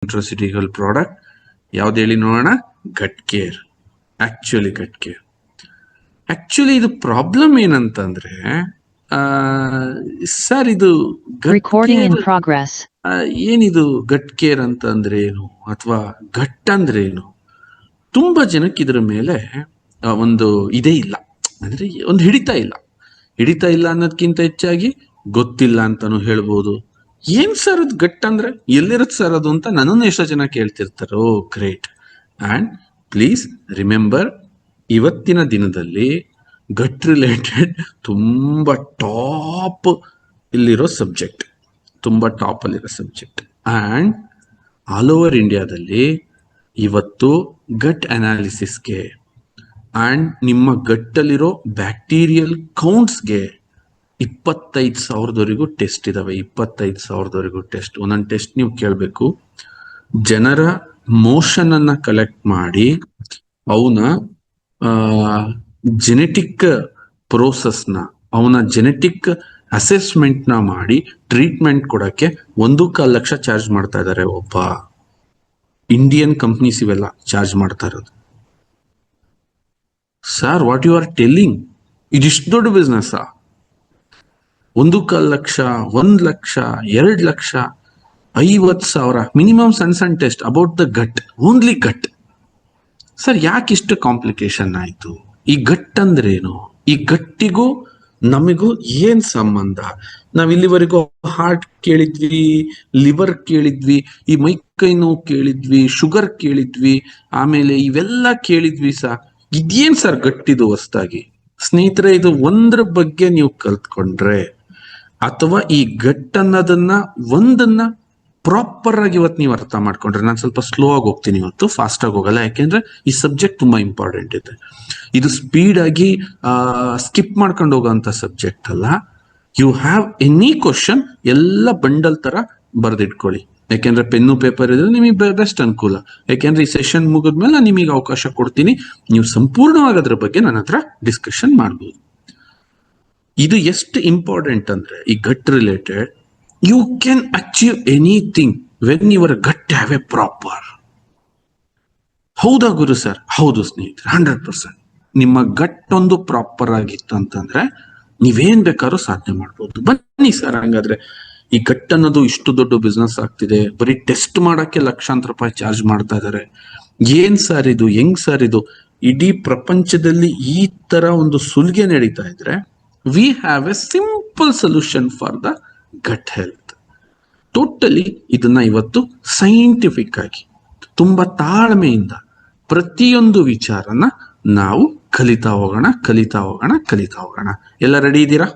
ನ್ಯೂಟ್ರಾಸಿಟಿಕಲ್ product ಯಾವ್ದು ಹೇಳಿ ನೋಡೋಣ? ಗಟ್ ಕೇರ್. ಆಕ್ಚುಲಿ ಇದು ಪ್ರಾಬ್ಲಮ್ ಏನಂತಂದ್ರೆ ಸರ್ ಇದು ಏನಿದು ಗಟ್ ಕೇರ್ ಅಂತ ಅಂದ್ರೆ ಏನು ಅಥವಾ ಗಟ್ ಅಂದ್ರೆ ಏನು? ತುಂಬಾ ಜನಕ್ಕೆ ಇದ್ರ ಮೇಲೆ ಒಂದು ಇದೇ ಇಲ್ಲ, ಅಂದ್ರೆ ಒಂದು ಹಿಡಿತಾ ಇಲ್ಲ ಅನ್ನೋದಕ್ಕಿಂತ ಹೆಚ್ಚಾಗಿ ಗೊತ್ತಿಲ್ಲ ಅಂತಾನು ಹೇಳ್ಬೋದು. ಏನ್ ಸರ್ ಅದು ಗಟ್ ಅಂದ್ರೆ ಎಲ್ಲಿರುತ್ತೆ ಸರ್ ಅದು ಅಂತ ನನ್ನನ್ನು ಎಷ್ಟೋ ಜನ ಕೇಳ್ತಿರ್ತಾರೆ. ಓ ಗ್ರೇಟ್. ಅಂಡ್ ಪ್ಲೀಸ್ ರಿಮೆಂಬರ್, ಇವತ್ತಿನ ದಿನದಲ್ಲಿ ಗಟ್ ರಿಲೇಟೆಡ್ ತುಂಬಾ ಟಾಪ್ ಅಲ್ಲಿರೋ ಸಬ್ಜೆಕ್ಟ್ ಅಂಡ್ ಆಲ್ ಓವರ್ ಇಂಡಿಯಾದಲ್ಲಿ ಇವತ್ತು ಗಟ್ ಅನಾಲಿಸಿಸ್ಗೆ ಅಂಡ್ ನಿಮ್ಮ ಗಟ್ಟಲ್ಲಿರೋ ಬ್ಯಾಕ್ಟೀರಿಯಲ್ ಕೌಂಟ್ಸ್ಗೆ 25,000 ಟೆಸ್ಟ್ ಇದಾವೆ. 25,000 ಟೆಸ್ಟ್. ಒಂದೊಂದು ಟೆಸ್ಟ್ ನೀವು ಕೇಳಬೇಕು. ಜನರ ಮೋಷನ್ ಅನ್ನ ಕಲೆಕ್ಟ್ ಮಾಡಿ ಅವನ ಜೆನೆಟಿಕ್ ಪ್ರೋಸೆಸ್ನ, ಅವನ ಜೆನೆಟಿಕ್ ಅಸೆಸ್ಮೆಂಟ್ ನ ಮಾಡಿ ಟ್ರೀಟ್ಮೆಂಟ್ ಕೊಡಕ್ಕೆ 1.25 ಲಕ್ಷ ಚಾರ್ಜ್ ಮಾಡ್ತಾ ಇದ್ದಾರೆ. ಒಬ್ಬ ಇಂಡಿಯನ್ ಕಂಪ್ನೀಸ್ ಇವೆಲ್ಲ ಚಾರ್ಜ್ ಮಾಡ್ತಾ ಇರೋದು. Sir, what you are telling? ಇದಿಷ್ಟು ದೊಡ್ಡ ಬಿಸ್ನೆಸ್? 1.25 ಲಕ್ಷ, 1 ಲಕ್ಷ, 2 ಲಕ್ಷ, 50,000 ಮಿನಿಮಮ್ ಸಣ್ಣ test about the gut, only gut. Sir, ಯಾಕೆ ಇಷ್ಟು ಕಾಂಪ್ಲಿಕೇಶನ್ ಆಯ್ತು? ಈ ಗಟ್ ಅಂದ್ರೆ ಏನು? ಈ ಗಟ್ಟಿಗೂ ನಮಗೂ ಏನ್ ಸಂಬಂಧ? ನಾವ್ ಇಲ್ಲಿವರೆಗೂ ಹಾರ್ಟ್ ಕೇಳಿದ್ವಿ, ಲಿವರ್ ಕೇಳಿದ್ವಿ, ಈ ಮೈಕೈ ನೋವು ಕೇಳಿದ್ವಿ, ಶುಗರ್ ಕೇಳಿದ್ವಿ, ಆಮೇಲೆ ಇವೆಲ್ಲ ಕೇಳಿದ್ವಿ. ಇದೇನ್ ಸರ್ ಗಟ್ಟಿದು ಹೊಸದಾಗಿ? ಸ್ನೇಹಿತರೆ, ಇದು ಒಂದ್ರ ಬಗ್ಗೆ ನೀವು ಕಲ್ತ್ಕೊಂಡ್ರೆ ಅಥವಾ ಈ ಗಟ್ ಅನ್ನೋದನ್ನ ಒಂದನ್ನ ಪ್ರಾಪರ್ ಆಗಿ ಇವತ್ತು ನೀವು ಅರ್ಥ ಮಾಡ್ಕೊಂಡ್ರೆ, ನಾನು ಸ್ವಲ್ಪ ಸ್ಲೋ ಆಗಿ ಹೋಗ್ತೀನಿ ಇವತ್ತು, ಫಾಸ್ಟ್ ಆಗಿ ಹೋಗಲ್ಲ, ಯಾಕೆಂದ್ರೆ ಈ ಸಬ್ಜೆಕ್ಟ್ ತುಂಬಾ ಇಂಪಾರ್ಟೆಂಟ್ ಇದೆ. ಇದು ಸ್ಪೀಡ್ ಆಗಿ ಸ್ಕಿಪ್ ಮಾಡ್ಕೊಂಡು ಹೋಗೋಂತ ಸಬ್ಜೆಕ್ಟ್ ಅಲ್ಲ. ಯು ಹ್ಯಾವ್ ಎನಿ ಕ್ವಶನ್ ಎಲ್ಲ ಬಂಡಲ್ ತರ ಬರ್ದಿಟ್ಕೊಳ್ಳಿ, ಯಾಕೆಂದ್ರೆ ಪೆನ್ನು ಪೇಪರ್ ಇದ್ರೆ ನಿಮಗೆ ಬೆಸ್ಟ್ ಅನುಕೂಲ. ಯಾಕೆಂದ್ರೆ ಈ ಸೆಷನ್ ಮುಗಿದ್ಮೇಲೆ ನಾನು ನಿಮಗೆ ಅವಕಾಶ ಕೊಡ್ತೀನಿ, ನೀವು ಸಂಪೂರ್ಣವಾಗಿ ಅದ್ರ ಬಗ್ಗೆ ನನ್ನ ಹತ್ರ ಡಿಸ್ಕಷನ್ ಮಾಡ್ಬೋದು. ಇದು ಎಷ್ಟು ಇಂಪಾರ್ಟೆಂಟ್ ಅಂದ್ರೆ ಈ gut related, you can achieve anything when your gut have a proper. ಹೌದಾ ಗುರು ಸರ್? ಹೌದು ಸ್ನೇಹಿತರೆ, 100%. ನಿಮ್ಮ ಗಟ್ ಒಂದು ಪ್ರಾಪರ್ ಆಗಿತ್ತು ಅಂತಂದ್ರೆ ನೀವೇನ್ ಬೇಕಾದ್ರೂ ಸಾಧನೆ ಮಾಡ್ಬೋದು. ಬನ್ನಿ ಸರ್, ಹಂಗಾದ್ರೆ ಈ ಗಟ್ ಅನ್ನೋದು ಇಷ್ಟು ದೊಡ್ಡ ಬಿಸ್ನೆಸ್ ಆಗ್ತಿದೆ, ಬರೀ ಟೆಸ್ಟ್ ಮಾಡಕ್ಕೆ ಲಕ್ಷಾಂತರ ರೂಪಾಯಿ ಚಾರ್ಜ್ ಮಾಡ್ತಾ ಇದಾರೆ. ಏನ್ ಸರ್ ಇದು? ಹೆಂಗ್ ಸರ್ ಇದು? ಇಡೀ ಪ್ರಪಂಚದಲ್ಲಿ ಈ ತರ ಒಂದು ಸುಲಿಗೆ ನಡೀತಾ ಇದ್ರೆ, we have a simple solution for the gut health. Totally ಇದನ್ನ ಇವತ್ತು ಸೈಂಟಿಫಿಕ್ ಆಗಿ ತುಂಬಾ ತಾಳ್ಮೆಯಿಂದ ಪ್ರತಿಯೊಂದು ವಿಚಾರನ ನಾವು ಕಲಿತಾ ಹೋಗೋಣ. ಎಲ್ಲ ರೆಡಿ ಇದ್ದೀರಾ?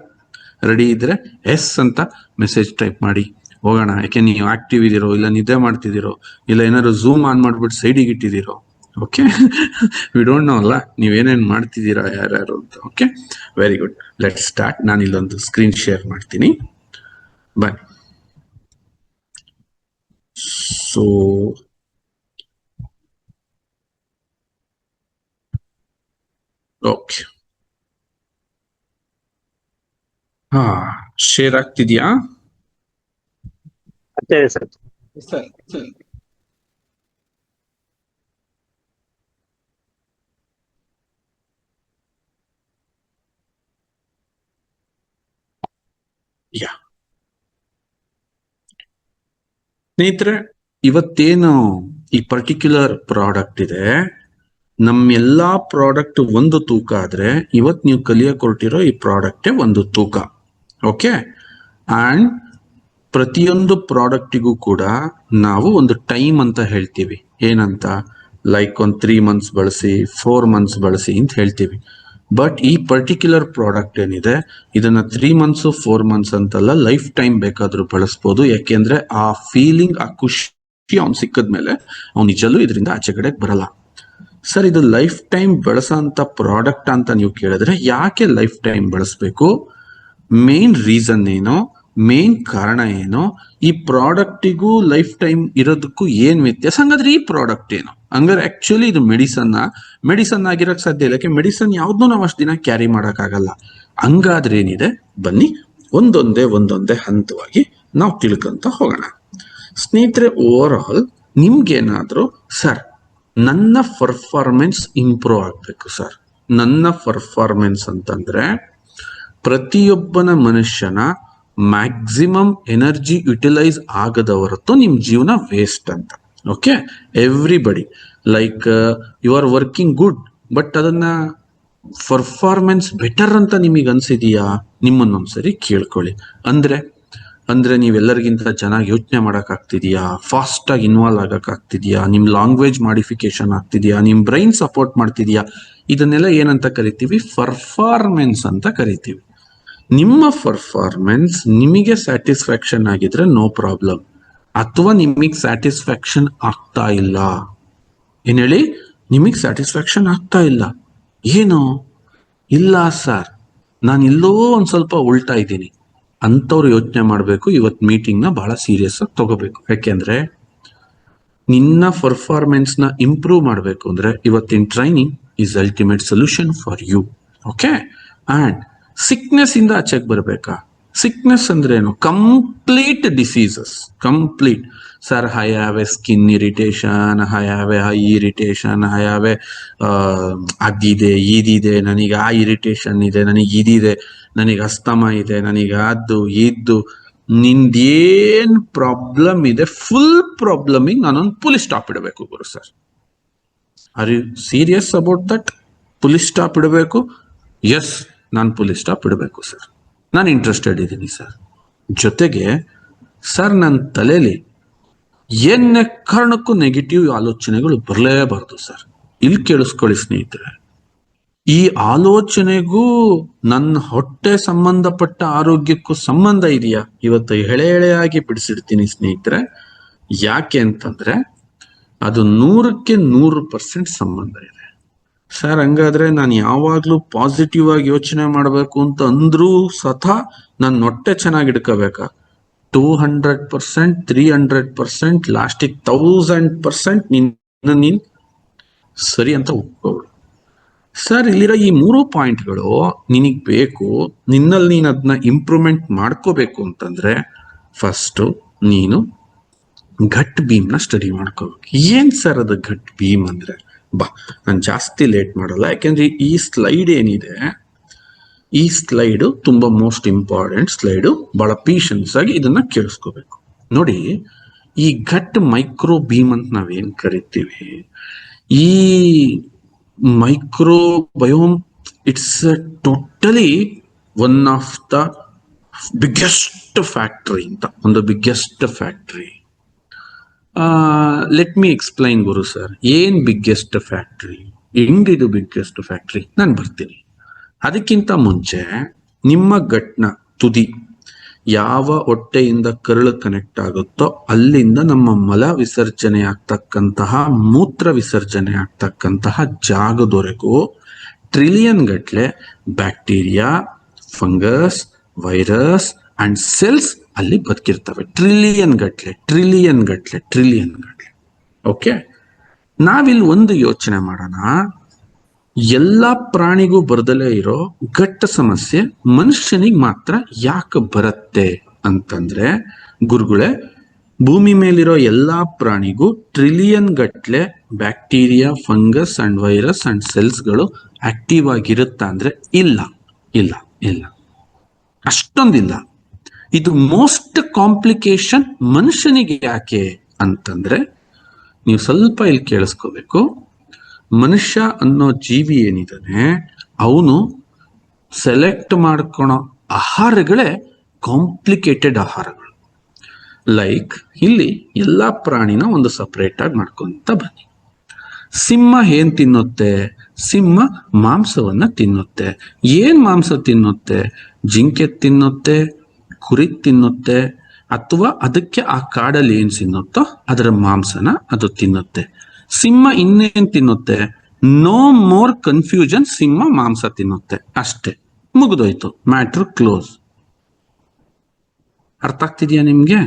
ರೆಡಿ ಇದ್ರೆ ಎಸ್ ಅಂತ ಮೆಸೇಜ್ ಟೈಪ್ ಮಾಡಿ ಹೋಗೋಣ. ಯಾಕೆ ನೀವು ಆಕ್ಟಿವ್ ಇದ್ದೀರೋ, ಇಲ್ಲ ನಿದ್ದೆ ಮಾಡ್ತಿದ್ದೀರೋ, ಇಲ್ಲ ಏನಾದ್ರು ಝೂಮ್ ಆನ್ ಮಾಡ್ಬಿಟ್ಟು ಸೈಡಿಗೆ ಇಟ್ಟಿದ್ದೀರೋ, ಓಕೆ ವಿ ಡೋಂಟ್ ನೋ ಅಲ್ಲ ನೀವೇನೇನ್ ಮಾಡ್ತಿದ್ದೀರಾ ಯಾರ್ಯಾರು ಅಂತ. Okay, very good, let start. ನಾನು ಇಲ್ಲೊಂದು ಸ್ಕ್ರೀನ್ ಶೇರ್ ಮಾಡ್ತೀನಿ, ಬನ್ನಿ. ಸೊ ಓಕೆ, ಶೇರ್ ಆಗ್ತಿದ್ಯಾ? ಸರ್ ಯಾ ಸ್ನೇಹಿತರೆ, ಇವತ್ತೇನು ಈ ಪರ್ಟಿಕ್ಯುಲರ್ ಪ್ರಾಡಕ್ಟ್ ಇದೆ, ನಮ್ಮೆಲ್ಲಾ ಪ್ರಾಡಕ್ಟ್ ಒಂದು ತೂಕ ಆದ್ರೆ ಇವತ್ ನೀವು ಕಲಿಯಕ್ ಹೊರಟಿರೋ ಈ ಪ್ರಾಡಕ್ಟೇ ಒಂದು ತೂಕ. ಓಕೆ, ಅಂಡ್ ಪ್ರತಿಯೊಂದು ಪ್ರಾಡಕ್ಟಿಗೂ ಕೂಡ ನಾವು ಒಂದು ಟೈಮ್ ಅಂತ ಹೇಳ್ತೀವಿ. ಏನಂತ? ಲೈಕ್ ಒಂದು 3 months ಬಳಸಿ, 4 months ಬಳಸಿ ಅಂತ ಹೇಳ್ತೀವಿ. ಬಟ್ ಈ ಪರ್ಟಿಕ್ಯುಲರ್ ಪ್ರಾಡಕ್ಟ್ ಏನಿದೆ, ಇದನ್ನ 3 months 4 months ಅಂತಲ್ಲ, ಲೈಫ್ ಟೈಮ್ ಬೇಕಾದ್ರೂ ಬಳಸ್ಬೋದು. ಯಾಕೆಂದ್ರೆ ಆ ಫೀಲಿಂಗ್, ಆ ಖುಷಿ ಅವ್ನು ಸಿಕ್ಕದ್ಮೇಲೆ ಅವ್ನು ನಿಜಲ್ಲೂ ಇದರಿಂದ ಆಚೆ ಕಡೆ ಬರಲ್ಲ. ಸರ್, ಇದು ಲೈಫ್ ಟೈಮ್ ಬಳಸೋಂತ ಪ್ರಾಡಕ್ಟ್ ಅಂತ ನೀವು ಕೇಳಿದ್ರೆ, ಯಾಕೆ ಲೈಫ್ ಟೈಮ್ ಬಳಸಬೇಕು? ಮೇನ್ ರೀಸನ್ ಏನೋ, ಮೇನ್ ಕಾರಣ ಏನೋ, ಈ ಪ್ರಾಡಕ್ಟಿಗೂ ಲೈಫ್ ಟೈಮ್ ಇರೋದಕ್ಕೂ ಏನ್ ವ್ಯತ್ಯಾಸ? ಹಂಗಾದ್ರೆ ಈ ಪ್ರಾಡಕ್ಟ್ ಏನು? ಹಂಗಾದ್ರೆ ಆಕ್ಚುಲಿ ಇದು ಮೆಡಿಸನ್ ಆಗಿರಕ್ ಸಾಧ್ಯ ಇಲ್ಲ. ಯಾಕೆ? ಮೆಡಿಸನ್ ಯಾವ್ದು ನಾವು ಅಷ್ಟು ದಿನ ಕ್ಯಾರಿ ಮಾಡಕ್ ಆಗಲ್ಲ. ಹಂಗಾದ್ರೆ ಏನಿದೆ, ಬನ್ನಿ ಒಂದೊಂದೇ ಹಂತವಾಗಿ ನಾವು ತಿಳ್ಕೊಂತ ಹೋಗೋಣ. ಸ್ನೇಹಿತರೆ, ಓವರ್ ಆಲ್ ನಿಮ್ಗೇನಾದ್ರೂ ಸರ್ ನನ್ನ ಪರ್ಫಾರ್ಮೆನ್ಸ್ ಇಂಪ್ರೂವ್ ಆಗಬೇಕು ಸರ್, ನನ್ನ ಪರ್ಫಾರ್ಮೆನ್ಸ್ ಅಂತಂದ್ರೆ ಪ್ರತಿಯೊಬ್ಬನ ಮನುಷ್ಯನ ಮ್ಯಾಕ್ಸಿಮಮ್ ಎನರ್ಜಿ ಯುಟಿಲೈಸ್ ಆಗದ ಹೊರತು ನಿಮ್ ಜೀವನ ವೇಸ್ಟ್ ಅಂತ. Okay, everybody like you are working good, but ಅದನ್ನ ಪರ್ಫಾರ್ಮೆನ್ಸ್ ಬೆಟರ್ ಅಂತ ನಿಮಗೆ ಅನ್ಸಿದೀಯಾ? ನಿಮ್ಮನ್ನೊಂದ್ಸರಿ ಕೇಳ್ಕೊಳ್ಳಿ. ಅಂದ್ರೆ ನೀವೆಲ್ಲರಿಗಿಂತ ಚೆನ್ನಾಗಿ ಯೋಚನೆ ಮಾಡಕ್ ಆಗ್ತಿದ್ಯಾ, ಫಾಸ್ಟ್ ಆಗಿ ಇನ್ವಾಲ್ವ್ ಆಗಕ್ ಆಗ್ತಿದ್ಯಾ, ನಿಮ್ ಲ್ಯಾಂಗ್ವೇಜ್ ಮಾಡಿಫಿಕೇಶನ್ ಆಗ್ತಿದ್ಯಾ, ನಿಮ್ ಬ್ರೈನ್ ಸಪೋರ್ಟ್ ಮಾಡ್ತಿದ್ಯಾ? ಇದನ್ನೆಲ್ಲ ಏನಂತ ಕರಿತೀವಿ? ಪರ್ಫಾರ್ಮೆನ್ಸ್ ಅಂತ ಕರಿತೀವಿ. ನಿಮ್ಮ ಪರ್ಫಾರ್ಮೆನ್ಸ್ ನಿಮಗೆ ಸ್ಯಾಟಿಸ್ಫ್ಯಾಕ್ಷನ್ ಆಗಿದ್ರೆ ನೋ ಪ್ರಾಬ್ಲಮ್. ಅಥವಾ ನಿಮಗೆ ಸ್ಯಾಟಿಸ್ಫ್ಯಾಕ್ಷನ್ ಆಗ್ತಾ ಇಲ್ಲ, ಏನ್ ಹೇಳಿ? ನಿಮಗೆ ಸ್ಯಾಟಿಸ್ಫ್ಯಾಕ್ಷನ್ ಆಗ್ತಾ ಇಲ್ಲ, ಏನು ಇಲ್ಲ ಸರ್, ನಾನು ಎಲ್ಲೋ ಒಂದ್ ಸ್ವಲ್ಪ ಉಲ್ಟಾ ಇದ್ದೀನಿ ಅಂತವ್ರು ಯೋಚನೆ ಮಾಡಬೇಕು. ಇವತ್ತು ಮೀಟಿಂಗ್ ನ ಬಹಳ ಸೀರಿಯಸ್ ಆಗಿ ತಗೋಬೇಕು. ಯಾಕೆಂದ್ರೆ ನಿನ್ನ ಪರ್ಫಾರ್ಮೆನ್ಸ್ ನ ಇಂಪ್ರೂವ್ ಮಾಡಬೇಕು ಅಂದ್ರೆ ಇವತ್ತಿನ training is ultimate solution for you. Okay, and sickness ಇಂದ ಆಚೆಗೆ ಬರಬೇಕಾ? ಸಿಕ್ನೆಸ್ ಅಂದ್ರೆ ಏನು? Complete diseases, complete. Sir, I have a skin irritation, I have a eye irritation, I have a ಅದಿದೆ ಇದಿದೆ, ನನಗೆ ಆ ಇರಿಟೇಷನ್ ಇದೆ, ನನಗೆ ಇದಿದೆ, ನನಗೆ ಅಸ್ತಮ ಇದೆ, ನನಗೆ ಅದು ಇದ್ದು. ನಿಂದೇನ್ ಪ್ರಾಬ್ಲಮ್ ಇದೆ, ಫುಲ್ ಪ್ರಾಬ್ಲಮಿಗೆ ನಾನೊಂದು ಪುಲಿ ಸ್ಟಾಪ್ ಇಡಬೇಕು Guru sir. Are you serious about that? Full stop ಇಡಬೇಕು? ಎಸ್, ನಾನು ಪುಲಿ ಸ್ಟಾಪ್ ಇಡಬೇಕು ಸರ್, ನಾನು ಇಂಟ್ರೆಸ್ಟೆಡ್ ಇದ್ದೀನಿ ಸರ್. ಜೊತೆಗೆ ಸರ್, ನನ್ನ ತಲೆಯಲ್ಲಿ ಏನೇ ಕಾರಣಕ್ಕೂ ನೆಗೆಟಿವ್ ಆಲೋಚನೆಗಳು ಬರಲೇಬಾರ್ದು ಸರ್. ಇಲ್ಲಿ ಕೇಳಿಸ್ಕೊಳ್ಳಿ ಸ್ನೇಹಿತರೆ, ಈ ಆಲೋಚನೆಗೂ ನನ್ನ ಹೊಟ್ಟೆ ಸಂಬಂಧಪಟ್ಟ ಆರೋಗ್ಯಕ್ಕೂ ಸಂಬಂಧ ಇದೆಯಾ? ಇವತ್ತು ಎಳೆಯಾಗಿ ಬಿಡಿಸಿಡ್ತೀನಿ ಸ್ನೇಹಿತರೆ. ಯಾಕೆ ಅಂತಂದ್ರೆ ಅದು 100% ಸಂಬಂಧ ಇದೆ ಸರ್. ಹಂಗಾದ್ರೆ ನಾನು ಯಾವಾಗ್ಲೂ ಪಾಸಿಟಿವ್ ಆಗಿ ಯೋಚನೆ ಮಾಡಬೇಕು ಅಂತ ಅಂದ್ರೂ ಸತ ನನ್ನ ಹೊಟ್ಟೆ ಚೆನ್ನಾಗಿ ಇಡ್ಕೋಬೇಕಾ? 200%, 300%, ಲಾಸ್ಟಿಗೆ 1000% ನೀನ್ ಸರಿ ಅಂತ ಒಪ್ಕೋಬಿಡು ಸರ್. ಇಲ್ಲಿರೋ ಈ 3 ಪಾಯಿಂಟ್ಗಳು ನಿನಗ್ ಬೇಕು. ನಿನ್ನಲ್ಲಿ ನೀನ್ ಅದನ್ನ ಇಂಪ್ರೂವ್ಮೆಂಟ್ ಮಾಡ್ಕೋಬೇಕು ಅಂತಂದ್ರೆ ಫಸ್ಟ್ ನೀನು ಘಟ್ ಬೀಮ್ ನ ಸ್ಟಡಿ ಮಾಡ್ಕೋಬೇಕು. ಏನ್ ಸರ್ ಅದು ಘಟ್ ಬೀಮ್ ಅಂದ್ರೆ? ಬಾ, ನಾನು ಜಾಸ್ತಿ ಲೇಟ್ ಮಾಡಲ್ಲ, ಯಾಕೆಂದ್ರೆ ಈ ಸ್ಲೈಡ್ ಏನಿದೆ, ಈ ಸ್ಲೈಡ್ ತುಂಬಾ ಮೋಸ್ಟ್ ಇಂಪಾರ್ಟೆಂಟ್ ಸ್ಲೈಡ್. ಬಹಳ ಪೀಷನ್ಸ್ ಆಗಿ ಇದನ್ನ ಕೇಳಿಸ್ಕೋಬೇಕು. ನೋಡಿ, ಈ ಘಟ್ ಮೈಕ್ರೋ ಬೀಮ್ ಅಂತ ನಾವೇನ್ ಕರಿತೀವಿ, ಈ microbiome, it's totally one of the biggest factory ಅಂತ, ಒಂದು biggest factory. Let me explain Guru sir, ಏನ್ ಬಿಗ್ಗೆಸ್ಟ್ ಫ್ಯಾಕ್ಟರಿ, ಹೆಂಗಿದು ಬಿಗ್ಗೆಸ್ಟ್ ಫ್ಯಾಕ್ಟರಿ? ನಾನು ಬರ್ತೀನಿ. ಅದಕ್ಕಿಂತ ಮುಂಚೆ ನಿಮ್ಮ ಗಟ್ನ ತುದಿ ಯಾವ ಹೊಟ್ಟೆಯಿಂದ ಕರಳು ಕನೆಕ್ಟ್ ಆಗುತ್ತೋ ಅಲ್ಲಿಂದ ನಮ್ಮ ಮಲ ವಿಸರ್ಜನೆ ಆಗ್ತಕ್ಕಂತಹ, ಮೂತ್ರ ವಿಸರ್ಜನೆ ಆಗ್ತಕ್ಕಂತಹ ಜಾಗದವರೆಗೂ ಟ್ರಿಲಿಯನ್ ಗಟ್ಲೆ bacteria, fungus, virus and cells ಅಲ್ಲಿ ಬದುಕಿರ್ತವೆ. ಟ್ರಿಲಿಯನ್ ಗಟ್ಲೆ. ಓಕೆ, ನಾವಿಲ್ಲಿ ಒಂದು ಯೋಚನೆ ಮಾಡೋಣ. ಎಲ್ಲಾ ಪ್ರಾಣಿಗೂ ಬರ್ದಲೇ ಇರೋ ಘಟ್ಟ ಸಮಸ್ಯೆ ಮನುಷ್ಯನಿಗೆ ಮಾತ್ರ ಯಾಕೆ ಬರುತ್ತೆ ಅಂತಂದ್ರೆ, ಗುರುಗಳೇ, ಭೂಮಿ ಮೇಲಿರೋ ಎಲ್ಲಾ ಪ್ರಾಣಿಗೂ ಟ್ರಿಲಿಯನ್ ಗಟ್ಲೆ bacteria, fungus and virus and ಸೆಲ್ಸ್ಗಳು ಆಕ್ಟಿವ್ ಆಗಿರುತ್ತಾ ಅಂದ್ರೆ ಇಲ್ಲ, ಅಷ್ಟೊಂದಿಲ್ಲ. ಇದು ಮೋಸ್ಟ್ ಕಾಂಪ್ಲಿಕೇಶನ್ ಮನುಷ್ಯನಿಗೆ ಯಾಕೆ ಅಂತಂದ್ರೆ, ನೀವು ಸ್ವಲ್ಪ ಇಲ್ಲಿ ಕೇಳಿಸ್ಕೋಬೇಕು. ಮನುಷ್ಯ ಅನ್ನೋ ಜೀವಿ ಏನಿದ್ದಾನೆ, ಅವನು ಸೆಲೆಕ್ಟ್ ಮಾಡ್ಕೊಳೋ ಆಹಾರಗಳೇ ಕಾಂಪ್ಲಿಕೇಟೆಡ್ ಆಹಾರಗಳು. ಲೈಕ್ ಇಲ್ಲಿ ಎಲ್ಲಾ ಪ್ರಾಣಿನ ಒಂದು ಸಪರೇಟ್ ಆಗಿ ಮಾಡ್ಕೊಂತ ಬನ್ನಿ. ಸಿಂಹ ಏನ್ ತಿನ್ನುತ್ತೆ? ಸಿಂಹ ಮಾಂಸವನ್ನ ತಿನ್ನುತ್ತೆ. ಏನ್ ಮಾಂಸ ತಿನ್ನುತ್ತೆ? ಜಿಂಕೆ ತಿನ್ನುತ್ತೆ, ಕುರಿ ತಿನ್ನುತ್ತೆ, ಅಥವಾ ಅದಕ್ಕೆ ಆ ಕಾಡಲ್ಲಿ ಏನ್ ತಿನ್ನುತ್ತೋ ಅದರ ಮಾಂಸನ ಅದು ತಿನ್ನುತ್ತೆ. ಸಿಂಹ ಇನ್ನೇನ್ ತಿನ್ನುತ್ತೆ? ನೋ ಮೋರ್ ಕನ್ಫ್ಯೂಷನ್, ಸಿಂಹ ಮಾಂಸ ತಿನ್ನುತ್ತೆ, ಅಷ್ಟೇ, ಮುಗಿದೋಯ್ತು, ಮ್ಯಾಟ್ರ್ ಕ್ಲೋಸ್. ಅರ್ಥ ಆಗ್ತಿದ್ಯಾ ನಿಮ್ಗೆ?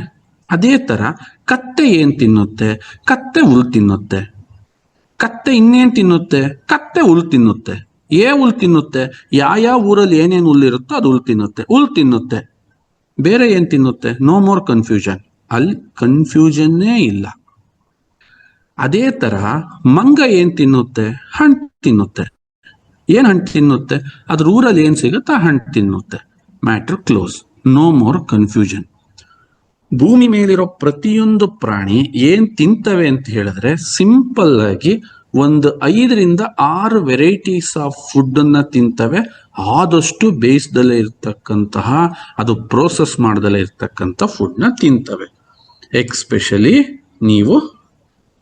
ಅದೇ ತರ ಕತ್ತೆ ಏನ್ ತಿನ್ನುತ್ತೆ? ಕತ್ತೆ ಹುಲ್ ತಿನ್ನುತ್ತೆ. ಕತ್ತೆ ಇನ್ನೇನ್ ತಿನ್ನುತ್ತೆ? ಕತ್ತೆ ಹುಲ್ ತಿನ್ನುತ್ತೆ. ಹುಲ್ ತಿನ್ನುತ್ತೆ? ಯಾವ ಊರಲ್ಲಿ ಏನೇನು ಹುಲ್ಲಿರುತ್ತೋ ಅದು ಹುಲ್ ತಿನ್ನುತ್ತೆ. ಬೇರೆ ಏನ್ ತಿನ್ನುತ್ತೆ? No more confusion. ಅಲ್ಲಿ ಕನ್ಫ್ಯೂಷನ್ನೇ ಇಲ್ಲ. ಅದೇ ತರ ಮಂಗ ಏನ್ ತಿನ್ನುತ್ತೆ? ಹಣ್ಣು ತಿನ್ನುತ್ತೆ. ಏನ್ ಹಣ್ಣು ತಿನ್ನುತ್ತೆ? ಅದ್ರ ಊರಲ್ಲಿ ಏನ್ ಸಿಗುತ್ತೆ ಆ ಹಣ್ಣು ತಿನ್ನುತ್ತೆ. Matter close. No more confusion. ಭೂಮಿ ಮೇಲಿರೋ ಪ್ರತಿಯೊಂದು ಪ್ರಾಣಿ ಏನ್ ತಿಂತವೆ ಅಂತ ಹೇಳಿದ್ರೆ ಸಿಂಪಲ್ ಆಗಿ ಒಂದು 5 ರಿಂದ 6 ವೆರೈಟೀಸ್ ಆಫ್ ಫುಡ್ ಅನ್ನ ತಿಂತವೆ. ಆದಷ್ಟು ಬೇಯಿಸ್ದಲೇ ಇರ್ತಕ್ಕಂತಹ, ಅದು ಪ್ರೋಸೆಸ್ ಮಾಡ್ದಲೇ ಇರ್ತಕ್ಕಂಥ ಫುಡ್ ನ ತಿಂತವೆ. ಎಕ್ಸ್ಪೆಷಲಿ ನೀವು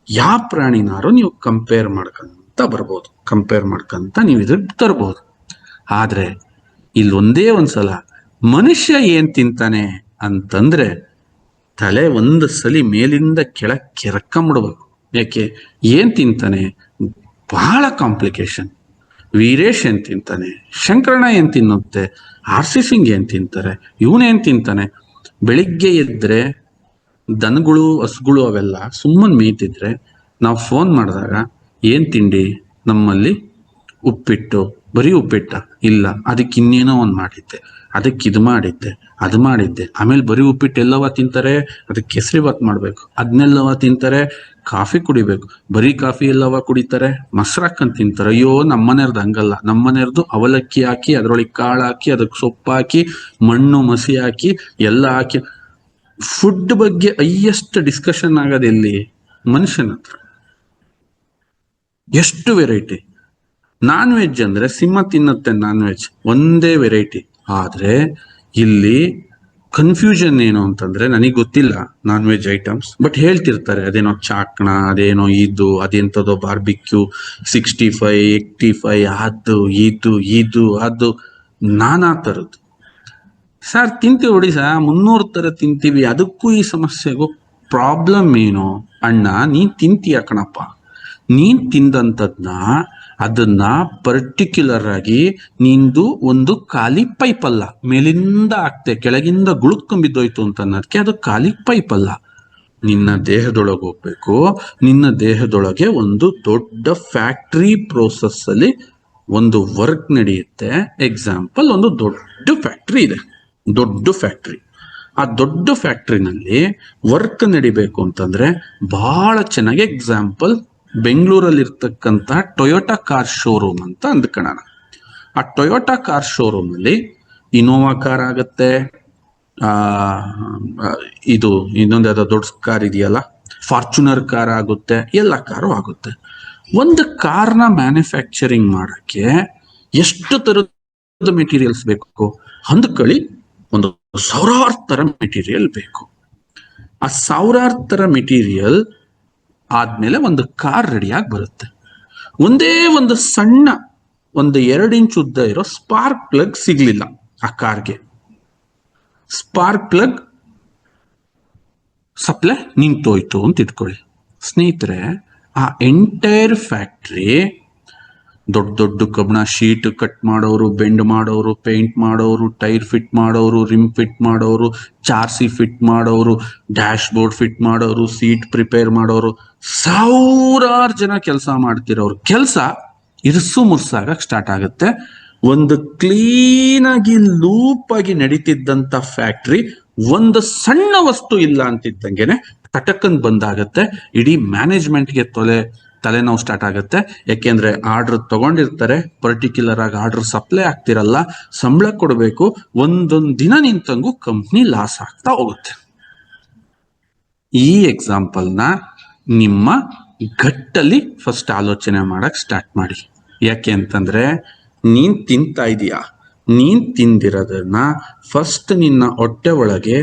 ಯಾವ ಪ್ರಾಣಿನಾರು ನೀವು ಕಂಪೇರ್ ಮಾಡ್ಕೊಂತ ಬರ್ಬೋದು, ಕಂಪೇರ್ ಮಾಡ್ಕೊಂತ ನೀವು ಇದಕ್ಕೆ ತರ್ಬೋದು. ಆದ್ರೆ ಇಲ್ಲೊಂದೇ ಒಂದ್ಸಲ ಮನುಷ್ಯ ಏನ್ ತಿಂತಾನೆ ಅಂತಂದ್ರೆ ತಲೆ ಒಂದು ಸಲಿ ಮೇಲಿಂದ ಕೆಳಗೆ ಕೆರ್ಕೊಂಬಿಡ್ಬೇಕು. ಯಾಕೆ? ಏನ್ ತಿಂತಾನೆ? ಬಹಳ ಕಾಂಪ್ಲಿಕೇಶನ್. ವೀರೇಶ್ ಏನ್ ತಿಂತಾನೆ? ಶಂಕರಣ್ಣ ಏನ್ ತಿನ್ನುತ್ತೆ? ಆರ್ ಸಿ ಸಿಂಗ್ ಏನ್ ತಿಂತಾರೆ? ಇವನೇನ್ ತಿಂತಾನೆ? ಬೆಳಿಗ್ಗೆ ಎದ್ರೆ ದನಗಳು ಹಸುಗಳು ಅವೆಲ್ಲ ಸುಮ್ಮನೆ ಮೇಯ್ತಿದ್ರೆ ನಾವು ಫೋನ್ ಮಾಡಿದಾಗ ಏನ್ ತಿಂಡಿ? ನಮ್ಮಲ್ಲಿ ಉಪ್ಪಿಟ್ಟು. ಬರೀ ಉಪ್ಪಿಟ್ಟ? ಇಲ್ಲ, ಅದಕ್ಕೆ ಇನ್ನೇನೋ ಒಂದು ಮಾಡಿದ್ದೆ, ಅದಕ್ಕೆ ಇದು ಮಾಡಿದ್ದೆ, ಅದು ಮಾಡಿದ್ದೆ. ಆಮೇಲೆ ಬರೀ ಉಪ್ಪಿಟ್ಟು ಎಲ್ಲವ ತಿಂತಾರೆ? ಅದಕ್ಕೆ ಕೇಸರಿಬಾತ್ ಮಾಡ್ಬೇಕು. ಅದನ್ನೆಲ್ಲವ ತಿಂತಾರೆ. ಕಾಫಿ ಕುಡಿಬೇಕು. ಬರೀ ಕಾಫಿ ಎಲ್ಲವ ಕುಡಿತಾರೆ? ಮೊಸರು ಹಾಕೊಂಡ್ ತಿಂತಾರೆ. ಅಯ್ಯೋ, ನಮ್ಮನೆಯವ್ರದ್ದು ಹಂಗಲ್ಲ. ನಮ್ಮನೆಯವ್ರದ್ದು ಅವಲಕ್ಕಿ ಹಾಕಿ ಅದ್ರೊಳಗೆ ಕಾಳು ಹಾಕಿ ಅದಕ್ಕೆ ಸೊಪ್ಪು ಹಾಕಿ ಮಣ್ಣು ಮಸಿ ಹಾಕಿ ಎಲ್ಲ ಹಾಕಿ. ಫುಡ್ ಬಗ್ಗೆ ಹೈಯೆಸ್ಟ್ ಡಿಸ್ಕಷನ್ ಆಗೋದೆಲ್ಲಿ? ಮನುಷ್ಯನ ಹತ್ರ. ಎಷ್ಟು ವೆರೈಟಿ. ನಾನ್ ವೆಜ್ ಅಂದ್ರೆ ಸಿಂಹ ತಿನ್ನುತ್ತೆ ನಾನ್ ವೆಜ್, ಒಂದೇ ವೆರೈಟಿ. ಆದ್ರೆ ಇಲ್ಲಿ ಕನ್ಫ್ಯೂಷನ್ ಏನು ಅಂತಂದ್ರೆ, ನನಗೆ ಗೊತ್ತಿಲ್ಲ ನಾನ್ ವೆಜ್ ಐಟಮ್ಸ್, ಬಟ್ ಹೇಳ್ತಿರ್ತಾರೆ ಅದೇನೋ ಚಾಕ್ಣ, ಅದೇನೋ ಇದು, ಅದೆಂಥದೋ ಬಾರ್ಬಿಕ್ಯೂ 65 85, ಅದು ನಾನಾ ತರದ್ದು. ಸರ್ ತಿಂತೀವಿ ಹೊಡಿ ಸರ್, 300 ತರ ತಿಂತೀವಿ. ಅದಕ್ಕೂ ಈ ಸಮಸ್ಯೆಗೂ ಪ್ರಾಬ್ಲಮ್ ಏನು? ಅಣ್ಣ, ನೀನ್ ತಿಂತೀಯ ಕಣಪ್ಪ. ನೀನ್ ತಿಂದಂಥದ್ನ ಅದನ್ನ ಪರ್ಟಿಕ್ಯುಲರ್ ಆಗಿ ನಿಂದು ಒಂದು ಖಾಲಿ ಪೈಪ್ ಅಲ್ಲ, ಮೇಲಿಂದ ಆಗ್ತೆ ಕೆಳಗಿಂದ ಗುಳುಕೊಂಬಿದ್ದೋಯ್ತು ಅಂತ ಅನ್ನೋದಕ್ಕೆ ಅದು ಖಾಲಿ ಪೈಪ್ ಅಲ್ಲ. ನಿನ್ನ ದೇಹದೊಳಗೆ ಹೋಗ್ಬೇಕು. ನಿನ್ನ ದೇಹದೊಳಗೆ ಒಂದು ದೊಡ್ಡ ಫ್ಯಾಕ್ಟ್ರಿ ಪ್ರೋಸೆಸ್ ಅಲ್ಲಿ ಒಂದು ವರ್ಕ್ ನಡೆಯುತ್ತೆ. ಎಕ್ಸಾಂಪಲ್, ಒಂದು ದೊಡ್ಡ ಫ್ಯಾಕ್ಟ್ರಿ ಇದೆ, ದೊಡ್ಡ ಫ್ಯಾಕ್ಟ್ರಿ. ಆ ದೊಡ್ಡ ಫ್ಯಾಕ್ಟ್ರಿನಲ್ಲಿ ವರ್ಕ್ ನಡಿಬೇಕು ಅಂತಂದ್ರೆ ಬಹಳ ಚೆನ್ನಾಗಿ, ಎಕ್ಸಾಂಪಲ್ ಬೆಂಗಳೂರಲ್ಲಿ ಇರ್ತಕ್ಕಂಥ ಟೊಯೋಟಾ ಕಾರ್ ಶೋರೂಮ್ ಅಂತ ಅಂದ್ಕೊಳ್ಳೋಣ. ಆ ಟೊಯೋಟಾ ಕಾರ್ ಶೋರೂಮ್ ಅಲ್ಲಿ ಇನೋವಾ ಕಾರ್ ಆಗತ್ತೆ, ಇದು ಇನ್ನೊಂದು ಯಾವ್ದೋ ದೊಡ್ಡ ಕಾರ್ ಇದೆಯಲ್ಲ, ಫಾರ್ಚುನರ್ ಕಾರ್ ಆಗುತ್ತೆ, ಎಲ್ಲ ಕಾರು ಆಗುತ್ತೆ. ಒಂದು ಕಾರ್ನ ಮ್ಯಾನುಫ್ಯಾಕ್ಚರಿಂಗ್ ಮಾಡಕ್ಕೆ ಎಷ್ಟು ತರದ ಮೆಟೀರಿಯಲ್ಸ್ ಬೇಕು ಅಂದ್ಕೊಳ್ಳಿ. ಒಂದು 1000 ತರ ಮೆಟೀರಿಯಲ್ ಬೇಕು. ಆ 1000 ತರ ಮೆಟೀರಿಯಲ್ ಆದ್ಮೇಲೆ ಒಂದು ಕಾರ್ ರೆಡಿಯಾಗಿ ಬರುತ್ತೆ. ಒಂದೇ ಒಂದು ಸಣ್ಣ, ಒಂದು 2 ಇಂಚ್ ಉದ್ದ ಇರೋ ಸ್ಪಾರ್ಕ್ ಪ್ಲಗ್ ಸಿಗ್ಲಿಲ್ಲ ಆ ಕಾರ್ಗೆ. ಸ್ಪಾರ್ಕ್ ಪ್ಲಗ್ ಸಪ್ಲೈ ನಿಂತೋಯ್ತು ಅಂತ ಇಟ್ಕೊಳ್ಳಿ ಸ್ನೇಹಿತರೆ. ಆ ಎಂಟೈರ್ ಫ್ಯಾಕ್ಟ್ರಿ, ದೊಡ್ಡ ದೊಡ್ಡ ಕಬ್ಬಿಣ ಶೀಟ್ ಕಟ್ ಮಾಡೋರು, ಬೆಂಡ್ ಮಾಡೋರು, ಪೇಂಟ್ ಮಾಡೋರು, ಟೈರ್ ಫಿಟ್ ಮಾಡೋರು, ರಿಮ್ ಫಿಟ್ ಮಾಡೋರು, ಚಾರ್ಸಿ ಫಿಟ್ ಮಾಡೋರು, ಡ್ಯಾಶ್ ಬೋರ್ಡ್ ಫಿಟ್ ಮಾಡೋರು, ಸೀಟ್ ಪ್ರಿಪೇರ್ ಮಾಡೋರು, 1000 ಜನ ಕೆಲಸ ಮಾಡ್ತಿರೋರು ಕೆಲಸ ಇರ್ಸು ಮುರ್ಸಾಗಕ್ಕೆ ಸ್ಟಾರ್ಟ್ ಆಗುತ್ತೆ. ಒಂದು ಕ್ಲೀನ್ ಆಗಿ ಲೂಪ್ ಆಗಿ ನಡೀತಿದ್ದಂತ ಫ್ಯಾಕ್ಟ್ರಿ ಒಂದು ಸಣ್ಣ ವಸ್ತು ಇಲ್ಲ ಅಂತಿದ್ದಂಗೆನೆ ಕಟಕನ್ ಬಂದಾಗತ್ತೆ. ಇಡೀ ಮ್ಯಾನೇಜ್ಮೆಂಟ್ಗೆ ತಲೆನೋವು ಸ್ಟಾರ್ಟ್ ಆಗುತ್ತೆ. ಯಾಕೆಂದ್ರೆ ಆರ್ಡರ್ ತಗೊಂಡಿರ್ತಾರೆ, ಪರ್ಟಿಕ್ಯುಲರ್ ಆಗಿ ಆರ್ಡರ್ ಸಪ್ಲೈ ಆಗ್ತಿರಲ್ಲ, ಸಂಬಳ ಕೊಡಬೇಕು. ಒಂದೊಂದು ದಿನ ನಿಂತಂಗೂ ಕಂಪ್ನಿ ಲಾಸ್ ಆಗ್ತಾ ಹೋಗುತ್ತೆ. ಈ ಎಕ್ಸಾಂಪಲ್ನ ನಿಮ್ಮ ಗಟ್ಟಲ್ಲಿ ಫಸ್ಟ್ ಆಲೋಚನೆ ಮಾಡಕ್ ಸ್ಟಾರ್ಟ್ ಮಾಡಿ. ಯಾಕೆ ಅಂತಂದ್ರೆ, ನೀನ್ ತಿಂತಾ ಇದೀಯಾ, ನೀನ್ ತಿಂದಿರೋದನ್ನ ಫಸ್ಟ್ ನಿನ್ನ ಹೊಟ್ಟೆ ಒಳಗೆ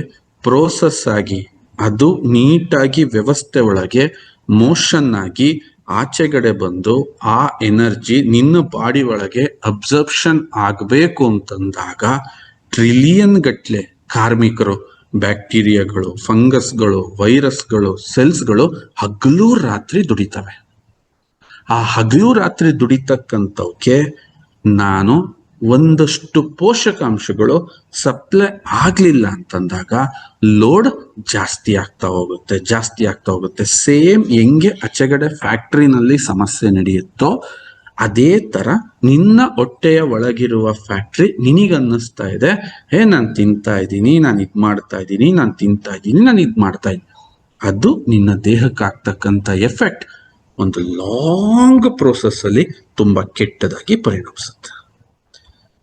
ಪ್ರೋಸೆಸ್ ಆಗಿ, ಅದು ನೀಟಾಗಿ ವ್ಯವಸ್ಥೆ ಒಳಗೆ ಮೋಷನ್ ಆಗಿ ಆಚೆಗಡೆ ಬಂದು ಆ ಎನರ್ಜಿ ನಿನ್ನ ಬಾಡಿ ಒಳಗೆ ಅಬ್ಸರ್ಪ್ಷನ್ ಆಗಬೇಕು ಅಂತಂದಾಗ ಟ್ರಿಲಿಯನ್ ಗಟ್ಲೆ ಕಾರ್ಮಿಕರು, ಬ್ಯಾಕ್ಟೀರಿಯಾಗಳು, ಫಂಗಸ್ಗಳು, ವೈರಸ್ಗಳು, ಸೆಲ್ಸ್ಗಳು ಹಗಲು ರಾತ್ರಿ ದುಡಿತವೆ. ಆ ಹಗಲು ರಾತ್ರಿ ದುಡಿತಕ್ಕಂಥವಕ್ಕೆ ನಾನು ಒಂದಷ್ಟು ಪೋಷಕಾಂಶಗಳು ಸಪ್ಲೈ ಆಗ್ಲಿಲ್ಲ ಅಂತಂದಾಗ ಲೋಡ್ ಜಾಸ್ತಿ ಆಗ್ತಾ ಹೋಗುತ್ತೆ. ಸೇಮ್ ಹೆಂಗೆ ಆಚೆಗಡೆ ಫ್ಯಾಕ್ಟ್ರಿನಲ್ಲಿ ಸಮಸ್ಯೆ ನಡೆಯುತ್ತೋ ಅದೇ ತರ ನಿನ್ನ ಹೊಟ್ಟೆಯ ಒಳಗಿರುವ ಫ್ಯಾಕ್ಟ್ರಿ ನಿನಗನ್ನಿಸ್ತಾ ಇದೆ, ನಾನು ತಿಂತಾ ಇದ್ದೀನಿ, ನಾನು ಇದ್ ಮಾಡ್ತಾ ಇದ್ದೀನಿ, ನಾನು ತಿಂತಾ ಇದ್ದೀನಿ, ನಾನು ಇದ್ ಮಾಡ್ತಾ ಇದ್ದೀನಿ. ಅದು ನಿನ್ನ ದೇಹಕ್ಕೆ ಆಗ್ತಕ್ಕಂಥ ಎಫೆಕ್ಟ್ ಒಂದು ಲಾಂಗ್ ಪ್ರೋಸೆಸ್ ಅಲ್ಲಿ ತುಂಬಾ ಕೆಟ್ಟದಾಗಿ ಪರಿಣಮಿಸುತ್ತೆ.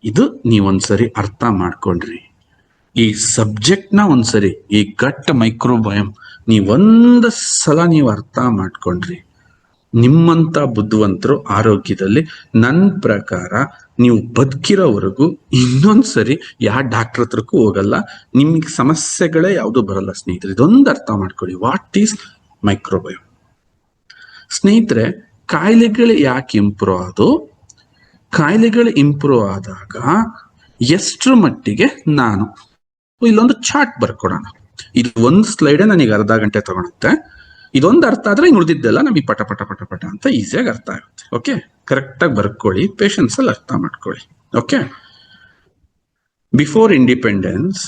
ಇದು ನೀವೊಂದ್ಸರಿ ಅರ್ಥ ಮಾಡ್ಕೊಂಡ್ರಿ, ಈ ಸಬ್ಜೆಕ್ಟ್ನ ಒಂದ್ಸರಿ, ಈ ಗಟ್ ಮೈಕ್ರೋಬಯಮ್ ನೀವೊಂದು ಸಲ ನೀವು ಅರ್ಥ ಮಾಡ್ಕೊಂಡ್ರಿ, ನಿಮ್ಮಂತ ಬುದ್ಧಿವಂತರು ಆರೋಗ್ಯದಲ್ಲಿ ನನ್ನ ಪ್ರಕಾರ ನೀವು ಬದುಕಿರೋವರೆಗೂ ಇನ್ನೊಂದ್ಸರಿ ಯಾವ ಡಾಕ್ಟರ್ ಹತ್ರಕ್ಕೂ ಹೋಗಲ್ಲ, ನಿಮ್ಗೆ ಸಮಸ್ಯೆಗಳೇ ಯಾವುದು ಬರಲ್ಲ ಸ್ನೇಹಿತರೆ. ಇದೊಂದು ಅರ್ಥ ಮಾಡ್ಕೊಳ್ಳಿ, ವಾಟ್ ಈಸ್ ಮೈಕ್ರೋಬಯೋಮ್. ಸ್ನೇಹಿತರೆ, ಕಾಯಿಲೆಗಳು ಯಾಕೆ ಇಂಪ್ರೂವ್ ಆದವು? ಕಾಯಿಲೆಗಳು ಇಂಪ್ರೂವ್ ಆದಾಗ ಎಷ್ಟರ ಮಟ್ಟಿಗೆ ನಾನು ಇಲ್ಲೊಂದು ಚಾರ್ಟ್ ಬರ್ಕೊಡೋಣ. ಇದು ಒಂದು ಸ್ಲೈಡ್ ನನಗೆ ಅರ್ಧ ಗಂಟೆ ತಗೊಳುತ್ತೆ. ಇದೊಂದು ಅರ್ಥ ಆದ್ರೆ ಉಳಿದಿದ್ದೆಲ್ಲ ನಮಗೆ ಪಟ ಪಟ ಪಟ ಪಟ ಅಂತ ಈಸಿಯಾಗಿ ಅರ್ಥ ಆಗುತ್ತೆ. ಓಕೆ, ಕರೆಕ್ಟಾಗಿ ಬರ್ಕೊಳ್ಳಿ, ಪೇಷನ್ಸ್ ಅಲ್ಲಿ ಅರ್ಥ ಮಾಡ್ಕೊಳ್ಳಿ. Okay, before independence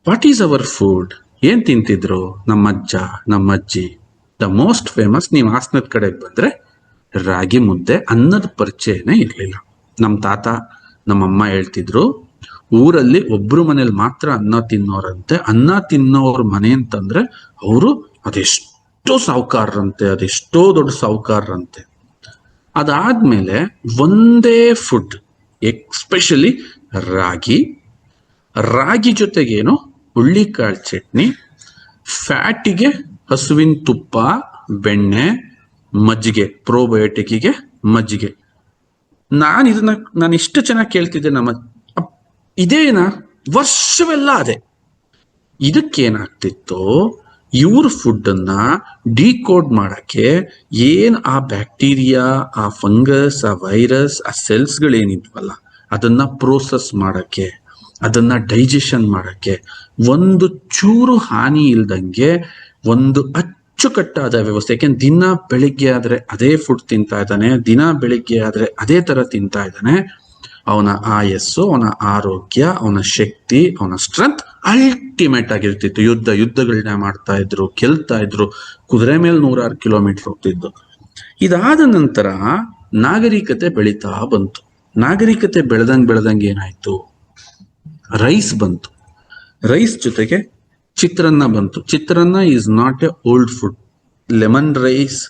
what is our food? ಏನ್ ತಿಂತಿದ್ರು ನಮ್ಮ ಅಜ್ಜ ನಮ್ಮ ಅಜ್ಜಿ? ದ ಮೋಸ್ಟ್ ಫೇಮಸ್, ನೀವು ಹಾಸನದ ಕಡೆಗೆ ಬಂದ್ರೆ ರಾಗಿ ಮುದ್ದೆ, ಅನ್ನದ ಪರಿಚಯನೇ ಇರಲಿಲ್ಲ. ನಮ್ಮ ತಾತ ನಮ್ಮಮ್ಮ ಹೇಳ್ತಿದ್ರು, ಊರಲ್ಲಿ ಒಬ್ರು ಮನೇಲಿ ಮಾತ್ರ ಅನ್ನ ತಿನ್ನೋರಂತೆ. ಅನ್ನ ತಿನ್ನೋರ್ ಮನೆ ಅಂತಂದ್ರೆ ಅವರು ಅದೆಷ್ಟೋ ಸಾಹುಕಾರರಂತೆ, ಅದೆಷ್ಟೋ ದೊಡ್ಡ ಸಾಹುಕಾರರಂತೆ. ಅದಾದ್ಮೇಲೆ ಒಂದೇ ಫುಡ್, ಎಸ್ಪೆಷಲಿ ರಾಗಿ, ರಾಗಿ ಜೊತೆಗೇನು ಹುಳ್ಳಿಕಾಳು ಚಟ್ನಿ, ಫ್ಯಾಟಿಗೆ ಹಸುವಿನ ತುಪ್ಪ, ಬೆಣ್ಣೆ, ಮಜ್ಜಿಗೆ, ಪ್ರೋಬಯೋಟಿಕ್ಗೆ ಮಜ್ಜಿಗೆ. ನಾನು ಇಷ್ಟು ಚೆನ್ನಾಗಿ ಕೇಳ್ತಿದ್ದೆ, ಇದೇನಾ ವರ್ಷವೆಲ್ಲ ಅದೇ. ಇದಕ್ಕೇನಾಗ್ತಿತ್ತು, ಇವ್ರ ಫುಡ್ ಅನ್ನ ಡಿಕೋಡ್ ಮಾಡಕ್ಕೆ ಏನ್ ಆ ಬ್ಯಾಕ್ಟೀರಿಯಾ, ಆ ಫಂಗಸ್, ಆ ವೈರಸ್, ಆ ಸೆಲ್ಸ್ಗಳೇನಿದ್ವಲ್ಲ ಅದನ್ನ ಪ್ರೋಸೆಸ್ ಮಾಡಕ್ಕೆ, ಅದನ್ನ ಡೈಜೆಷನ್ ಮಾಡಕ್ಕೆ ಒಂದು ಚೂರು ಹಾನಿ ಇಲ್ದಂಗೆ ಒಂದು ಅಚ್ಚುಕಟ್ಟಾದ ವ್ಯವಸ್ಥೆ. ಯಾಕೆಂದ್ರೆ ದಿನ ಬೆಳಿಗ್ಗೆ ಆದ್ರೆ ಅದೇ ಫುಡ್ ತಿಂತಾ ಇದ್ದಾನೆ, ದಿನ ಬೆಳಿಗ್ಗೆ ಆದ್ರೆ ಅದೇ ತರ ತಿಂತಾ ಇದ್ದಾನೆ. ಅವನ ಆಯಸ್ಸು, ಅವನ ಆರೋಗ್ಯ, ಅವನ ಶಕ್ತಿ, ಅವನ ಸ್ಟ್ರೆಂತ್ ಅಲ್ಟಿಮೇಟ್ ಆಗಿರ್ತಿತ್ತು. ಯುದ್ಧಗಳನ್ನ ಮಾಡ್ತಾ ಇದ್ರು, ಗೆಲ್ತಾ ಇದ್ರು, ಕುದುರೆ ಮೇಲೆ 106 ಕಿಲೋಮೀಟರ್ ಹೋಗ್ತಿದ್ದು. ಇದಾದ ನಂತರ ನಾಗರಿಕತೆ ಬೆಳೀತಾ ಬಂತು. ನಾಗರಿಕತೆ ಬೆಳೆದಂಗೆ ಏನಾಯ್ತು, ರೈಸ್ ಬಂತು. ರೈಸ್ ಜೊತೆಗೆ ಚಿತ್ರಾನ್ನ ಬಂತು. Chitranna is not a old food. Lemon rice,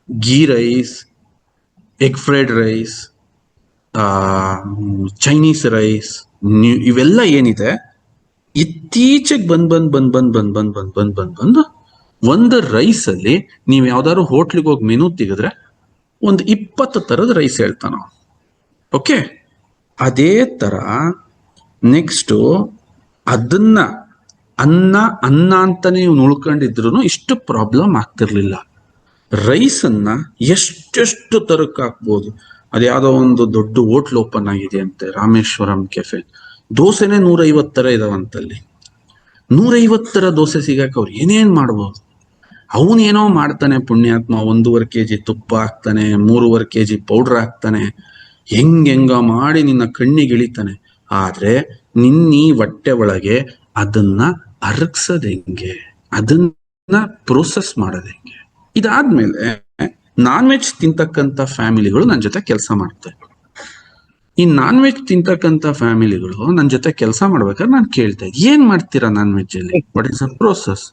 ghee rice, egg fried rice, Chinese rice, ಇವೆಲ್ಲ ಏನಿದೆ ಇತ್ತೀಚೆಗೆ ಬಂದು ಒಂದು ರೈಸ್ ಅಲ್ಲಿ ನೀವು ಯಾವ್ದಾದ್ರು ಹೋಟ್ಲಿಗೆ ಹೋಗಿ ಮೆನು ತೆಗೆದ್ರೆ ಒಂದು 20 ತರದ ರೈಸ್ ಹೇಳ್ತಾನ. ಓಕೆ, ಅದೇ ತರ ನೆಕ್ಸ್ಟ್ ಅದನ್ನ ಅನ್ನ ಅಂತ ನೀವು ಉಳ್ಕೊಂಡಿದ್ರು ಇಷ್ಟು ಪ್ರಾಬ್ಲಮ್ ಆಗ್ತಿರ್ಲಿಲ್ಲ. ರೈಸ್ ಅನ್ನ ಎಷ್ಟೆಷ್ಟು ತರಕ್ಕೆ ಹಾಕ್ಬೋದು. ಅದ್ಯಾವುದೋ ಒಂದು ದೊಡ್ಡ ಹೋಟ್ಲ್ ಓಪನ್ ಆಗಿದೆ ಅಂತೆ, ರಾಮೇಶ್ವರಂ ಕೆಫೆ. ದೋಸೆನೆ 150 ತರ ಇದಾವಂತಲ್ಲಿ. 150 ತರ ದೋಸೆ ಸಿಗಕ್ಕೆ ಅವ್ರು ಏನೇನ್ ಮಾಡ್ಬೋದು. ಅವನೇನೋ ಮಾಡ್ತಾನೆ ಪುಣ್ಯಾತ್ಮ, 1.5 kg ತುಪ್ಪ ಹಾಕ್ತಾನೆ, 3.5 kg ಪೌಡರ್ ಹಾಕ್ತಾನೆ, ಹೆಂಗ ಮಾಡಿ ನಿನ್ನ ಕಣ್ಣಿಗೆ ಇಳಿತಾನೆ. ಆದ್ರೆ ನಿನ್ನೀ ಹೊಟ್ಟೆ ಒಳಗೆ ಅದನ್ನ ಅರಗ್ಸೋದ್ ಹೆಂಗೆ, ಅದನ್ನ ಪ್ರೋಸೆಸ್ ಮಾಡೋದ್ ಹೆಂಗೆ? ಇದಾದ್ಮೇಲೆ ನಾನ್ ವೆಜ್ ತಿಂತಕ್ಕಂಥ ಫ್ಯಾಮಿಲಿಗಳು ನನ್ನ ಜೊತೆ ಕೆಲಸ ಮಾಡ್ತಾರೆ. ಈ ನಾನ್ ವೆಜ್ ತಿಂತಕ್ಕಂಥ ಫ್ಯಾಮಿಲಿಗಳು ನನ್ನ ಜೊತೆ ಕೆಲಸ ಮಾಡ್ಬೇಕಾದ್ರೆ ನಾನು ಕೇಳ್ತಾ ಇದ್ದೆ, ಏನ್ ಮಾಡ್ತೀರಾ ನಾನ್ ವೆಜ್ ಅಲ್ಲಿ, what is the process?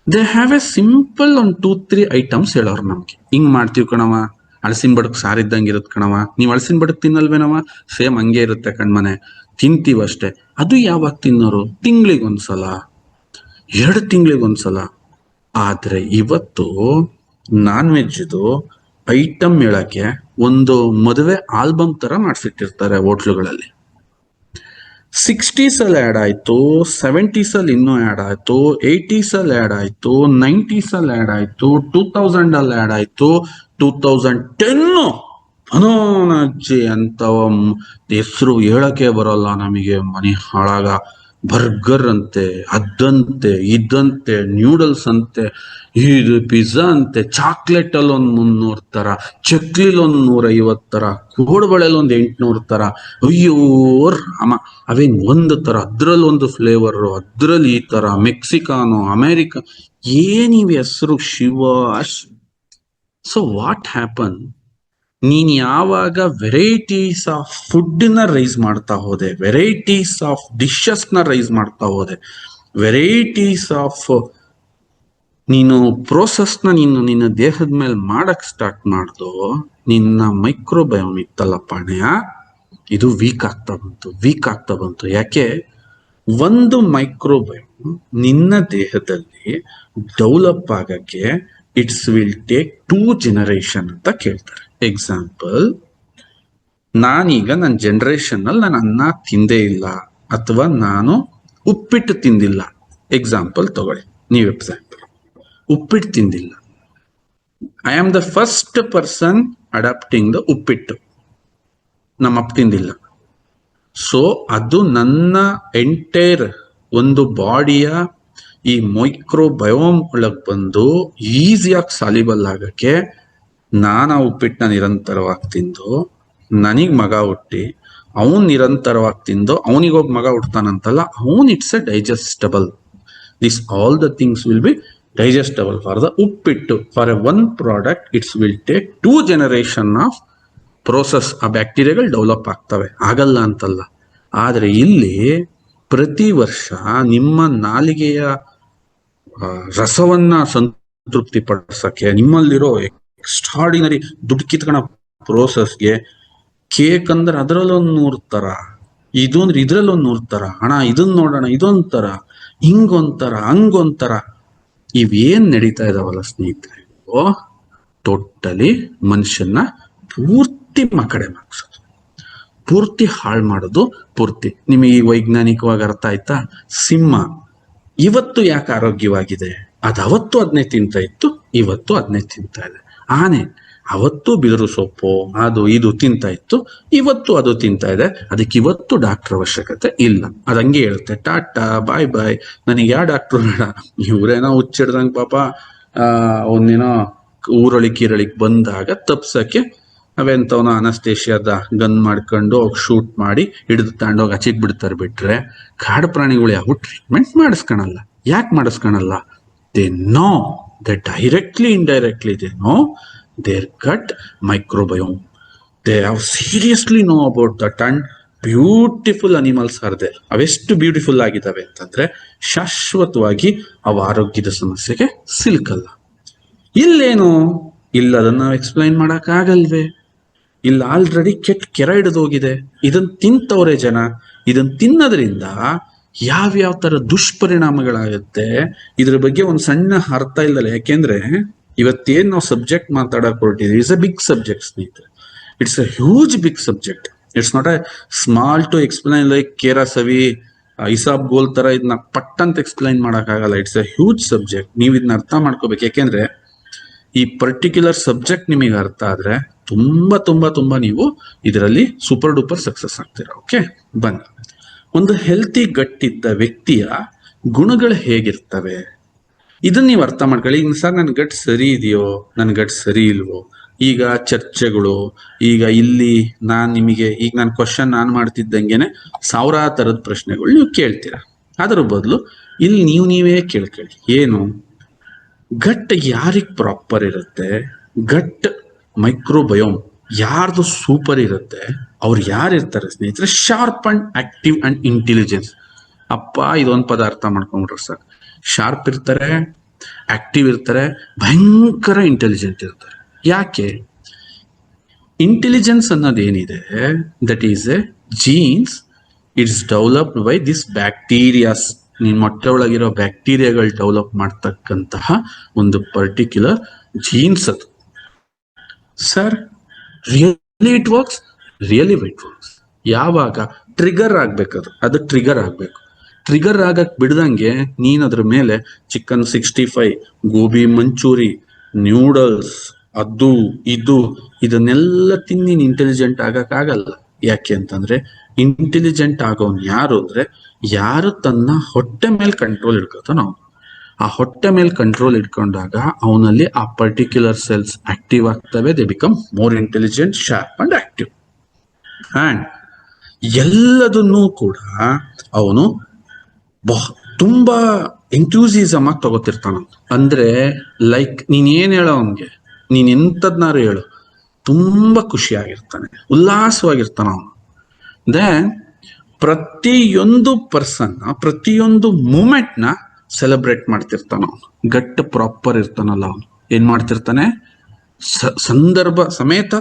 They have a simple 2-3 items ಹೇಳೋರು ನಮ್ಗೆ. ಹಿಂಗ್ ಮಾಡ್ತೀವಿ ಕಣವ, ಅಳಸಿನ ಬಡಕ್ ಸಾರಿದ್ದಂಗೆ ಇರುತ್ತೆ ಕಣವ. ನೀವ್ ಅಳಸಿನ ಬಡಕ್ ತಿನ್ನಲ್ವೇನವ? ಸೇಮ್ ಹಂಗೆ ಇರುತ್ತೆ ಕಣ್ಮನೆ, ತಿಂತೀವಷ್ಟೇ. ಅದು ಯಾವಾಗ ತಿನ್ನೋರು? ತಿಂಗಳಿಗೊಂದ್ಸಲ, 2 ತಿಂಗಳಿಗೊಂದ್ಸಲ. ಆದ್ರೆ ಇವತ್ತು ನಾನ್ ವೆಜ್ದು ಐಟಮ್ ಹೇಳಕ್ಕೆ ಒಂದು ಮದುವೆ ಆಲ್ಬಮ್ ತರ ಮಾಡ್ಸಿಟ್ಟಿರ್ತಾರೆ ಹೋಟ್ಲುಗಳಲ್ಲಿ. 60s ಅಲ್ಲಿ ಆಡ್ ಆಯ್ತು, 70s ಅಲ್ಲಿ ಇನ್ನೂ ಆಡ್ ಆಯ್ತು, 80s ಅಲ್ಲಿ ಆಡ್ ಆಯ್ತು, 90s ಅಲ್ಲಿ ಆಡ್ ಆಯ್ತು, 2000 ಅಲ್ಲಿ ಆಡ್ ಆಯ್ತು, 2010 ಅಜ್ಜಿ ಅಂತವ ಹೆಸರು ಹೇಳಕ್ಕೆ ಬರೋಲ್ಲ ನಮಗೆ. ಮನೆ ಹಾಳಾಗ ಬರ್ಗರ್ ಅಂತೆ, ಅದಂತೆ, ಇದಂತೆ, ನ್ಯೂಡಲ್ಸ್ ಅಂತೆ, ಇದು ಪಿಜ್ಜಾ ಅಂತೆ, ಚಾಕ್ಲೇಟ್ ಅಲ್ಲಿ 300 ತರ, ಚಕ್ಲಿಲ್ 150 ತರ, ಕೋಡ್ಬಳೆಲ್ 800 ತರ. ಅಯ್ಯೋ ರಾಮ, ಅವೇನ್ ಒಂದು ತರ, ಅದ್ರಲ್ಲಿ ಒಂದು ಫ್ಲೇವರ್, ಅದ್ರಲ್ಲಿ ಈ ತರ, ಮೆಕ್ಸಿಕಾನೋ, ಅಮೆರಿಕ, ಏನಿವೆ ಹೆಸರು ಶಿವ. ಸೊ ವಾಟ್ ಹ್ಯಾಪನ್, ನೀನ್ ಯಾವಾಗ ವೆರೈಟೀಸ್ ಆಫ್ ಫುಡ್ ನ ರೈಸ್ ಮಾಡ್ತಾ ಹೋದೆ, ವೆರೈಟೀಸ್ ಆಫ್ ಡಿಶಸ್ ನ ರೈಸ್ ಮಾಡ್ತಾ ಹೋದೆ, ವೆರೈಟೀಸ್ ಆಫ್ ನೀನು ಪ್ರೋಸೆಸ್ನ ನಿನ್ನ ದೇಹದ ಮೇಲೆ ಮಾಡಕ್ ಸ್ಟಾರ್ಟ್ ಮಾಡ್ದೋ, ನಿನ್ನ ಮೈಕ್ರೋಬಯೋಮ್ ಇತ್ತಲ್ಲಪ್ಪ ಅಣ್ಣಯ್ಯ, ಇದು ವೀಕ್ ಆಗ್ತಾ ಬಂತು. ಯಾಕೆ? ಒಂದು ಮೈಕ್ರೋಬಯೋಮ್ ನಿನ್ನ ದೇಹದಲ್ಲಿ ಡೆವಲಪ್ ಆಗಕ್ಕೆ ಇಟ್ಸ್ ವಿಲ್ ಟೇಕ್ 2 ಜನರೇಷನ್ ಅಂತ ಕೇಳ್ತಾರೆ. ಎಕ್ಸಾಂಪಲ್, ನಾನೀಗ ನನ್ನ ಜನರೇಷನ್ ಅಲ್ಲಿ ನಾನು ಅನ್ನ ತಿಂದೇ ಇಲ್ಲ, ಅಥವಾ ನಾನು ಉಪ್ಪಿಟ್ಟು ತಿಂದಿಲ್ಲ. ಎಕ್ಸಾಂಪಲ್ ತಗೊಳ್ಳಿ, ನೀವು ಎಕ್ಸಾಂಪಲ್ ಉಪ್ಪಿಟ್ಟು ತಿಂದಿಲ್ಲ. I am the first person adapting the uppittu. ನಮ್ಮಪ್ಪ ತಿಂದಿಲ್ಲ. ಸೊ ಅದು ನನ್ನ ಎಂಟೈರ್ ಒಂದು ಬಾಡಿಯ ಈ ಮೈಕ್ರೋಬಯೋಮ್ ಒಳಗೆ ಬಂದು ಈಸಿಯಾಗಿ ಸಾಲಿಬಲ್ ಆಗಕ್ಕೆ ನಾನು ಆ ಉಪ್ಪಿಟ್ಟನ್ನ ನಿರಂತರವಾಗಿ ತಿಂದು ನನಗ್ ಮಗ ಹುಟ್ಟಿ, ಅವನ್ ನಿರಂತರವಾಗಿ ತಿಂದು ಅವನಿಗೋಗಿ ಮಗ ಹುಡ್ತಾನಂತಲ್ಲ, ಅವನ್ it's A digestible. This all the things will be digestible for the uppittu. For A one product it's will take 2 generation of process. ಆ ಬ್ಯಾಕ್ಟೀರಿಯಾಗಳು ಡೆವಲಪ್ ಆಗ್ತವೆ, ಆಗಲ್ಲ ಅಂತಲ್ಲ. ಆದರೆ ಇಲ್ಲಿ ಪ್ರತಿ ವರ್ಷ ನಿಮ್ಮ ನಾಲಿಗೆಯ ರಸವನ್ನ ಸಂತೃಪ್ತಿ ಪಡಿಸಕ್ಕೆ, ನಿಮ್ಮಲ್ಲಿರೋ ಎಕ್ಸ್ಟ್ರಾಡಿನರಿ ದುಡ್ಡು ಕಿತ್ಕೊಳ ಪ್ರೋಸೆಸ್ಗೆ, ಕೇಕ್ ಅಂದ್ರೆ ಅದರಲ್ಲೊಂದು 100 ತರ, ಇದು ಅಂದ್ರೆ ಇದ್ರಲ್ಲೊಂದು 100 ತರ, ಹಣ ಇದನ್ನ ನೋಡೋಣ ಇದೊಂಥರ, ಹಿಂಗೊಂಥರ ಹಂಗೊಂಥರ, ಇವೇನ್ ನಡೀತಾ ಇದಾವಲ್ಲ ಸ್ನೇಹಿತರೆ, ಟೋಟಲಿ ಮನುಷ್ಯನ ಪೂರ್ತಿ ಮಕಡೆ ಮಾರ್ಕ್ಸೋದು, ಪೂರ್ತಿ ಹಾಳು ಮಾಡೋದು. ಪೂರ್ತಿ ನಿಮಗೆ ಈ ವೈಜ್ಞಾನಿಕವಾಗಿ ಅರ್ಥ ಆಯ್ತಾ? ಸಿಂಹ ಇವತ್ತು ಯಾಕೆ ಆರೋಗ್ಯವಾಗಿದೆ? ಅದು ಅವತ್ತು ಅದನ್ನೇ ತಿಂತ ಇತ್ತು, ಇವತ್ತು ಅದನ್ನೇ ತಿಂತಾ ಇದೆ. ಆನೆ ಅವತ್ತು ಬಿದಿರು ಸೊಪ್ಪು ಅದು ಇದು ತಿಂತ ಇತ್ತು, ಇವತ್ತು ಅದು ತಿಂತಾ ಇದೆ. ಅದಕ್ಕೆ ಇವತ್ತು ಡಾಕ್ಟರ್ ಅವಶ್ಯಕತೆ ಇಲ್ಲ. ಅದು ಹಂಗೆ ಹೇಳುತ್ತೆ, ಟಾಟಾ ಬಾಯ್ ಬಾಯ್, ನನಗೆ ಯಾವ ಡಾಕ್ಟ್ರು ಬೇಡ. ಇವ್ರೇನೋ ಹುಚ್ಚಿಡ್ದಂಗೆ ಪಾಪ ಒಂದಿನ ಊರಳಿಕ್ ಬಂದಾಗ ತಪ್ಸಕ್ಕೆ ಅವೆಂತವನ ಅನಸ್ತೇಷಿಯಾದ ಗನ್ ಮಾಡ್ಕೊಂಡು ಶೂಟ್ ಮಾಡಿ ಹಿಡಿದು ತಗೊಂಡೋಗಿ ಹಚ್ಚಿಕ್ ಬಿಡ್ತಾರೆ. ಬಿಟ್ರೆ ಕಾಡು ಪ್ರಾಣಿಗಳು ಯಾವ ಟ್ರೀಟ್ಮೆಂಟ್ ಮಾಡಿಸ್ಕೊಳಲ್ಲ. ಯಾಕೆ ಮಾಡಿಸ್ಕೊಳಲ್ಲ? They know, they directly indirectly they know their gut microbiome. They have seriously know about that, and beautiful animals are there. ಅವೆಷ್ಟು ಬ್ಯೂಟಿಫುಲ್ ಆಗಿದ್ದಾವೆ ಅಂತಂದ್ರೆ ಶಾಶ್ವತವಾಗಿ ಅವ ಆರೋಗ್ಯದ ಸಮಸ್ಯೆಗೆ ಸಿಲ್ಕಲ್ಲ. ಇಲ್ಲೇನು ಇಲ್ಲ, ಅದನ್ನ ನಾವು ಎಕ್ಸ್ಪ್ಲೈನ್ ಮಾಡಕ್ ಆಗಲ್ವೇ? ಇಲ್ಲ, ಆಲ್ರೆಡಿ ಕೆರೆ ಹಿಡಿದೋಗಿದೆ. ಇದನ್ನ ತಿಂತವ್ರೆ ಜನ. ಇದನ್ನ ತಿನ್ನೋದ್ರಿಂದ ಯಾವ್ಯಾವ ತರ ದುಷ್ಪರಿಣಾಮಗಳಾಗುತ್ತೆ ಇದ್ರ ಬಗ್ಗೆ ಒಂದು ಸಣ್ಣ ಅರ್ಥ ಇಲ್ಲಲ್ಲ. ಯಾಕೆಂದ್ರೆ ಇವತ್ತೇನ್ ನಾವು ಸಬ್ಜೆಕ್ಟ್ ಮಾತಾಡಕ್ ಹೊರಟಿದ್ವಿ, ಇಟ್ಸ್ ಅ ಬಿಗ್ ಸಬ್ಜೆಕ್ಟ್ ಸ್ನೇಹಿತರೆ. It's a huge big subject. It's not a small to explain like ಕೇರಾ ಸವಿ ಹಿಸಾಬ್ ಗೋಲ್ ತರ ಇದನ್ನ ಪಟ್ ಅಂತ ಎಕ್ಸ್ಪ್ಲೈನ್ ಮಾಡಕ್ ಆಗಲ್ಲ. It's a huge subject. ನೀವು ಇದನ್ನ ಅರ್ಥ ಮಾಡ್ಕೋಬೇಕು. ಯಾಕೆಂದ್ರೆ ಈ ಪರ್ಟಿಕ್ಯುಲರ್ ಸಬ್ಜೆಕ್ಟ್ ನಿಮಗೆ ಅರ್ಥ ಆದ್ರೆ ತುಂಬಾ ತುಂಬಾ ತುಂಬಾ ನೀವು ಇದರಲ್ಲಿ ಸೂಪರ್ ಡೂಪರ್ ಸಕ್ಸಸ್ ಆಗ್ತೀರಾ. ಓಕೆ, ಬನ್ನಿ. ಒಂದು ಹೆಲ್ತಿ ಗಟ್ಟಿದ್ದ ವ್ಯಕ್ತಿಯ ಗುಣಗಳು ಹೇಗಿರ್ತವೆ ಇದನ್ನ ನೀವು ಅರ್ಥ ಮಾಡ್ಕೊಳ್ಳಿ. ಈಗ ಸರ್ ನನ್ನ ಗಟ್ ಸರಿ ಇದೆಯೋ, ನನ್ನ ಗಟ್ ಸರಿ ಇಲ್ವೋ, ಈಗ ಚರ್ಚೆಗಳು, ಈಗ ಇಲ್ಲಿ ನಾನು ಕ್ವಶನ್ ನಾನು ಮಾಡ್ತಿದ್ದಂಗೆನೆ 1000 ತರದ ಪ್ರಶ್ನೆಗಳು ನೀವು ಕೇಳ್ತೀರಾ. ಅದರ ಬದಲು ಇಲ್ಲಿ ನೀವೇ ಕೇಳ್ಕೊಳ್ಳಿ. ಏನು ಗಟ್ ಯಾರಿಗ್ ಪ್ರಾಪರ್ ಇರುತ್ತೆ, ಗಟ್ ಮೈಕ್ರೋಬಯೋಮ್ ಯಾರ್ದು ಸೂಪರ್ ಇರುತ್ತೆ, ಅವ್ರು ಯಾರಿರ್ತಾರೆ ಸ್ನೇಹಿತರೆ? Sharp and active and intelligence. ಅಪ್ಪ ಇದೊಂದು ಪದ ಅರ್ಥ ಮಾಡ್ಕೊಂಡ್ಬಿಟ್ರೆ ಸರ್, ಶಾರ್ಪ್ ಇರ್ತಾರೆ, ಆಕ್ಟಿವ್ ಇರ್ತಾರೆ, ಭಯಂಕರ ಇಂಟೆಲಿಜೆಂಟ್ ಇರ್ತಾರೆ. ಯಾಕೆ? ಇಂಟೆಲಿಜೆನ್ಸ್ ಅನ್ನೋದೇನಿದೆ, that is a genes. It's developed by this bacterias. ನಿನ್ ಮೊಟ್ಟೆ ಒಳಗಿರೋ ಬ್ಯಾಕ್ಟೀರಿಯಾಗಳು ಡೆವಲಪ್ ಮಾಡ್ತಕ್ಕಂತಹ ಒಂದು ಪರ್ಟಿಕ್ಯುಲರ್ ಜೀನ್ಸ್ ಅದು. Sir really it works? Really it works. ಯಾವಾಗ ಟ್ರಿಗರ್ ಆಗ್ಬೇಕದು, ಅದು ಟ್ರಿಗರ್ ಆಗ್ಬೇಕು. ಟ್ರಿಗರ್ ಆಗಕ್ ಬಿಡ್ದಂಗೆ ನೀನ್ ಅದ್ರ ಮೇಲೆ ಚಿಕನ್ 65, ಗೋಬಿ ಮಂಚೂರಿ, ನ್ಯೂಡಲ್ಸ್, ಅದು ಇದು ಇದನ್ನೆಲ್ಲ ತಿಂದು ನೀನ್ ಇಂಟೆಲಿಜೆಂಟ್ ಆಗಕ್ ಆಗಲ್ಲ. ಯಾಕೆ ಅಂತಂದ್ರೆ ಇಂಟೆಲಿಜೆಂಟ್ ಆಗೋನ್ ಯಾರು ಅಂದ್ರೆ ಯಾರು ತನ್ನ ಹೊಟ್ಟೆ ಮೇಲೆ ಕಂಟ್ರೋಲ್ ಇಟ್ಕೋತಾನ ಅವನು. ಆ ಹೊಟ್ಟೆ ಮೇಲೆ ಕಂಟ್ರೋಲ್ ಇಟ್ಕೊಂಡಾಗ ಅವನಲ್ಲಿ ಆ ಪರ್ಟಿಕ್ಯುಲರ್ ಸೆಲ್ಸ್ ಆಕ್ಟಿವ್ ಆಗ್ತವೆ. They become more intelligent, sharp and active. And ಎಲ್ಲದನ್ನೂ ಕೂಡ ಅವನು ತುಂಬಾ ಎಂಥೂಸಿಸಮ್ ಆಗಿ ತಗೋತಿರ್ತಾನ. ಅಂದ್ರೆ ಲೈಕ್ ನೀನ್ ಏನ್ ಹೇಳೋ ಅವನ್ಗೆ, ನೀನ್ ಎಂತದ್ನಾರು ಹೇಳು, ತುಂಬಾ ಖುಷಿಯಾಗಿರ್ತಾನೆ, ಉಲ್ಲಾಸವಾಗಿರ್ತಾನ ಅವನು. ದೆನ್ ಪ್ರತಿಯೊಂದು ಪರ್ಸನ್ ಪ್ರತಿಯೊಂದು ಮೂಮೆಂಟ್ ನ ಸೆಲೆಬ್ರೇಟ್ ಮಾಡ್ತಿರ್ತಾನ ಅವನು. ಗಟ್ ಪ್ರಾಪರ್ ಇರ್ತಾನಲ್ಲ ಅವನು ಏನ್ ಮಾಡ್ತಿರ್ತಾನೆ, ಸಂದರ್ಭ ಸಮೇತ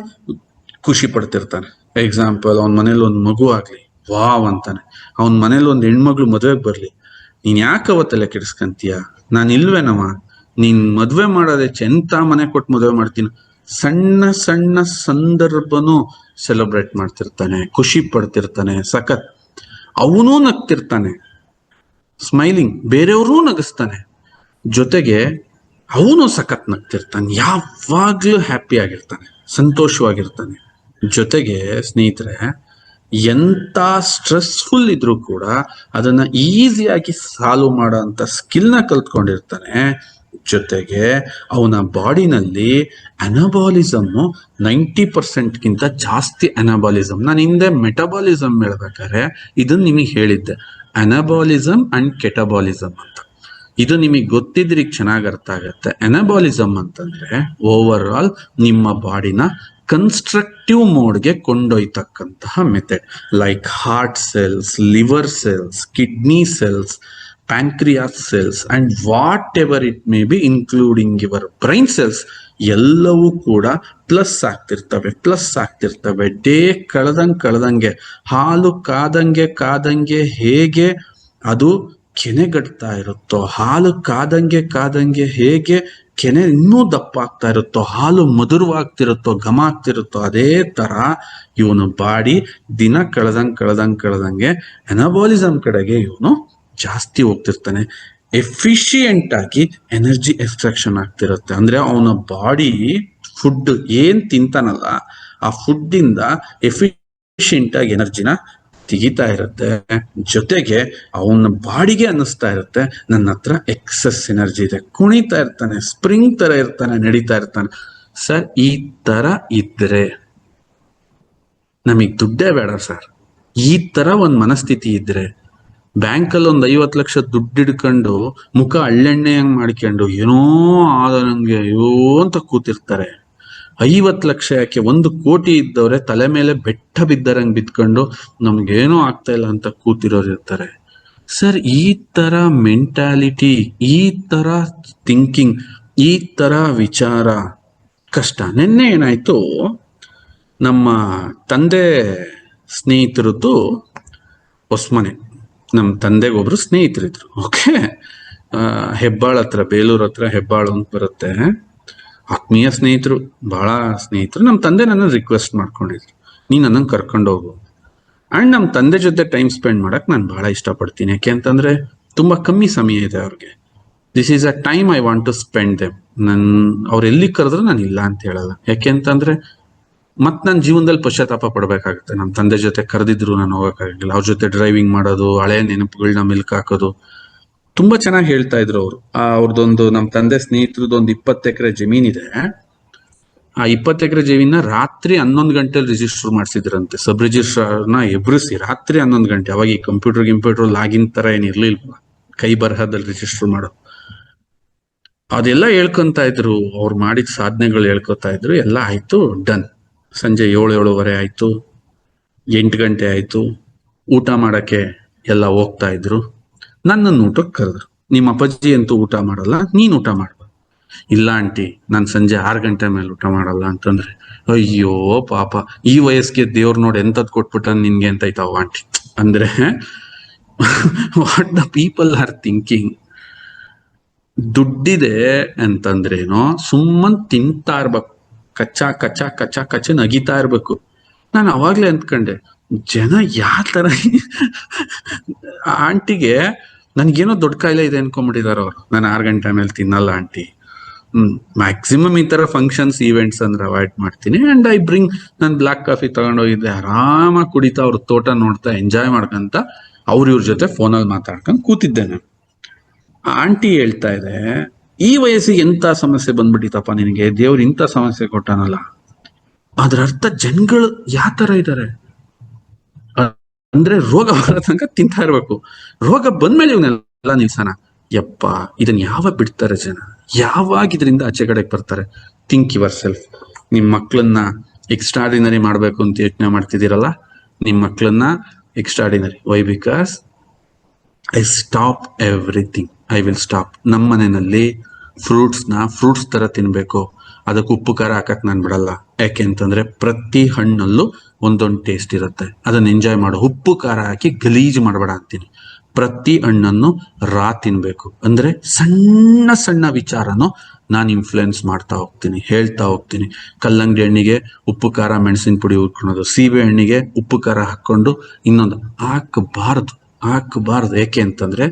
ಖುಷಿ ಪಡ್ತಿರ್ತಾನೆ. ಎಕ್ಸಾಂಪಲ್, ಅವನ ಮನೇಲಿ ಒಂದು ಮಗು ಆಗ್ಲಿ, ವಾವ್ ಅಂತಾನೆ. ಅವನ ಮನೇಲಿ ಒಂದು ಹೆಣ್ಮಗ್ಳು ಮದ್ವೆಗೆ ಬರ್ಲಿ, ನೀನ್ ಯಾಕೆ ಅವತ್ತೆಲ್ಲ ಕೆಡಿಸ್ಕಂತೀಯ, ನಾನು ಇಲ್ವೇನವ, ನೀನ್ ಮದ್ವೆ ಮಾಡೋದೆ ಎಂತ ಮನೆ ಕೊಟ್ಟು ಮದ್ವೆ ಮಾಡ್ತೀನಿ. ಸಣ್ಣ ಸಣ್ಣ ಸಂದರ್ಭನೂ ಸೆಲೆಬ್ರೇಟ್ ಮಾಡ್ತಿರ್ತಾನೆ, ಖುಷಿ ಪಡ್ತಿರ್ತಾನೆ, ಸಖತ್. ಅವನೂ ನಗ್ತಿರ್ತಾನೆ, ಸ್ಮೈಲಿಂಗ್, ಬೇರೆಯವ್ರೂ ನಗಿಸ್ತಾನೆ, ಜೊತೆಗೆ ಅವನು ಸಖತ್ ನಗ್ತಿರ್ತಾನೆ, ಯಾವಾಗ್ಲೂ ಹ್ಯಾಪಿ ಆಗಿರ್ತಾನೆ, ಸಂತೋಷವಾಗಿರ್ತಾನೆ. ಜೊತೆಗೆ ಸ್ನೇಹಿತರೆ, ಎಂತ ಸ್ಟ್ರೆಸ್ಫುಲ್ ಇದ್ರೂ ಕೂಡ ಅದನ್ನ ಈಸಿಯಾಗಿ ಸಾಲ್ವ್ ಮಾಡೋ ಅಂತ ಸ್ಕಿಲ್ನ ಕಲ್ತ್ಕೊಂಡಿರ್ತಾನೆ. ಜೊತೆಗೆ ಅವನ ಬಾಡಿನಲ್ಲಿ ಅನಬಾಲಿಸಮ್ 90%ಗಿಂತ ಜಾಸ್ತಿ ಅನಬಾಲಿಸಮ್. ನಾನು ಹಿಂದೆ ಮೆಟಬಾಲಿಸಮ್ ಹೇಳ್ಬೇಕಾದ್ರೆ ಇದನ್ನ ನಿಮಗೆ ಹೇಳಿದ್ದೆ, ಅನಬಾಲಿಸಮ್ ಅಂಡ್ ಕೆಟಬಾಲಿಸಮ್ ಅಂತ. ಇದು ನಿಮಗೆ ಗೊತ್ತಿದ್ರೆ ಚೆನ್ನಾಗಿ ಅರ್ಥ ಆಗತ್ತೆ. ಅನಬಾಲಿಸಮ್ ಅಂತಂದ್ರೆ ಓವರ್ ಆಲ್ ನಿಮ್ಮ ಬಾಡಿನ ಕನ್ಸ್ಟ್ರಕ್ಟಿವ್ ಮೋಡ್ಗೆ ಕೊಂಡೊಯ್ತಕ್ಕಂತಹ method, like heart cells, liver cells, kidney cells, pancreas cells and whatever it may be including your brain cells, ಎಲ್ಲವೂ ಕೂಡ ಪ್ಲಸ್ ಆಗ್ತಿರ್ತವೆ. ಡೇ ಕಳೆದಂಗೆ ಹಾಲು ಕಾದಂಗೆ ಹೇಗೆ ಅದು ಕೆನೆಗಟ್ತಾ ಇರುತ್ತೋ, ಹಾಲು ಕಾದಂಗೆ ಹೇಗೆ ಕೆನೆ ಇನ್ನೂ ದಪ್ಪ ಆಗ್ತಾ ಇರುತ್ತೋ, ಹಾಲು ಮಧುರವಾಗ್ತಿರುತ್ತೋ, ಘಮ ಆಗ್ತಿರುತ್ತೋ, ಅದೇ ತರ ಇವನು ಬಾಡಿ ದಿನ ಕಳೆದಂಗೆ ಅನಬಾಲಿಸಮ್ ಕಡೆಗೆ ಇವನು ಜಾಸ್ತಿ ಹೋಗ್ತಿರ್ತಾನೆ. ಎಫಿಷಿಯೆಂಟ್ ಆಗಿ ಎನರ್ಜಿ ಎಕ್ಸ್ಟ್ರಾಕ್ಷನ್ ಆಗ್ತಿರುತ್ತೆ. ಅಂದ್ರೆ ಅವನ ಬಾಡಿ ಫುಡ್ ಏನ್ ತಿಂತಾನಲ್ಲ, ಆ ಫುಡ್ ಇಂದ ಎಫಿಷಿಯೆಂಟ್ ಆಗಿ ಎನರ್ಜಿನ ತೆಗಿತಾ ಇರುತ್ತೆ. ಜೊತೆಗೆ ಅವನ ಬಾಡಿಗೆ ಅನ್ನಿಸ್ತಾ ಇರುತ್ತೆ, ನನ್ನ ಹತ್ರ ಎಕ್ಸಸ್ ಎನರ್ಜಿ ಇದೆ, ಕುಣಿತಾ ಇರ್ತಾನೆ, ಸ್ಪ್ರಿಂಗ್ ತರ ಇರ್ತಾನೆ, ನಡೀತಾ ಇರ್ತಾನೆ. ಸರ್, ಈ ತರ ಇದ್ರೆ ನಮಗ್ ದುಡ್ಡೇ ಬೇಡ ಸರ್. ಈ ತರ ಒಂದ್ ಮನಸ್ಥಿತಿ ಇದ್ರೆ ಬ್ಯಾಂಕಲ್ಲಿ ಒಂದು 50 ಲಕ್ಷ ದುಡ್ಡು ಹಿಡ್ಕೊಂಡು ಮುಖ ಹಳ್ಳೆಣ್ಣೆ ಹಂಗ್ ಮಾಡ್ಕೊಂಡು ಏನೋ ಆದ ನಂಗೆ ಅಯ್ಯೋ ಅಂತ ಕೂತಿರ್ತಾರೆ. 50 ಲಕ್ಷ ಯಾಕೆ, 1 ಕೋಟಿ ಇದ್ದವ್ರೆ ತಲೆ ಮೇಲೆ ಬೆಟ್ಟ ಬಿದ್ದರಂಗ್ ಬಿದ್ಕೊಂಡು ನಮ್ಗೇನೋ ಆಗ್ತಾ ಇಲ್ಲ ಅಂತ ಕೂತಿರೋರು ಇರ್ತಾರೆ. ಸರ್, ಈ ತರ ಮೆಂಟಾಲಿಟಿ, ಈ ತರ ಥಿಂಕಿಂಗ್, ಈ ತರ ವಿಚಾರ ಕಷ್ಟ. ನಿನ್ನೆ ಏನಾಯ್ತು, ನಮ್ಮ ತಂದೆ ಸ್ನೇಹಿತರದ್ದು ಹೊಸ್ಮನೆ. ನಮ್ಮ ತಂದೆಗೆ ಒಬ್ರು ಸ್ನೇಹಿತರಿದ್ರು. ಓಕೆ, ಹೆಬ್ಬಾಳ ಹತ್ರ, ಬೇಲೂರ್ ಹತ್ರ ಹೆಬ್ಬಾಳು ಅಂತ ಬರುತ್ತೆ. ಆತ್ಮೀಯ ಸ್ನೇಹಿತರು, ಬಹಳ ಸ್ನೇಹಿತರು. ನಮ್ಮ ತಂದೆ ನನ್ನ ರಿಕ್ವೆಸ್ಟ್ ಮಾಡ್ಕೊಂಡಿದ್ರು, ನೀನ್ ನನ್ನನ್ನು ಕರ್ಕೊಂಡು ಹೋಗು. ಅಂಡ್ ನಮ್ಮ ತಂದೆ ಜೊತೆ ಟೈಮ್ ಸ್ಪೆಂಡ್ ಮಾಡಕ್ ನಾನು ಬಹಳ ಇಷ್ಟಪಡ್ತೀನಿ. ಯಾಕೆ ಅಂತಂದ್ರೆ ತುಂಬಾ ಕಮ್ಮಿ ಸಮಯ ಇದೆ ಅವ್ರಿಗೆ. This is a time I want to spend them. ಅವ್ರು ಎಲ್ಲಿ ಕರೆದ್ರು ನಾನು ಇಲ್ಲ ಅಂತ ಹೇಳಲ್ಲ. ಯಾಕೆ ಅಂತಂದ್ರೆ ಮತ್ ನನ್ನ ಜೀವನದಲ್ಲಿ ಪಶ್ಚಾತ್ತಾಪ ಪಡ್ಬೇಕಾಗುತ್ತೆ. ನಮ್ಮ ತಂದೆ ಜೊತೆ ಕರೆದಿದ್ರು ನಾನು ಹೋಗಕ್ಕಾಗಿಲ್ಲ. ಅವ್ರ ಜೊತೆ ಡ್ರೈವಿಂಗ್ ಮಾಡೋದು, ಹಳೆ ನೆನಪುಗಳನ್ನ ಮೆಲ್ಕ್ ಹಾಕೋದು. ತುಂಬಾ ಚೆನ್ನಾಗಿ ಹೇಳ್ತಾ ಇದ್ರು ಅವರು. ಅವ್ರದ್ದೊಂದು, ನಮ್ಮ ತಂದೆ ಸ್ನೇಹಿತರದೊಂದು 20 ಎಕರೆ ಜಮೀನಿದೆ. ಆ 20 ಎಕರೆ ಜಮೀನ ರಾತ್ರಿ 11 ಗಂಟೆಲಿ ರಿಜಿಸ್ಟರ್ ಮಾಡಿಸಿದ್ರಂತೆ. ಸಬ್ ರಿಜಿಸ್ಟ್ರಾರ್ನ ಎಬ್ರಿಸಿ ರಾತ್ರಿ 11 ಗಂಟೆ. ಅವಾಗ ಈ ಕಂಪ್ಯೂಟರ್ ಲಾಗಿನ್ ತರ ಏನಿರ್ಲಿಲ್ವ, ಕೈ ಬರಹದಲ್ಲಿ ರಿಜಿಸ್ಟರ್ ಮಾಡೋದು. ಅದೆಲ್ಲ ಹೇಳ್ಕೊಂತ ಇದ್ರು, ಅವ್ರು ಮಾಡಿದ ಸಾಧನೆಗಳು ಹೇಳ್ಕೊತಾ ಇದ್ರು. ಎಲ್ಲ ಆಯ್ತು, ಡನ್. ಸಂಜೆ 7-7:30 ಆಯ್ತು, 8 ಗಂಟೆ ಆಯ್ತು. ಊಟ ಮಾಡಕ್ಕೆ ಎಲ್ಲ ಹೋಗ್ತಾ ಇದ್ರು. ನನ್ನನ್ನು ಊಟಕ್ಕೆ ಕರೆದ್ರು. ನಿಮ್ಮ ಅಪ್ಪಾಜಿ ಅಂತೂ ಊಟ ಮಾಡಲ್ಲ, ನೀನ್ ಊಟ ಮಾಡ್ಬ. ಇಲ್ಲ ಆಂಟಿ, ನಾನು ಸಂಜೆ 6 ಗಂಟೆ ಮೇಲೆ ಊಟ ಮಾಡಲ್ಲ ಅಂತಂದ್ರೆ, ಅಯ್ಯೋ ಪಾಪ, ಈ ವಯಸ್ಸಿಗೆ ದೇವ್ರ ನೋಡಿ ಎಂತದ್ ಕೊಟ್ಬಿಟ್ಟ ನಿನ್ಗೆ ಅಂತ ಆಯ್ತಾವ ಆಂಟಿ. ಅಂದ್ರೆ what the people are thinking. ದುಡ್ಡಿದೆ ಅಂತಂದ್ರೇನೋ ಸುಮ್ಮನ್ ತಿಂತಾ ಇರ್ಬೇಕು, ಕಚ್ಚ ನಗಿತಾ ಇರ್ಬೇಕು. ನಾನು ಅವಾಗ್ಲೇ ಅಂದ್ಕೊಂಡೆ, ಜನ ಯಾವ ತರ ಆಂಟಿಗೆ ನನ್ಗೇನೋ ದೊಡ್ಡ ಕಾಯಿಲೆ ಇದೆ ಅನ್ಕೊಂಡ್ಬಿಟ್ಟಿದಾರ ಅವ್ರು. ನಾನು 6 ಗಂಟೆ ಮೇಲೆ ತಿನ್ನಲ್ಲ ಆಂಟಿ. ಮ್ಯಾಕ್ಸಿಮಮ್ ಈ ತರ ಫಂಕ್ಷನ್ಸ್, ಈವೆಂಟ್ಸ್ ಅಂದ್ರೆ ಅವಾಯ್ಡ್ ಮಾಡ್ತೀನಿ. ಅಂಡ್ ಐ ಬ್ರಿಂಗ್, ನಾನು ಬ್ಲಾಕ್ ಕಾಫಿ ತಗೊಂಡೋಗಿದ್ದೆ, ಆರಾಮಾಗಿ ಕುಡಿತಾ ಅವ್ರ ತೋಟ ನೋಡ್ತಾ ಎಂಜಾಯ್ ಮಾಡ್ಕೊಂತ ಇವ್ರ ಜೊತೆ ಫೋನಲ್ಲಿ ಮಾತಾಡ್ಕೊಂಡು ಕೂತಿದ್ದೆ ನಾನು. ಆಂಟಿ ಹೇಳ್ತಾ ಇದೆ, ಈ ವಯಸ್ಸಿಗೆ ಎಂತ ಸಮಸ್ಯೆ ಬಂದ್ಬಿಟ್ಟಿತಪ್ಪ ನಿನಗೆ, ದೇವ್ರು ಇಂಥ ಸಮಸ್ಯೆ ಕೊಟ್ಟಾನಲ್ಲ. ಅದ್ರ ಅರ್ಥ ಜನಗಳು ಯಾವ ತರ ಇದ್ದಾರೆ ಅಂದ್ರೆ, ರೋಗ ಬರೋ ತನಕ ತಿಂತಾ ಇರ್ಬೇಕು, ರೋಗ ಬಂದ್ಮೇಲೆ ಇವನ್ನೆಲ್ಲ ನಿಲ್ಸನ. ಯಪ್ಪ, ಇದನ್ನ ಯಾವಾಗ ಬಿಡ್ತಾರೆ ಜನ, ಯಾವಾಗ ಇದರಿಂದ ಆಚೆ ಕಡೆಗೆ ಬರ್ತಾರೆ? Think yourself. ನಿಮ್ ಮಕ್ಳನ್ನ ಎಕ್ಸ್ಟ್ರಾಡಿನರಿ ಮಾಡ್ಬೇಕು ಅಂತ ಯೋಚನೆ ಮಾಡ್ತಿದ್ದೀರಲ್ಲ, ನಿಮ್ ಮಕ್ಳನ್ನ extraordinary. Why? Because I stop everything. I will stop. ನಮ್ಮ ಮನೆಯಲ್ಲಿ ಫ್ರೂಟ್ಸ್ ತರ ತಿನ್ಬೇಕು, ಅದಕ್ಕೆ ಉಪ್ಪು ಖಾರ ಹಾಕಕ್ ನಾನು ಬಿಡಲ್ಲ. ಯಾಕೆ ಅಂತಂದ್ರೆ ಪ್ರತಿ ಹಣ್ಣಲ್ಲೂ ಒಂದೊಂದು ಟೇಸ್ಟ್ ಇರುತ್ತೆ, ಅದನ್ನ ಎಂಜಾಯ್ ಮಾಡು. ಉಪ್ಪು ಖಾರ ಹಾಕಿ ಗಲೀಜ್ ಮಾಡಬೇಡ ಅಂತೀನಿ. ಪ್ರತಿ ಹಣ್ಣನ್ನು ತಿನ್ಬೇಕು. ಅಂದ್ರೆ ಸಣ್ಣ ಸಣ್ಣ ವಿಚಾರನು ನಾನು ಇನ್ಫ್ಲುಯೆನ್ಸ್ ಮಾಡ್ತಾ ಹೋಗ್ತೀನಿ, ಹೇಳ್ತಾ ಹೋಗ್ತೀನಿ. ಕಲ್ಲಂಗಡಿ ಹಣ್ಣಿಗೆ ಉಪ್ಪು ಖಾರ ಮೆಣಸಿನ ಪುಡಿ ಉಟ್ಕೊಳೋದು, ಸೀಬೆ ಹಣ್ಣಿಗೆ ಉಪ್ಪು ಖಾರ ಹಾಕೊಂಡು ಇನ್ನೊಂದು ಹಾಕಬಾರ್ದು. ಯಾಕೆ ಅಂತಂದ್ರೆ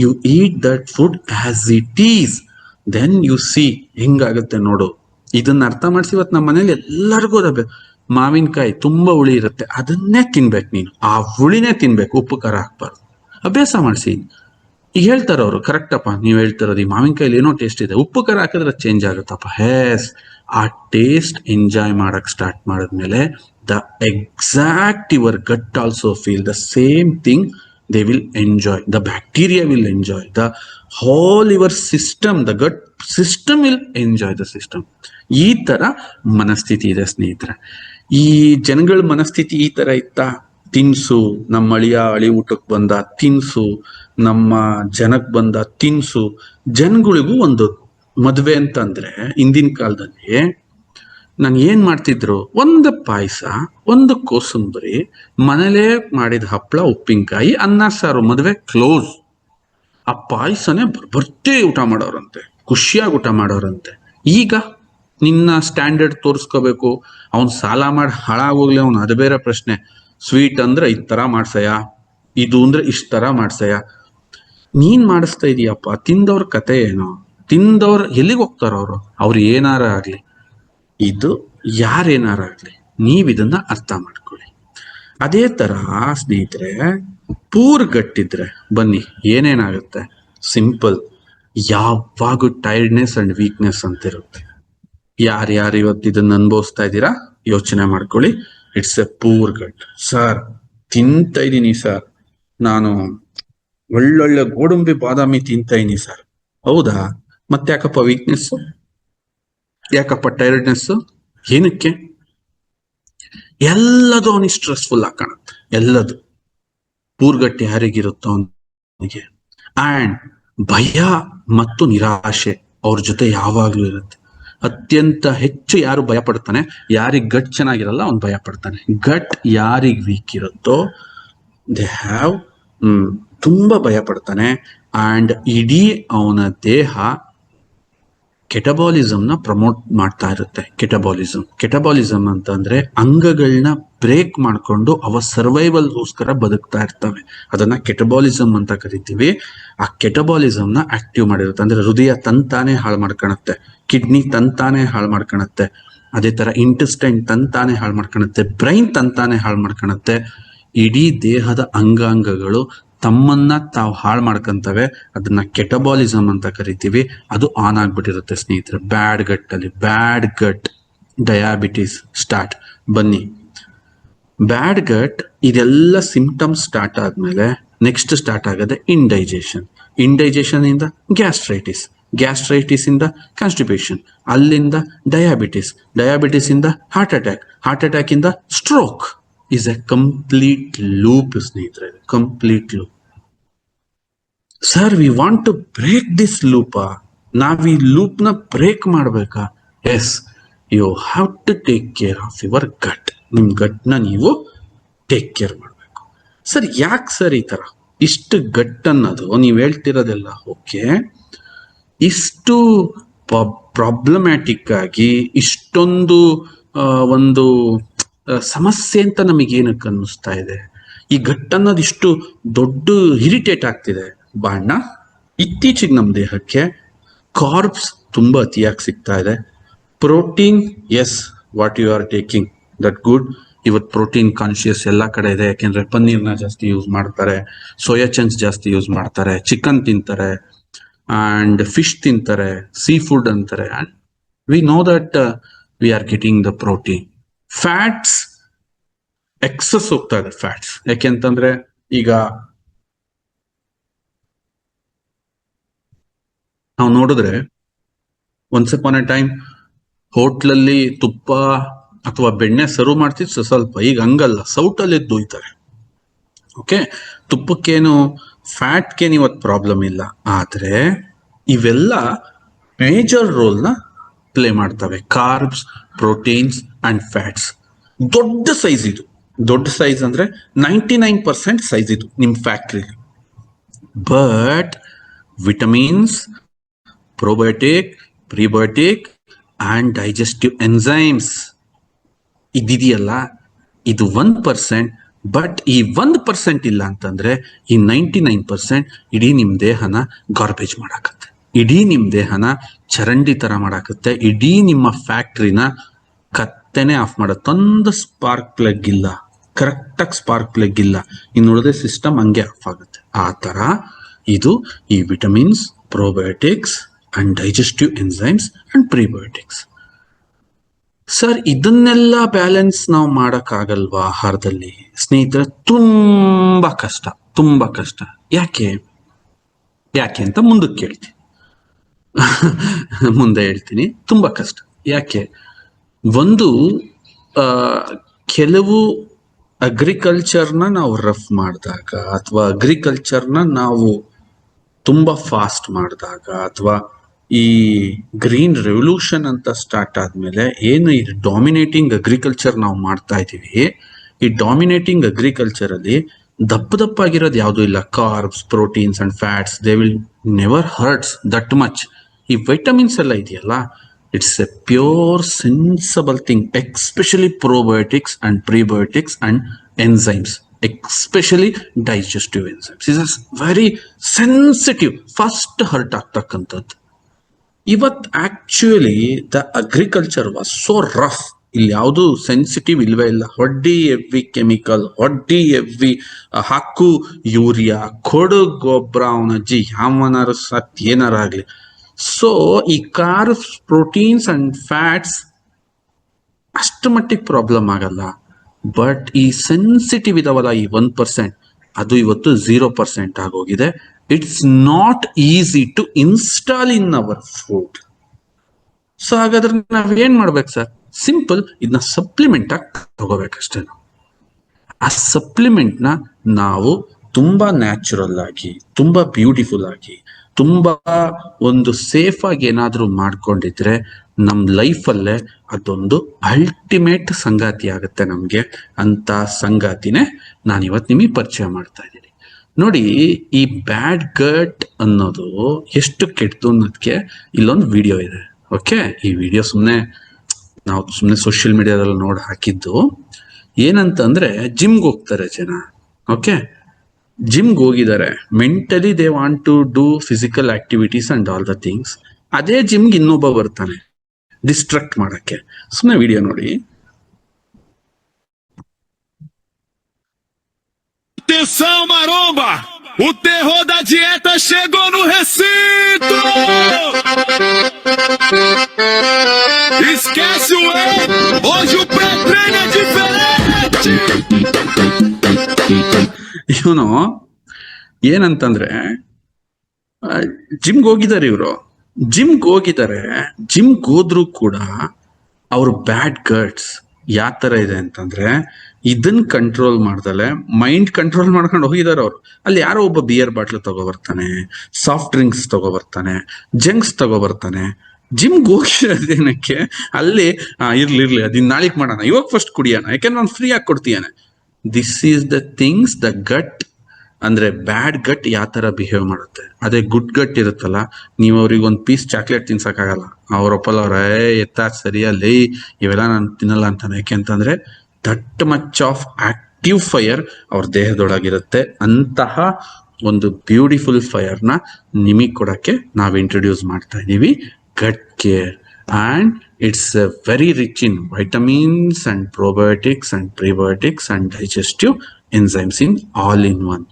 you eat that food as it is, then you see ಹೆಂಗಾಗುತ್ತೆ ನೋಡು. ಇದನ್ನ ಅರ್ಥ ಮಾಡಿಸಿ ಇವತ್ತು ನಮ್ಮ ಮನೇಲಿ ಎಲ್ಲರಿಗೂ ಮಾವಿನಕಾಯಿ ತುಂಬಾ ಹುಳಿ ಇರುತ್ತೆ, ಅದನ್ನೇ ತಿನ್ಬೇಕು ನೀನು. ಆ ಹುಳಿನೇ ತಿನ್ಬೇಕು, ಉಪ್ಪು ಖಾರ ಹಾಕ್ಬಾರ್ದು. ಅಭ್ಯಾಸ ಮಾಡಿಸಿ. ಈಗ ಹೇಳ್ತಾರ ಅವರು, ಕರೆಕ್ಟಪ್ಪ ನೀವು ಹೇಳ್ತಿರೋದು, ಈ ಮಾವಿನಕಾಯಿಲಿ ಏನೋ ಟೇಸ್ಟ್ ಇದೆ, ಉಪ್ಪು ಖಾರ ಹಾಕಿದ್ರೆ ಚೇಂಜ್ ಆಗುತ್ತಪ್ಪ. ಆ ಟೇಸ್ಟ್ ಎಂಜಾಯ್ ಮಾಡಕ್ ಸ್ಟಾರ್ಟ್ ಮಾಡಿದ್ಮೇಲೆ the exact your gut also feel the same thing. They will enjoy, the bacteria will enjoy, the whole your system, the gut system will enjoy the system. ಈ ತರ ಮನಸ್ಥಿತಿ ಇದೆ ಸ್ನೇಹಿತರೆ. ಈ ಜನಗಳ ಮನಸ್ಥಿತಿ ಈ ತರ ಇತ್ತಾ? ತಿನ್ಸು, ನಮ್ಮ ಅಳಿ ಊಟಕ್ಕೆ ಬಂದ ತಿನ್ಸು, ನಮ್ಮ ಜನಕ್ ಬಂದ ತಿನ್ಸು. ಜನಗಳಿಗೂ ಒಂದು ಮದ್ವೆ ಅಂತಂದ್ರೆ ಹಿಂದಿನ ಕಾಲದಲ್ಲಿ ನಾನು ಏನ್ ಮಾಡ್ತಿದ್ರು, ಒಂದು ಪಾಯಸ, ಒಂದು ಕೋಸಂಬರಿ, ಮನೇಲೇ ಮಾಡಿದ ಹಪ್ಪಳ, ಉಪ್ಪಿನಕಾಯಿ, ಅನ್ನ ಸಾರು, ಮದುವೆ ಕ್ಲೋಸ್. ಆ ಪಾಯಸನೇ ಬರ್ತಿ ಊಟ ಮಾಡೋರಂತೆ, ಖುಷಿಯಾಗಿ ಊಟ ಮಾಡೋರಂತೆ. ಈಗ ನಿನ್ನ ಸ್ಟ್ಯಾಂಡರ್ಡ್ ತೋರಿಸ್ಕೋಬೇಕು, ಅವನ್ ಸಾಲ ಮಾಡಿ ಹಾಳಾಗೋಗ್ಲಿ ಅವನು, ಅದು ಬೇರೆ ಪ್ರಶ್ನೆ. ಸ್ವೀಟ್ ಅಂದ್ರೆ ಈ ತರ ಮಾಡ್ಸಯ್ಯ, ಇದು ಅಂದ್ರೆ ಇಷ್ಟ ತರ ಮಾಡ್ಸಯ್ಯ. ನೀನ್ ಮಾಡಿಸ್ತಾ ಇದೀಯಪ್ಪ, ತಿಂದವ್ರ ಕತೆ ಏನು? ತಿಂದವ್ರು ಎಲ್ಲಿಗೆ ಹೋಗ್ತಾರ? ಅವ್ರು ಏನಾರ ಆಗ್ಲಿ, ಇದು ಯಾರೇನಾರ ಆಗ್ಲಿ, ನೀವ್ ಇದನ್ನ ಅರ್ಥ ಮಾಡ್ಕೊಳ್ಳಿ. ಅದೇ ತರ ಸ್ನೇಹಿತರೆ, ಪೂರ್ ಗಟ್ಟಿದ್ರೆ ಬನ್ನಿ ಏನೇನಾಗುತ್ತೆ? ಸಿಂಪಲ್, ಯಾವಾಗೂ ಟೈರ್ಡ್ನೆಸ್ ಅಂಡ್ ವೀಕ್ನೆಸ್ ಅಂತ ಇರುತ್ತೆ. ಯಾರ್ಯಾರು ಇವತ್ತು ಇದನ್ನ ಅನುಭವಿಸ್ತಾ ಇದ್ದೀರಾ ಯೋಚನೆ ಮಾಡ್ಕೊಳ್ಳಿ. It's a poor gut. Sir ತಿಂತ ಇದೀನಿ ಸರ್, ನಾನು ಒಳ್ಳೊಳ್ಳೆ ಗೋಡಂಬಿ ಬಾದಾಮಿ ತಿಂತ ಇದೀನಿ ಸರ್. ಹೌದಾ? ಮತ್ತೆ ಯಾಕಪ್ಪ ವೀಕ್ನೆಸ್? ಯಾಕಪ್ಪ ಟೈರ್ಡ್ನೆಸ್? ಏನಕ್ಕೆ? ಎಲ್ಲದು ಅವನಿಗೆ ಸ್ಟ್ರೆಸ್ಫುಲ್ ಆಗಿ ಕಾಣುತ್ತೆ. ಎಲ್ಲದು ಪೂರ್ಗಟ್ಟಿ ಯಾರಿಗಿರುತ್ತೋ ಅವನಿಗೆ. ಅಂಡ್ ಭಯ ಮತ್ತು ನಿರಾಶೆ ಅವ್ರ ಜೊತೆ ಯಾವಾಗ್ಲೂ ಇರುತ್ತೆ. ಅತ್ಯಂತ ಹೆಚ್ಚು ಯಾರು ಭಯ ಪಡ್ತಾನೆ, ಯಾರಿಗ್ ಗಟ್ ಚೆನ್ನಾಗಿರಲ್ಲ ಅವ್ನು ಭಯ ಪಡ್ತಾನೆ. ಗಟ್ ಯಾರಿಗ್ ವೀಕ್ ಇರುತ್ತೋ ದೇ ಹ್ಯಾವ್ ತುಂಬಾ ಭಯ ಪಡ್ತಾನೆ. ಅಂಡ್ ಇಡೀ ಅವನ ದೇಹ ಕೆಟಬಾಲಿಸಮ್ನ ಪ್ರಮೋಟ್ ಮಾಡ್ತಾ ಇರುತ್ತೆ. ಕೆಟಬಾಲಿಸಮ್ ಅಂತಂದ್ರೆ ಅಂಗಗಳನ್ನ ಬ್ರೇಕ್ ಮಾಡ್ಕೊಂಡು ಅವ ಸರ್ವೈವಲ್ಗೋಸ್ಕರ ಬದುಕ್ತಾ ಇರ್ತವೆ. ಅದನ್ನ ಕೆಟಬಾಲಿಸಮ್ ಅಂತ ಕರಿತೀವಿ. ಆ ಕೆಟಬಾಲಿಸಮ್ನ ಆಕ್ಟಿವ್ ಮಾಡಿರುತ್ತೆ. ಅಂದ್ರೆ ಹೃದಯ ತಂತಾನೆ ಹಾಳು ಮಾಡ್ಕೊಳತ್ತೆ, ಕಿಡ್ನಿ ತಂತಾನೆ ಹಾಳು ಮಾಡ್ಕೊಳತ್ತೆ, ಅದೇ ತರ ಇಂಟೆಸ್ಟೈನ್ ತಂತಾನೆ ಹಾಳು ಮಾಡ್ಕೊಳತ್ತೆ, ಬ್ರೈನ್ ತಂತಾನೆ ಹಾಳು ಮಾಡ್ಕೊಳತ್ತೆ. ಇಡೀ ದೇಹದ ಅಂಗಾಂಗಗಳು ತಮ್ಮನ್ನ ತಾವು ಹಾಳು ಮಾಡ್ಕೊಂತವೆ. ಅದನ್ನ ಕೆಟಬಾಲಿಸಮ್ ಅಂತ ಕರಿತೀವಿ. ಅದು ಆನ್ ಆಗ್ಬಿಟ್ಟಿರುತ್ತೆ ಸ್ನೇಹಿತರೆ. Bad gut diabetes start. ಬನ್ನಿ, ಬ್ಯಾಡ್ ಗಟ್ ಇದೆಲ್ಲ ಸಿಂಪ್ಟಮ್ಸ್ ಸ್ಟಾರ್ಟ್ ಆದ್ಮೇಲೆ ನೆಕ್ಸ್ಟ್ ಸ್ಟಾರ್ಟ್ ಆಗದೆ ಇಂಡೈಜೆಷನ್ ಇಂದ ಗ್ಯಾಸ್ಟ್ರೈಟಿಸ್ ಇಂದ ಕಾನ್ಸ್ಟಿಪೇಷನ್, ಅಲ್ಲಿಂದ ಡಯಾಬಿಟಿಸ್ ಇಂದ ಹಾರ್ಟ್ ಅಟ್ಯಾಕ್ ಇಂದ stroke. Is a complete loop ಸ್ನೇಹಿತರೆ, complete loop. Sir we want to break this loop. ನಾವ್ ಈ ಲೂಪ್ ನ ಬ್ರೇಕ್ ಮಾಡ್ಬೇಕಾ? Yes, you have to take care of your gut. ನಿಮ್ ಗಟ್ನ ನೀವು ಟೇಕ್ ಕೇರ್ ಮಾಡ್ಬೇಕು. ಸರ್ ಯಾಕೆ ಸರ್ ಈ ತರ ಇಷ್ಟು ಗಟ್ ಅನ್ನೋದು ನೀವ್ ಹೇಳ್ತಿರೋದೆಲ್ಲ ಓಕೆ, ಇಷ್ಟು ಪ್ರಾಬ್ಲಮ್ಯಾಟಿಕ್ ಆಗಿ ಇಷ್ಟೊಂದು ಒಂದು ಸಮಸ್ಯೆ ಅಂತ ನಮಗೇನಕ್ಕೆ ಅನ್ನಿಸ್ತಾ ಇದೆ? ಈ ಗಟ್ ಅನ್ನೋದು ಇಷ್ಟು ದೊಡ್ಡ ಇರಿಟೇಟ್ ಆಗ್ತಿದೆ. ಬಾಣ್ಣ, ಇತ್ತೀಚೆಗೆ ನಮ್ಮ ದೇಹಕ್ಕೆ ಕಾರ್ಬ್ಸ್ ತುಂಬಾ ಅತಿಯಾಗಿ ಸಿಗ್ತಾ ಇದೆ. Protein, yes, what you are taking that good. ಇವತ್ತು ಪ್ರೋಟೀನ್ ಕಾನ್ಶಿಯಸ್ ಎಲ್ಲ ಕಡೆ ಇದೆ. ಯಾಕೆಂದ್ರೆ ಪನ್ನೀರ್ನ ಜಾಸ್ತಿ ಯೂಸ್ ಮಾಡ್ತಾರೆ, ಸೋಯಾ ಚಂಕ್ಸ್ ಜಾಸ್ತಿ ಯೂಸ್ ಮಾಡ್ತಾರೆ, ಚಿಕನ್ ತಿಂತಾರೆ, ಅಂಡ್ ಫಿಶ್ ತಿಂತಾರೆ, ಸೀ ಫುಡ್ ಅಂತಾರೆ. And we know that we are getting the protein. Fats excess ಹೋಗ್ತಾ ಇದೆ. ಫ್ಯಾಟ್ಸ್ ಯಾಕೆಂತಂದ್ರೆ ಈಗ ನಾವು ನೋಡಿದ್ರೆ ಒನ್ಸ್ ಅಪಾನ್ ಎ ಟೈಮ್ ಹೋಟ್ಲಲ್ಲಿ ತುಪ್ಪ ಅಥವಾ ಬೆಣ್ಣೆ ಸರ್ವ್ ಮಾಡ್ತಿದ್ರು ಸ್ವಲ್ಪ. ಈಗ ಹಂಗಲ್ಲ, ಸೌಟಲ್ಲಿ ದೊಯ್ತಾರೆ. ಓಕೆ, ತುಪ್ಪಕ್ಕೇನು ಫ್ಯಾಟ್ಗೆ ಇವತ್ತು ಪ್ರಾಬ್ಲಮ್ ಇಲ್ಲ, ಆದರೆ ಇವೆಲ್ಲ ಮೇಜರ್ ರೋಲ್ನ ಪ್ಲೇ ಮಾಡ್ತವೆ. Carbs, proteins and fats. ದೊಡ್ಡ ಸೈಜ್ ಇದು. ದೊಡ್ಡ ಸೈಜ್ ಅಂದ್ರೆ 99% ಸೈಜ್ ಇದು ನಿಮ್ಮ ಫ್ಯಾಕ್ಟ್ರಿಲಿ. But vitamins, probiotic, prebiotic and digestive enzymes ಇದಿದೆಯಲ್ಲ, ಇದು 1%. ಬಟ್ ಈ 1% ಇಲ್ಲ ಅಂತಂದ್ರೆ ಈ 99% ಇಡೀ ನಿಮ್ ದೇಹನ ಗಾರ್ಬೇಜ್ ಮಾಡಾಕತ್ತೆ, ಇಡೀ ನಿಮ್ ದೇಹನ ಚರಂಡಿ ತರ ಮಾಡಾಕತ್ತೆ, ಇಡೀ ನಿಮ್ಮ ಫ್ಯಾಕ್ಟ್ರಿನ ಕತ್ತೆನೆ ಆಫ್ ಮಾಡತ್ತೆ. ಒಂದು ಸ್ಪಾರ್ಕ್ ಪ್ಲಗ್ ಇಲ್ಲ, ಕರೆಕ್ಟಾಗಿ ಸ್ಪಾರ್ಕ್ ಪ್ಲಗ್ ಇಲ್ಲ, ಇನ್ನು ಉಳಿದ ಸಿಸ್ಟಮ್ ಹಂಗೆ ಆಫ್ ಆಗುತ್ತೆ. ಆ ತರ ಇದು ಈ vitamins, probiotics and digestive enzymes and prebiotics. Sir, ಇದನ್ನೆಲ್ಲ ಬ್ಯಾಲೆನ್ಸ್ ನಾವು ಮಾಡೋಕ್ಕಾಗಲ್ವಾ ಆಹಾರದಲ್ಲಿ? ಸ್ನೇಹಿತರೆ, ತುಂಬಾ ಕಷ್ಟ, ತುಂಬಾ ಕಷ್ಟ. ಯಾಕೆ ಅಂತ ಮುಂದಕ್ಕೆ ಹೇಳ್ತೀನಿ, ಮುಂದೆ ಹೇಳ್ತೀನಿ. ತುಂಬಾ ಕಷ್ಟ ಯಾಕೆ? ಒಂದು ಕೆಲವು ಅಗ್ರಿಕಲ್ಚರ್ನ ನಾವು ರಫ್ ಮಾಡಿದಾಗ, ಅಥವಾ ಅಗ್ರಿಕಲ್ಚರ್ನ ನಾವು ತುಂಬಾ ಫಾಸ್ಟ್ ಮಾಡಿದಾಗ, ಅಥವಾ ಈ ಗ್ರೀನ್ ರೆವಲ್ಯೂಷನ್ ಅಂತ ಸ್ಟಾರ್ಟ್ ಆದ್ಮೇಲೆ ಏನು ಈ ಡಾಮಿನೇಟಿಂಗ್ ಅಗ್ರಿಕಲ್ಚರ್ ನಾವು ಮಾಡ್ತಾ ಇದೀವಿ, ಈ ಡಾಮಿನೇಟಿಂಗ್ ಅಗ್ರಿಕಲ್ಚರ್ ಅಲ್ಲಿ ದಪ್ಪ ಆಗಿರೋದು ಯಾವುದು ಇಲ್ಲ. Carbs, proteins and fats, they will never hurts that much. ಈ ವೈಟಮಿನ್ಸ್ ಎಲ್ಲ ಇದೆಯಲ್ಲ, it's a pure sensible thing, especially probiotics and prebiotics and enzymes, especially digestive enzymes is very sensitive, first hurt ಆಗ್ತಕ್ಕಂಥದ್ದು. ಇವತ್ actually the agriculture was so rough. ಇಲ್ಲಿ ಯಾವುದು sensitive ಇಲ್ವೇ ಇಲ್ಲ. ಹೊಡ್ಡಿ ಎವ್ವಿ ಕೆಮಿಕಲ್, ಹೊಡ್ಡಿ ಎವ್ವಿ ಹಾಕು ಯೂರಿಯಾ, ಕೊಡು ಗೊಬ್ಬರ, ಅವನಜ್ಜಿ ಯಾವನಾರು ಸತ್ ಏನಾರ ಆಗ್ಲಿ. ಸೊ ಈ ಕಾರ್ಬ್ಸ್, ಪ್ರೋಟೀನ್ಸ್ ಅಂಡ್ ಫ್ಯಾಟ್ಸ್ ಅಷ್ಟು ಮಟ್ಟಿಗೆ ಪ್ರಾಬ್ಲಮ್ ಆಗಲ್ಲ. ಬಟ್ ಈ ಸೆನ್ಸಿಟಿವ್ ಇದಾವಲ್ಲ, ಈ 1%, ಅದು ಇವತ್ತು 0% ಆಗೋಗಿದೆ. It's not easy to install in our food. So ಹಾಗಾದ್ರೆ ನಾವ್ ಏನ್ ಮಾಡ್ಬೇಕು ಸರ್? ಸಿಂಪಲ್, ಇದನ್ನ ಸಪ್ಲಿಮೆಂಟ್ ಆಗಿ ತಗೋಬೇಕಷ್ಟೇ. ನಾವು ಆ ಸಪ್ಲಿಮೆಂಟ್ ನ ನಾವು ತುಂಬಾ ನ್ಯಾಚುರಲ್ ಆಗಿ, ತುಂಬಾ ಬ್ಯೂಟಿಫುಲ್ ಆಗಿ, ತುಂಬಾ ಒಂದು ಸೇಫ್ ಆಗಿ ಏನಾದ್ರೂ ಮಾಡ್ಕೊಂಡಿದ್ರೆ ನಮ್ ಲೈಫಲ್ಲೇ ಅದೊಂದು ಅಲ್ಟಿಮೇಟ್ ಸಂಗಾತಿ ಆಗುತ್ತೆ ನಮ್ಗೆ. ಅಂತ ಸಂಗಾತಿನೇ ನಾನಿವತ್ತು ನಿಮಗೆ ಪರಿಚಯ ಮಾಡ್ತಾ ಇದ್ದೀನಿ. ನೋಡಿ, ಈ ಬ್ಯಾಡ್ ಗಟ್ ಅನ್ನೋದು ಎಷ್ಟು ಕೆಟ್ಟದು ಅನ್ನೋದಕ್ಕೆ ಇಲ್ಲೊಂದು ವಿಡಿಯೋ ಇದೆ. ಓಕೆ, ಈ ವಿಡಿಯೋ ನಾವು ಸುಮ್ಮನೆ ಸೋಷಿಯಲ್ ಮೀಡಿಯಾದಲ್ಲಿ ನೋಡಿ ಹಾಕಿದ್ದು. ಏನಂತಂದ್ರೆ, ಜಿಮ್ಗೆ ಹೋಗ್ತಾರೆ ಜನ. ಓಕೆ, ಜಿಮ್ಗೆ ಹೋಗಿದ್ದಾರೆ, mentally they want to do physical activities and all the things. ಅದೇ ಜಿಮ್ಗೆ ಇನ್ನೊಬ್ಬ ಬರ್ತಾನೆ ಡಿಸ್ಟ್ರಾಕ್ಟ್ ಮಾಡಕ್ಕೆ. ಸುಮ್ಮನೆ ವಿಡಿಯೋ ನೋಡಿ. Atenção, maromba! O terror da dieta chegou no recinto! Esquece o erro! Hoje o pré-treino é diferente! ಇವನು ಏನಂತಂದ್ರೆ, ಜಿಮ್ಗೆ ಹೋಗಿದ್ದಾರೆ ಇವರು. ಜಿಮ್ಗೆ ಹೋದ್ರು ಕೂಡ ಅವ್ರ ಬ್ಯಾಡ್ ಗಟ್ಸ್ ಯಾವ ತರ ಇದೆ ಅಂತಂದ್ರೆ, ಇದನ್ನ ಕಂಟ್ರೋಲ್ ಮಾಡ್ದಲೆ ಮೈಂಡ್ ಕಂಟ್ರೋಲ್ ಮಾಡ್ಕೊಂಡು ಹೋಗಿದಾರೆ ಅವ್ರು. ಅಲ್ಲಿ ಯಾರೋ ಒಬ್ಬ ಬಿಯರ್ ಬಾಟ್ಲ್ ತಗೋಬರ್ತಾನೆ, ಸಾಫ್ಟ್ ಡ್ರಿಂಕ್ಸ್ ತಗೋಬರ್ತಾನೆ, ಜಂಕ್ಸ್ ತಗೋಬರ್ತಾನೆ. ಜಿಮ್ಗೆ ಹೋಗಿರೋದೇನಕ್ಕೆ? ಅಲ್ಲಿ ಇರ್ಲಿ ಅದಿನ್ ನಾಳಿಕ್ ಮಾಡೋಣ, ಇವಾಗ ಫಸ್ಟ್ ಕುಡಿಯೋಣ, ಯಾಕೆಂದ್ರೆ ನಾನು ಫ್ರೀ ಆಗಿ ಕೊಡ್ತೀಯಾನೆ. This is the things the gut ಅಂದ್ರೆ ಬ್ಯಾಡ್ ಗಟ್ ಯಾವ ತರ ಬಿಹೇವ್ ಮಾಡುತ್ತೆ. ಅದೇ ಗುಡ್ ಗಟ್ ಇರುತ್ತಲ್ಲ, ನೀವು ಅವ್ರಿಗೆ ಒಂದು ಪೀಸ್ ಚಾಕ್ಲೇಟ್ ತಿನ್ಸಕ್ಕಾಗಲ್ಲ. ಅವ್ರೊಪ್ಪಲ್ಲ ಎತ್ತ ಸರಿಯಲ್ಲಿ ಇವೆಲ್ಲ ನಾನು ತಿನ್ನಲ್ಲ ಅಂತಾನೆ. ಯಾಕೆಂತಂದ್ರೆ that much of active fire ಅವ್ರ ದೇಹದೊಳಗಿರುತ್ತೆ. ಅಂತಹ ಒಂದು ಬ್ಯೂಟಿಫುಲ್ ಫೈರ್ ನ ನಿಮಗೆ ಕೊಡಕ್ಕೆ ನಾವು ಇಂಟ್ರೊಡ್ಯೂಸ್ ಮಾಡ್ತಾ ಇದೀವಿ, gut care. And it's very rich in vitamins and probiotics and prebiotics and digestive enzymes in all in one.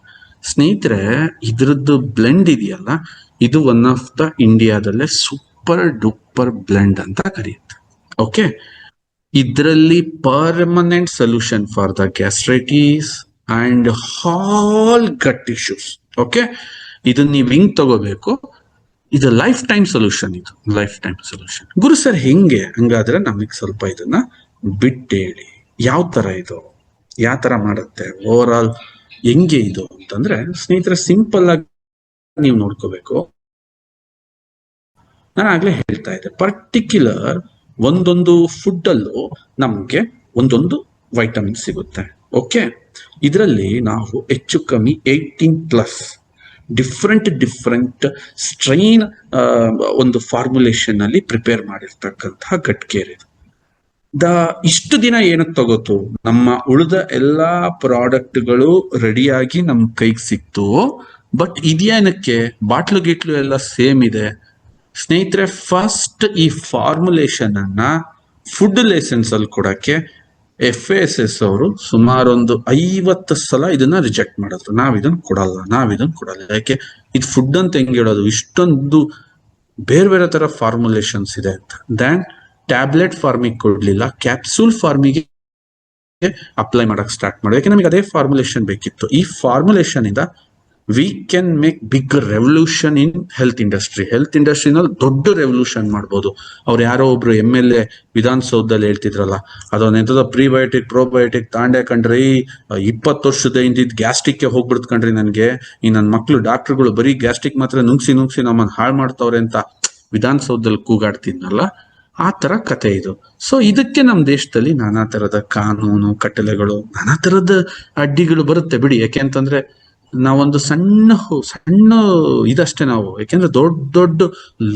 ಸ್ನೇಹಿತರೆ, ಇದ್ರದ್ದು ಬ್ಲೆಂಡ್ ಇದೆಯಲ್ಲ, ಇದು ಒನ್ ಆಫ್ ದ ಇಂಡಿಯಾದಲ್ಲೇ ಸೂಪರ್ ಡೂಪರ್ ಬ್ಲೆಂಡ್ ಅಂತ ಕರೆಯುತ್ತೆ. ಓಕೆ, ಇದರಲ್ಲಿ permanent solution for the gastritis and all gut issues. Okay, ಇದನ್ನ ನೀವು ಹಿಂಗ್ ತಗೋಬೇಕು. ಇದು ಲೈಫ್ ಟೈಮ್ ಸೊಲ್ಯೂಷನ್. ಇದು ಲೈಫ್ ಟೈಮ್ ಸೊಲ್ಯೂಷನ್. ಗುರು ಸರ್ ಹೆಂಗೆ? ಹಂಗಾದ್ರೆ ನಮಗ್ ಸ್ವಲ್ಪ ಇದನ್ನ ಬಿಟ್ಟು ಹೇಳಿ, ಯಾವ ತರ ಇದು, ಯಾವ ತರ ಮಾಡುತ್ತೆ, ಓವರ್ ಆಲ್ ಹೆಂಗೆ ಇದು ಅಂತಂದ್ರೆ ಸ್ನೇಹಿತರೆ, ಸಿಂಪಲ್ ಆಗಿ ನೀವು ನೋಡ್ಕೋಬೇಕು. ನಾನು ಆಗ್ಲೇ ಹೇಳ್ತಾ ಇದ್ದೆ, ಪರ್ಟಿಕ್ಯುಲರ್ ಒಂದೊಂದು ಫುಡ್ ಅಲ್ಲೂ ನಮ್ಗೆ ಒಂದೊಂದು ವೈಟಮಿನ್ ಸಿಗುತ್ತೆ. ಓಕೆ, ಇದರಲ್ಲಿ ನಾವು ಹೆಚ್ಚು ಕಮ್ಮಿ 18+ ಡಿಫ್ರೆಂಟ್ ಸ್ಟ್ರೈನ್ ಒಂದು ಫಾರ್ಮುಲೇಷನ್ ಅಲ್ಲಿ ಪ್ರಿಪೇರ್ ಮಾಡಿರ್ತಕ್ಕಂತಹ ಗಟ್ ಕೇರ್ ಇದು. ಇಷ್ಟು ದಿನ ಏನಕ್ಕೆ ತಗೋತು, ನಮ್ಮ ಉಳಿದ ಎಲ್ಲಾ ಪ್ರಾಡಕ್ಟ್ಗಳು ರೆಡಿಯಾಗಿ ನಮ್ ಕೈಗೆ ಸಿಕ್ತು. ಬಟ್ ಇದೇನಕ್ಕೆ ಬಾಟ್ಲು ಗಿಟ್ಲು ಎಲ್ಲ ಸೇಮ್ ಇದೆ ಸ್ನೇಹಿತರೆ. ಫಸ್ಟ್ ಈ ಫಾರ್ಮುಲೇಷನ್ ಅನ್ನ ಫುಡ್ ಲೈಸೆನ್ಸ್ ಅಲ್ಲಿ ಕೊಡಕ್ಕೆ FASS ಅವರು ಸುಮಾರು ಒಂದು 50 ಸಲ ಇದನ್ನ ರಿಜೆಕ್ಟ್ ಮಾಡಿದ್ರು. ನಾವ್ ಇದನ್ನ ಕೊಡಲ್ಲ. ಯಾಕೆ, ಇದು ಫುಡ್ ಅಂತ ಹೆಂಗ್ ಹೇಳೋದು, ಇಷ್ಟೊಂದು ಬೇರೆ ಬೇರೆ ತರ ಫಾರ್ಮುಲೇಷನ್ಸ್ ಇದೆ ಅಂತ. ದೆನ್ ಟ್ಯಾಬ್ಲೆಟ್ ಫಾರ್ಮಿಗೆ ಕೊಡ್ಲಿಲ್ಲ, ಕ್ಯಾಪ್ಸೂಲ್ ಫಾರ್ಮಿಗೆ ಅಪ್ಲೈ ಮಾಡಕ್ ಸ್ಟಾರ್ಟ್ ಮಾಡಿದೆ. ಯಾಕೆ ನಮಗೆ ಅದೇ ಫಾರ್ಮುಲೇಷನ್ ಬೇಕಿತ್ತು. ಈ ಫಾರ್ಮುಲೇಷನ್ ಇಂದ we can make big revolution in health ಇಂಡಸ್ಟ್ರಿನಲ್ಲಿ ದೊಡ್ಡ ರೆವಲ್ಯೂಷನ್ ಮಾಡ್ಬೋದು. ಅವ್ರು ಯಾರೋ ಒಬ್ರು MLA ವಿಧಾನಸೌಧದಲ್ಲಿ ಹೇಳ್ತಿದ್ರಲ್ಲ, ಅದೊಂದೆಂತದ ಪ್ರಿಬಯೋಟಿಕ್ ಪ್ರೋಬಯೋಟಿಕ್ ತಾಂಡೆ ಕಂಡ್ರಿ, 20 ವರ್ಷದ ಹಿಂದಿದ್ ಗ್ಯಾಸ್ಟ್ರಿಕ್ ಹೋಗ್ಬಿಡ್ತು ಕಣ್ರಿ ನನ್ಗೆ, ಈ ನನ್ನ ಮಕ್ಳು ಡಾಕ್ಟರ್ಗಳು ಬರೀ ಗ್ಯಾಸ್ಟ್ರಿಕ್ ಮಾತ್ರ ನುಂಗ್ಸಿ ನಮ್ಮನ್ನ ಹಾಳು ಮಾಡ್ತಾವ್ರೆ ಅಂತ ವಿಧಾನಸೌಧದಲ್ಲಿ ಕೂಗಾಡ್ತಿದ್ನಲ್ಲ, ಆ ತರ ಕತೆ ಇದು. ಸೊ ಇದಕ್ಕೆ ನಮ್ಮ ದೇಶದಲ್ಲಿ ನಾನಾ ತರದ ಕಾನೂನು ಕಟ್ಟಲೆಗಳು, ನಾನಾ ತರದ ಅಡ್ಡಿಗಳು ಬರುತ್ತೆ ಬಿಡಿ. ಯಾಕೆಂತಂದ್ರೆ ನಾವೊಂದು ಸಣ್ಣ ಇದಷ್ಟೇ ನಾವು, ಯಾಕೆಂದ್ರೆ ದೊಡ್ಡ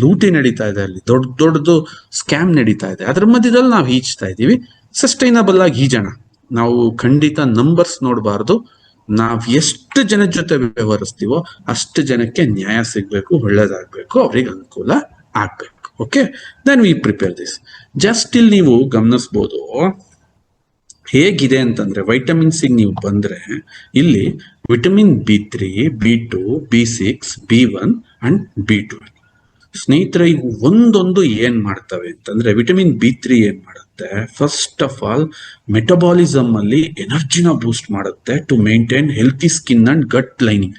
ಲೂಟಿ ನಡೀತಾ ಇದೆ ಅಲ್ಲಿ, ದೊಡ್ಡದು ಸ್ಕ್ಯಾಮ್ ನಡೀತಾ ಇದೆ. ಅದ್ರ ಮಧ್ಯದಲ್ಲಿ ನಾವು ಈಜ್ತಾ ಇದೀವಿ. ಸಸ್ಟೈನಬಲ್ ಆಗಿ ಈಜೋಣ. ನಾವು ಖಂಡಿತ ನಂಬರ್ಸ್ ನೋಡಬಾರ್ದು. ನಾವ್ ಎಷ್ಟು ಜನದ ಜೊತೆ ವ್ಯವಹರಿಸ್ತೀವೋ ಅಷ್ಟು ಜನಕ್ಕೆ ನ್ಯಾಯ ಸಿಗ್ಬೇಕು, ಒಳ್ಳೇದಾಗ್ಬೇಕು, ಅವ್ರಿಗೆ ಅನುಕೂಲ ಆಗ್ಬೇಕು. Okay, then we prepare this. Just ಇಲ್ಲಿ ನೀವು ಗಮನಿಸ್ಬೋದು ಹೇಗಿದೆ ಅಂತಂದ್ರೆ, ವೈಟಮಿನ್ ಸಿ ನೀವು ಬಂದ್ರೆ ಇಲ್ಲಿ vitamin B3, B2, B6, B1 and B12. ಸ್ನೇಹಿತರೆ, ಇವು ಒಂದೊಂದು ಏನ್ ಮಾಡ್ತವೆ ಅಂತಂದ್ರೆ, ವಿಟಮಿನ್ B3 ಏನ್ ಮಾಡುತ್ತೆ, ಫಸ್ಟ್ ಆಫ್ ಆಲ್ ಮೆಟಬಾಲಿಸಮ್ ಅಲ್ಲಿ ಎನರ್ಜಿನ ಬೂಸ್ಟ್ ಮಾಡುತ್ತೆ to maintain healthy skin and gut lining.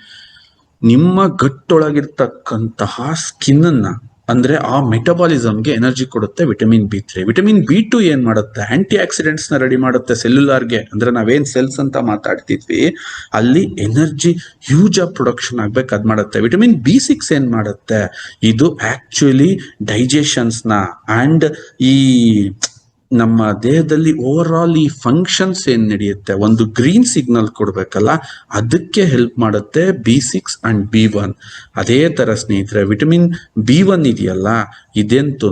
ನಿಮ್ಮ ಗಟ್ಟೊಳಗಿರ್ತಕ್ಕಂತಹ ಸ್ಕಿನ್ ಅನ್ನ, ಅಂದ್ರೆ ಆ ಮೆಟಬಾಲಿಸಮ್ಗೆ ಎನರ್ಜಿ ಕೊಡುತ್ತೆ ವಿಟಮಿನ್ B3. ವಿಟಮಿನ್ B2 ಏನ್ ಮಾಡುತ್ತೆ, ಆಂಟಿ ಆಕ್ಸಿಡೆಂಟ್ಸ್ ನ ರೆಡಿ ಮಾಡುತ್ತೆ ಸೆಲ್ಯುಲಾರ್ಗೆ. ಅಂದ್ರೆ ನಾವೇನ್ ಸೆಲ್ಸ್ ಅಂತ ಮಾತಾಡ್ತಿದ್ವಿ ಅಲ್ಲಿ ಎನರ್ಜಿ ಹ್ಯೂಜ್ ಆಗಿ ಪ್ರೊಡಕ್ಷನ್ ಆಗ್ಬೇಕು, ಅದ್ ಮಾಡುತ್ತೆ. ವಿಟಮಿನ್ B6 ಏನ್ ಮಾಡುತ್ತೆ, ಇದು ಆಕ್ಚುಲಿ ಡೈಜೆಷನ್ಸ್ ನ ಅಂಡ್ ಈ ನಮ್ಮ ದೇಹದಲ್ಲಿ ಓವರ್ ಆಲ್ ಈ ಫಂಕ್ಷನ್ಸ್ ಏನ್ ನಡೆಯುತ್ತೆ, ಒಂದು ಗ್ರೀನ್ ಸಿಗ್ನಲ್ ಕೊಡ್ಬೇಕಲ್ಲ, ಅದಕ್ಕೆ ಹೆಲ್ಪ್ ಮಾಡುತ್ತೆ B6 ಅಂಡ್ B1. ಅದೇ ತರ ಸ್ನೇಹಿತರೆ, ವಿಟಮಿನ್ B1 ಇದೆಯಲ್ಲ, ಇದೆಂತೂ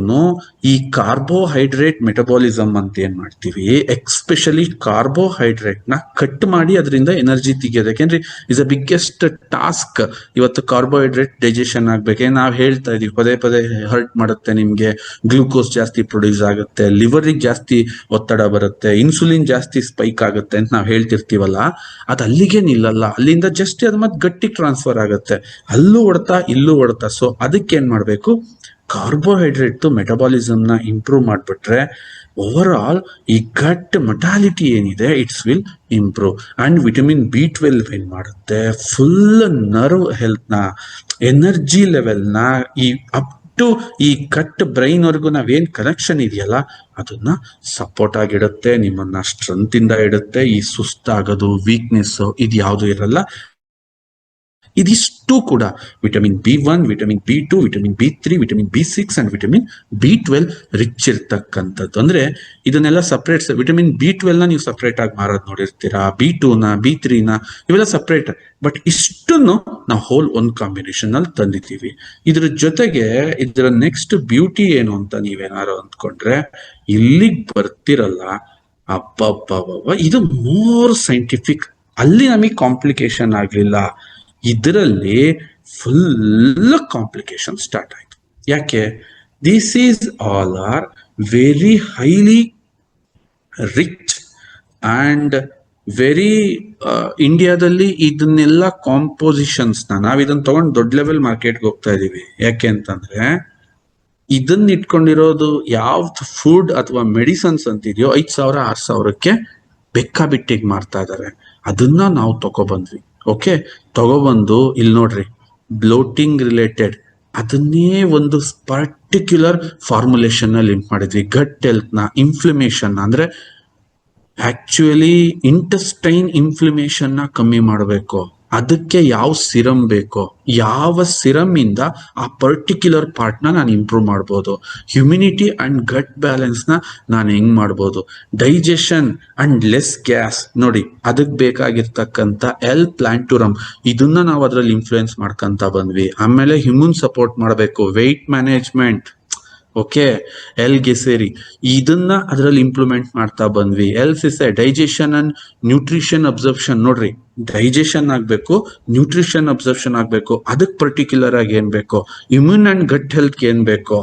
ಈ ಕಾರ್ಬೋಹೈಡ್ರೇಟ್ ಮೆಟಬಾಲಿಸಮ್ ಅಂತ ಏನ್ ಮಾಡ್ತೀವಿ, ಎಕ್ಸ್ಪೆಷಲಿ ಕಾರ್ಬೋಹೈಡ್ರೇಟ್ ನ ಕಟ್ ಮಾಡಿ ಅದರಿಂದ ಎನರ್ಜಿ ತೆಗಿಯೋದು. ಯಾಕೆಂದ್ರೆ ಇಸ್ ಅ ಬಿಗ್ಗೆಸ್ಟ್ ಟಾಸ್ಕ್ ಇವತ್ತು ಕಾರ್ಬೋಹೈಡ್ರೇಟ್ ಡೈಜೆಷನ್ ಆಗ್ಬೇಕೆ. ನಾವ್ ಹೇಳ್ತಾ ಇದೀವಿ ಪದೇ ಹರ್ಟ್ ಮಾಡುತ್ತೆ, ನಿಮ್ಗೆ ಗ್ಲೂಕೋಸ್ ಜಾಸ್ತಿ ಪ್ರೊಡ್ಯೂಸ್ ಆಗುತ್ತೆ, ಲಿವರ್ಗೆ ಜಾಸ್ತಿ ಒತ್ತಡ ಬರುತ್ತೆ, ಇನ್ಸುಲಿನ್ ಜಾಸ್ತಿ ಸ್ಪೈಕ್ ಆಗುತ್ತೆ ಅಂತ ನಾವ್ ಹೇಳ್ತಿರ್ತೀವಲ್ಲ, ಅದು ಅಲ್ಲಿಗೆ ನಿಲ್ಲಲ್ಲ. ಅಲ್ಲಿಂದ ಜಸ್ಟ್ ಅದು ಮತ್ತೆ ಗಟ್ಟಿ ಟ್ರಾನ್ಸ್ಫರ್ ಆಗುತ್ತೆ, ಅಲ್ಲೂ ಇಲ್ಲೂ ಹೊಡ್ತಾ. ಸೊ ಅದಕ್ಕೆ ಏನ್ ಮಾಡ್ಬೇಕು, ಕಾರ್ಬೋಹೈಡ್ರೇಟ್ ಮೆಟಬಾಲಿಸಮ್ ನ ಇಂಪ್ರೂವ್ ಮಾಡ್ಬಿಟ್ರೆ ಓವರ್ ಆಲ್ ಈ ಗಟ್ ಮೊಟಾಲಿಟಿ ಏನಿದೆ it's will improve. And vitamin B12 ಏನ್ ಮಾಡುತ್ತೆ, ಫುಲ್ ನರ್ವ್ ಹೆಲ್ತ್ ನ, ಎನರ್ಜಿ ಲೆವೆಲ್ ನ, ಈ ಅಪ್ ಟು ಈ ಕಟ್ ಬ್ರೈನ್ ವರ್ಗು ನಾವೇನ್ ಕನೆಕ್ಷನ್ ಇದೆಯಲ್ಲ ಅದನ್ನ ಸಪೋರ್ಟ್ ಆಗಿಡುತ್ತೆ, ನಿಮ್ಮನ್ನ ಸ್ಟ್ರೆಂತ್ ಇಂದ ಇಡುತ್ತೆ. ಈ ಸುಸ್ತಾಗೋದು, ವೀಕ್ನೆಸ್ ಇದು ಯಾವುದು ಇರಲ್ಲ. ಇದಿಷ್ಟು ಕೂಡ vitamin B1, vitamin B2, vitamin B3, vitamin B6 and vitamin B12 rich ಇರ್ತಕ್ಕಂಥದ್ದು. ಅಂದ್ರೆ ಇದನ್ನೆಲ್ಲ ಸಪ್ರೇಟ್, ವಿಟಮಿನ್ B12 ನ ನೀವು ಸಪ್ರೇಟ್ ಆಗಿ ಮಾರೋದು ನೋಡಿರ್ತೀರಾ, B2 ನ, B3 ನ, ಇವೆಲ್ಲ ಸಪ್ರೇಟ್. ಬಟ್ ಇಷ್ಟನ್ನು ನಾವು ಹೋಲ್ ಒಂದು ಕಾಂಬಿನೇಷನ್ ಅಲ್ಲಿ ತಂದಿದ್ದೀವಿ. ಇದ್ರ ಜೊತೆಗೆ ಇದರ ನೆಕ್ಸ್ಟ್ ಬ್ಯೂಟಿ ಏನು ಅಂತ ನೀವೇನಾರು ಅಂದ್ಕೊಂಡ್ರೆ, ಇಲ್ಲಿಗೆ ಬರ್ತಿರಲ್ಲ, ಅಬ್ಬಬ್ಬಬ್ಬ, ಇದು ಮೋರ್ ಸೈಂಟಿಫಿಕ್. ಅಲ್ಲಿ ನಮಗೆ ಕಾಂಪ್ಲಿಕೇಶನ್ ಆಗ್ಲಿಲ್ಲ, ಇದರಲ್ಲಿ ಫುಲ್ ಕಾಂಪ್ಲಿಕೇಶನ್ ಸ್ಟಾರ್ಟ್ ಆಯ್ತು. ಯಾಕೆ, this is all are very highly rich and very ಇಂಡಿಯಾದಲ್ಲಿ ಇದನ್ನೆಲ್ಲ ಕಾಂಪೋಸಿಷನ್ಸ್ ನಾವ್ ಇದನ್ನ ತಗೊಂಡು ದೊಡ್ಡ ಲೆವೆಲ್ ಮಾರ್ಕೆಟ್ಗೆ ಹೋಗ್ತಾ ಇದೀವಿ. ಯಾಕೆ ಅಂತಂದ್ರೆ ಇದನ್ನ ಇಟ್ಕೊಂಡಿರೋದು ಯಾವ್ದು ಫುಡ್ ಅಥವಾ ಮೆಡಿಸನ್ಸ್ ಅಂತಿದೆಯೋ 5,000-6,000ಕ್ಕೆ ಬೆಕ್ಕಾಬಿಟ್ಟಿಗೆ ಮಾರ್ತಾ ಇದಾರೆ. ಅದನ್ನ ನಾವು ತಗೊಬಂದ್ವಿ. ಓಕೆ, ತಗೊಬಂದು ಇಲ್ಲಿ ನೋಡ್ರಿ, ಬ್ಲೋಟಿಂಗ್ ರಿಲೇಟೆಡ್ ಅದನ್ನೇ ಒಂದು ಪರ್ಟಿಕ್ಯುಲರ್ ಫಾರ್ಮುಲೇಷನ್ ನಲ್ಲಿ ಲಿಂಕ್ ಮಾಡಿದ್ವಿ. ಗಟ್ ಹೆಲ್ತ್ ನ, ಇನ್ಫ್ಲಮೇಷನ್ ಅಂದ್ರೆ ಆಕ್ಚುಲಿ ಇಂಟೆಸ್ಟೈನ್ ಇನ್ಫ್ಲಮೇಷನ್ ನ ಕಮ್ಮಿ ಮಾಡಬೇಕು. ಅದಕ್ಕೆ ಯಾವ ಸಿರಮ್ ಬೇಕೋ, ಯಾವ ಸಿರಮ್ ಇಂದ ಆ ಪರ್ಟಿಕ್ಯುಲರ್ ಪಾರ್ಟ್ ನ ನಾನು ಇಂಪ್ರೂವ್ ಮಾಡ್ಬೋದು, ಹ್ಯುಮಿನಿಟಿ ಅಂಡ್ ಗಟ್ ಬ್ಯಾಲೆನ್ಸ್ ನ ನಾನು ಹೆಂಗ್ ಮಾಡ್ಬೋದು, ಡೈಜೆಷನ್ ಅಂಡ್ ಲೆಸ್ ಗ್ಯಾಸ್ ನೋಡಿ ಅದಕ್ಕೆ ಬೇಕಾಗಿರ್ತಕ್ಕಂಥ ಎಲ್ ಪ್ಲಾಂಟುರಮ್ ಇದನ್ನ ನಾವು ಅದ್ರಲ್ಲಿ ಇನ್ಫ್ಲೂಯೆನ್ಸ್ ಮಾಡ್ಕೊಂತ ಬಂದ್ವಿ. ಆಮೇಲೆ ಹ್ಯೂಮನ್ ಸಪೋರ್ಟ್ ಮಾಡಬೇಕು, ವೆಯ್ಟ್ ಮ್ಯಾನೇಜ್ಮೆಂಟ್, ಓಕೆ, ಎಲ್ ಗೆಸೇರಿ ಇದನ್ನ ಅದರಲ್ಲಿ ಇಂಪ್ಲಿಮೆಂಟ್ ಮಾಡ್ತಾ ಬಂದ್ವಿ. ಎಲ್ ಸಿಸೆ ಡೈಜೆಷನ್ ಅಂಡ್ ನ್ಯೂಟ್ರಿಷನ್ ಅಬ್ಸರ್ಪ್ಷನ್ ನೋಡ್ರಿ, ಡೈಜೆಷನ್ ಆಗ್ಬೇಕು, ನ್ಯೂಟ್ರಿಷನ್ ಅಬ್ಸರ್ಪ್ಷನ್ ಆಗ್ಬೇಕು, ಅದಕ್ಕೆ ಪರ್ಟಿಕ್ಯುಲರ್ ಆಗಿ ಏನ್ ಬೇಕು, ಇಮ್ಯೂನ್ ಅಂಡ್ ಗಟ್ ಹೆಲ್ತ್ ಏನ್ ಬೇಕು,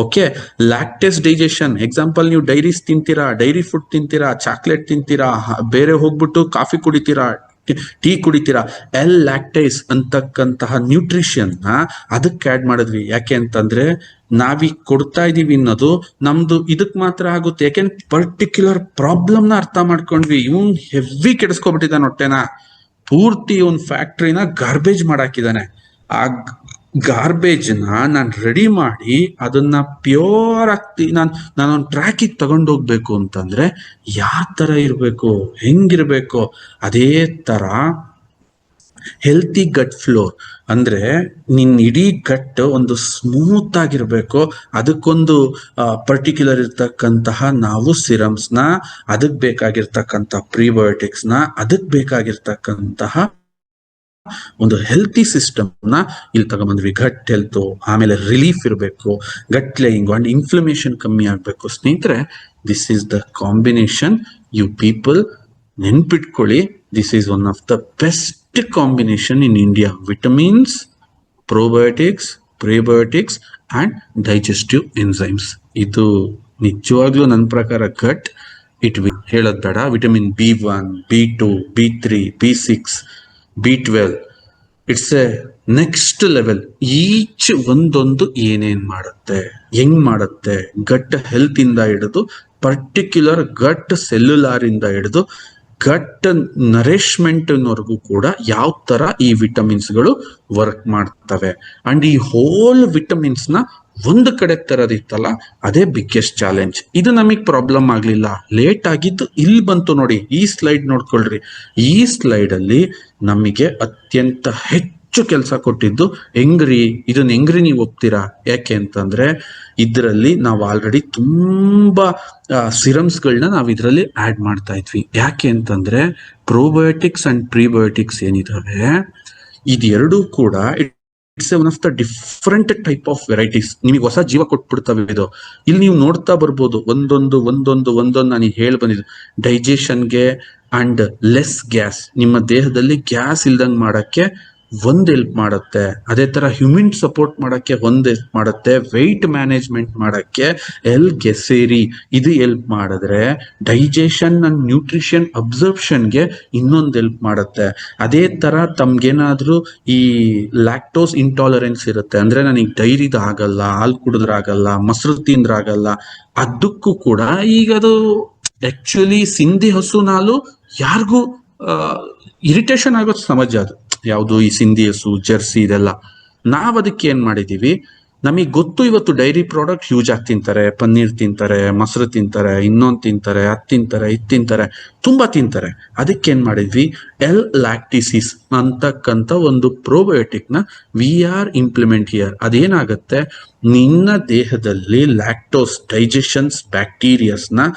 ಓಕೆ. ಲ್ಯಾಕ್ಟೇಸ್ ಡೈಜೆಷನ್ ಎಕ್ಸಾಂಪಲ್, ನೀವು ಡೈರೀಸ್ ತಿಂತೀರಾ, ಡೈರಿ ಫುಡ್ ತಿಂತೀರಾ, ಚಾಕ್ಲೇಟ್ ತಿಂತೀರಾ, ಬೇರೆ ಹೋಗ್ಬಿಟ್ಟು ಕಾಫಿ ಕುಡಿತೀರಾ, ಟೀ ಕುಡಿತೀರಾ, ಎಲ್ ಲ್ಯಾಕ್ಟೈಸ್ ಅಂತಕ್ಕಂತಹ ನ್ಯೂಟ್ರಿಷನ್ ನ ಅದಕ್ಕೆ ಆಡ್ ಮಾಡಿದ್ವಿ. ಯಾಕೆ ಅಂತಂದ್ರೆ ನಾವೀಗ ಕೊಡ್ತಾ ಇದೀವಿ ಅನ್ನೋದು ನಮ್ದು ಇದಕ್ ಮಾತ್ರ ಆಗುತ್ತೆ. ಯಾಕೆಂದ್ರೆ ಪರ್ಟಿಕ್ಯುಲರ್ ಪ್ರಾಬ್ಲಮ್ ನ ಅರ್ಥ ಮಾಡ್ಕೊಂಡ್ವಿ. ಇವನ್ ಹೆವಿ ಕೆಡಿಸ್ಕೊಬಿಟ್ಟಿದ್ದಾನೆ ಹೊಟ್ಟೆನ, ಪೂರ್ತಿ ಇವನ್ ಫ್ಯಾಕ್ಟ್ರಿನ ಗಾರ್ಬೇಜ್ ಮಾಡಾಕಿದ್ದಾನೆ. ಆ ಗಾರ್ಬೇಜ್ ನಾನು ರೆಡಿ ಮಾಡಿ ಅದನ್ನ ಪ್ಯೂರ್ ಆಗಿ ನಾನೊಂದು ಟ್ರ್ಯಾಕಿಗೆ ತಗೊಂಡೋಗ್ಬೇಕು ಅಂತಂದ್ರೆ ಯಾವ ತರ ಇರ್ಬೇಕು, ಹೆಂಗಿರ್ಬೇಕು, ಅದೇ ತರ ಹೆಲ್ತಿ ಗಟ್ ಫ್ಲೋರ್ ಅಂದ್ರೆ ನಿನ್ ಇಡೀ ಗಟ್ ಒಂದು ಸ್ಮೂತ್ ಆಗಿರ್ಬೇಕು. ಅದಕ್ಕೊಂದು ಪರ್ಟಿಕ್ಯುಲರ್ ಇರ್ತಕ್ಕಂತಹ ನಾವು ಸಿರಮ್ಸ್ ನ, ಅದಕ್ ಬೇಕಾಗಿರ್ತಕ್ಕಂಥ ಪ್ರಿಬಯೋಟಿಕ್ಸ್ ನ, ಅದಕ್ ಬೇಕಾಗಿರ್ತಕ್ಕಂತಹ ಒಂದು ಹೆಲ್ತಿ ಸಿಸ್ಟಮ್ ನ ಇಲ್ಲಿ ತಗೊಂಡ್ಬಂದ್ವಿ. ಗಟ್ ಹೆಲ್ತ್, ಆಮೇಲೆ ರಿಲೀಫ್ ಇರಬೇಕು, ಗಟ್ ಲೇಯಿಂಗ್ ಅಂಡ್ ಇನ್ಫ್ಲಮೇಷನ್ ಕಮ್ಮಿ ಆಗ್ಬೇಕು. ಸ್ನೇಹಿತರೆ, this is the combination. You people ನೆನ್ಪಿಟ್ಕೊಳ್ಳಿ, this is one of the best combination in India. Vitamins, probiotics, prebiotics and digestive enzymes. ಇದು ನಿಜವಾಗ್ಲೂ ನನ್ನ ಪ್ರಕಾರ ಗಟ್ ಇಟ್ ಹೇಳೋದ್ ಬೇಡ. Vitamin B1, B2, B3, B6, B12, it's a next level. Each ಒಂದೊಂದು ಏನೇನ್ ಮಾಡುತ್ತೆ, ಹೆಂಗ್ ಮಾಡುತ್ತೆ, ಗಟ್ ಹೆಲ್ತ್ ಇಂದ ಹಿಡಿದು ಪರ್ಟಿಕ್ಯುಲರ್ ಗಟ್ ಸೆಲ್ಯುಲಾರ್ ಇಂದ ಹಿಡಿದು ಗಟ್ ನರಿಶ್ಮೆಂಟ್ ವರೆಗೂ ಕೂಡ ಯಾವ ತರ ಈ ವಿಟಮಿನ್ಸ್ ಗಳು ವರ್ಕ್ ಮಾಡ್ತವೆ. ಅಂಡ್ ಈ ಹೋಲ್ ವಿಟಮಿನ್ಸ್ ನ ಒಂದು ಕಡೆ ತರೋದಿತ್ತಲ್ಲ, ಅದೇ ಬಿಗ್ಗೆಸ್ಟ್ ಚಾಲೆಂಜ್. ಇದು ನಮಗ್ ಪ್ರಾಬ್ಲಮ್ ಆಗ್ಲಿಲ್ಲ, ಲೇಟ್ ಆಗಿದ್ದು ಇಲ್ಲಿ ಬಂತು. ನೋಡಿ ಈ ಸ್ಲೈಡ್ ನೋಡ್ಕೊಳ್ರಿ. ಈ ಸ್ಲೈಡ್ ಅಲ್ಲಿ ನಮಗೆ ಅತ್ಯಂತ ಹೆಚ್ಚು ಕೆಲಸ ಕೊಟ್ಟಿದ್ದು ಹೆಂಗ್ರಿ, ಇದನ್ನ ಹೆಂಗ್ರಿ ನೀವು ಒಪ್ತೀರಾ? ಯಾಕೆ ಅಂತಂದ್ರೆ ಇದರಲ್ಲಿ ನಾವು ಆಲ್ರೆಡಿ ತುಂಬಾ ಸಿರಮ್ಸ್ ಗಳನ್ನ ನಾವು ಇದರಲ್ಲಿ ಆಡ್ ಮಾಡ್ತಾ ಇದ್ವಿ. ಯಾಕೆ ಅಂತಂದ್ರೆ ಪ್ರೋಬಯೋಟಿಕ್ಸ್ ಅಂಡ್ ಪ್ರಿಬಯೋಟಿಕ್ಸ್ ಏನಿದಾವೆ ಇದೆರಡೂ ಕೂಡ it's one of the different type of varieties. ನಿಮಗೆ ಹೊಸ ಜೀವ ಕೊಟ್ಬಿಡ್ತವೆ ಇದು. ಇಲ್ಲಿ ನೀವು ನೋಡ್ತಾ ಬರ್ಬೋದು, ಒಂದೊಂದು ನಾನು ಹೇಳಿ ಬಂದಿದ್ದು ಡೈಜೆಷನ್ಗೆ ಅಂಡ್ ಲೆಸ್ ಗ್ಯಾಸ್, ನಿಮ್ಮ ದೇಹದಲ್ಲಿ ಗ್ಯಾಸ್ ಇಲ್ದಂಗ್ ಮಾಡಕ್ಕೆ ಒಂದ್ ಹೆಲ್ಪ್ ಮಾಡುತ್ತೆ. ಅದೇ ತರ ಹ್ಯೂಮನ್ ಸಪೋರ್ಟ್ ಮಾಡಕ್ಕೆ ಒಂದ್ ಹೆಲ್ಪ್ ಮಾಡುತ್ತೆ. ವೆಯ್ಟ್ ಮ್ಯಾನೇಜ್ಮೆಂಟ್ ಮಾಡಕ್ಕೆ ಎಲ್ ಗೆಸೇರಿ ಇದು ಹೆಲ್ಪ್ ಮಾಡಿದ್ರೆ, ಡೈಜೆಷನ್ ಅಂಡ್ ನ್ಯೂಟ್ರಿಷನ್ ಅಬ್ಸರ್ಪ್ಷನ್ಗೆ ಇನ್ನೊಂದು ಹೆಲ್ಪ್ ಮಾಡುತ್ತೆ. ಅದೇ ತರ ತಮ್ಗೇನಾದ್ರೂ ಈ ಲ್ಯಾಕ್ಟೋಸ್ ಇಂಟಾಲರೆನ್ಸ್ ಇರುತ್ತೆ, ಅಂದ್ರೆ ನನಗೆ ಡೈರಿದ ಆಗಲ್ಲ, ಹಾಲು ಕುಡಿದ್ರಾಗಲ್ಲ, ಮೊಸರು ತಿಂದ್ರಾಗಲ್ಲ, ಅದಕ್ಕೂ ಕೂಡ ಈಗ ಅದು ಆಕ್ಚುಲಿ ಸಿಂಧಿ ಹಸು ನಾಲು ಯಾರಿಗೂ ಇರಿಟೇಷನ್ ಆಗೋದು ಸಮಾಜ. ಅದು ಯಾವುದು ಈ ಸಿಂಧಿ ಹಸು, ಜರ್ಸಿ ಇದೆಲ್ಲ ನಾವ್ ಅದಕ್ಕೆ ಏನ್ ಮಾಡಿದೀವಿ, ನಮಗ್ ಗೊತ್ತು ಇವತ್ತು ಡೈರಿ ಪ್ರಾಡಕ್ಟ್ ಯೂಸ್ ಆಗಿ ತಿಂತಾರೆ, ಪನ್ನೀರ್ ತಿಂತಾರೆ, ಮೊಸರು ತಿಂತಾರೆ, ಇನ್ನೊಂದು ತಿಂತಾರೆ, ಅದ್ ತಿಂತಾರೆ, ಇದ್ ತಿಂತಾರೆ, ತುಂಬಾ ತಿಂತಾರೆ. ಅದಕ್ಕೆ ಏನ್ ಮಾಡಿದ್ವಿ, ಎಲ್ ಲ್ಯಾಕ್ಟಿಸಿಸ್ ಅಂತಕ್ಕಂಥ ಒಂದು ಪ್ರೋಬಯೋಟಿಕ್ ನ ವಿ ಆರ್ ಇಂಪ್ಲಿಮೆಂಟ್ ಹಿಯರ್. ಅದೇನಾಗುತ್ತೆ, ನಿನ್ನ ದೇಹದಲ್ಲಿ ಲ್ಯಾಕ್ಟೋಸ್ ಡೈಜೆಷನ್ಸ್ ಬ್ಯಾಕ್ಟೀರಿಯಾಸ್ ನ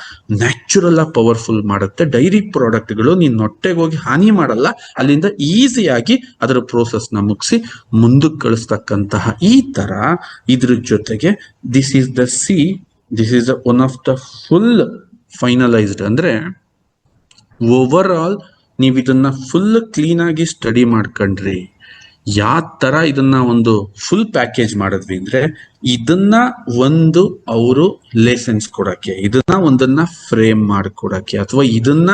ನ್ಯಾಚುರಲ್ ಆಗಿ ಪವರ್ಫುಲ್ ಮಾಡುತ್ತೆ. ಡೈರಿ ಪ್ರಾಡಕ್ಟ್ಗಳು ನಿನ್ನ ಹೊಟ್ಟೆಗೆ ಹೋಗಿ ಹಾನಿ ಮಾಡಲ್ಲ, ಅಲ್ಲಿಂದ ಈಸಿಯಾಗಿ ಅದರ ಪ್ರೋಸೆಸ್ ನ ಮುಗಿಸಿ ಮುಂದಕ್ಕೆ ಕಳಿಸ್ತಕ್ಕಂತಹ ಈ ತರ. ಇದ್ರ ಜೊತೆಗೆ this is the one of the full finalised, ಅಂದ್ರೆ ಓವರ್ ಆಲ್ ನೀವು ಇದನ್ನ ಫುಲ್ ಕ್ಲೀನ್ ಆಗಿ ಸ್ಟಡಿ ಮಾಡ್ಕೊಂಡ್ರಿ. ಯಾವ ತರ ಇದನ್ನ ಒಂದು ಫುಲ್ ಪ್ಯಾಕೇಜ್ ಮಾಡಿದ್ವಿ ಅಂದ್ರೆ, ಇದನ್ನ ಒಂದು ಅವರು ಲೈಸೆನ್ಸ್ ಕೊಡಕ್ಕೆ, ಇದನ್ನ ಒಂದನ್ನ ಫ್ರೇಮ್ ಮಾಡಿಕೊಡಕ್ಕೆ, ಅಥವಾ ಇದನ್ನ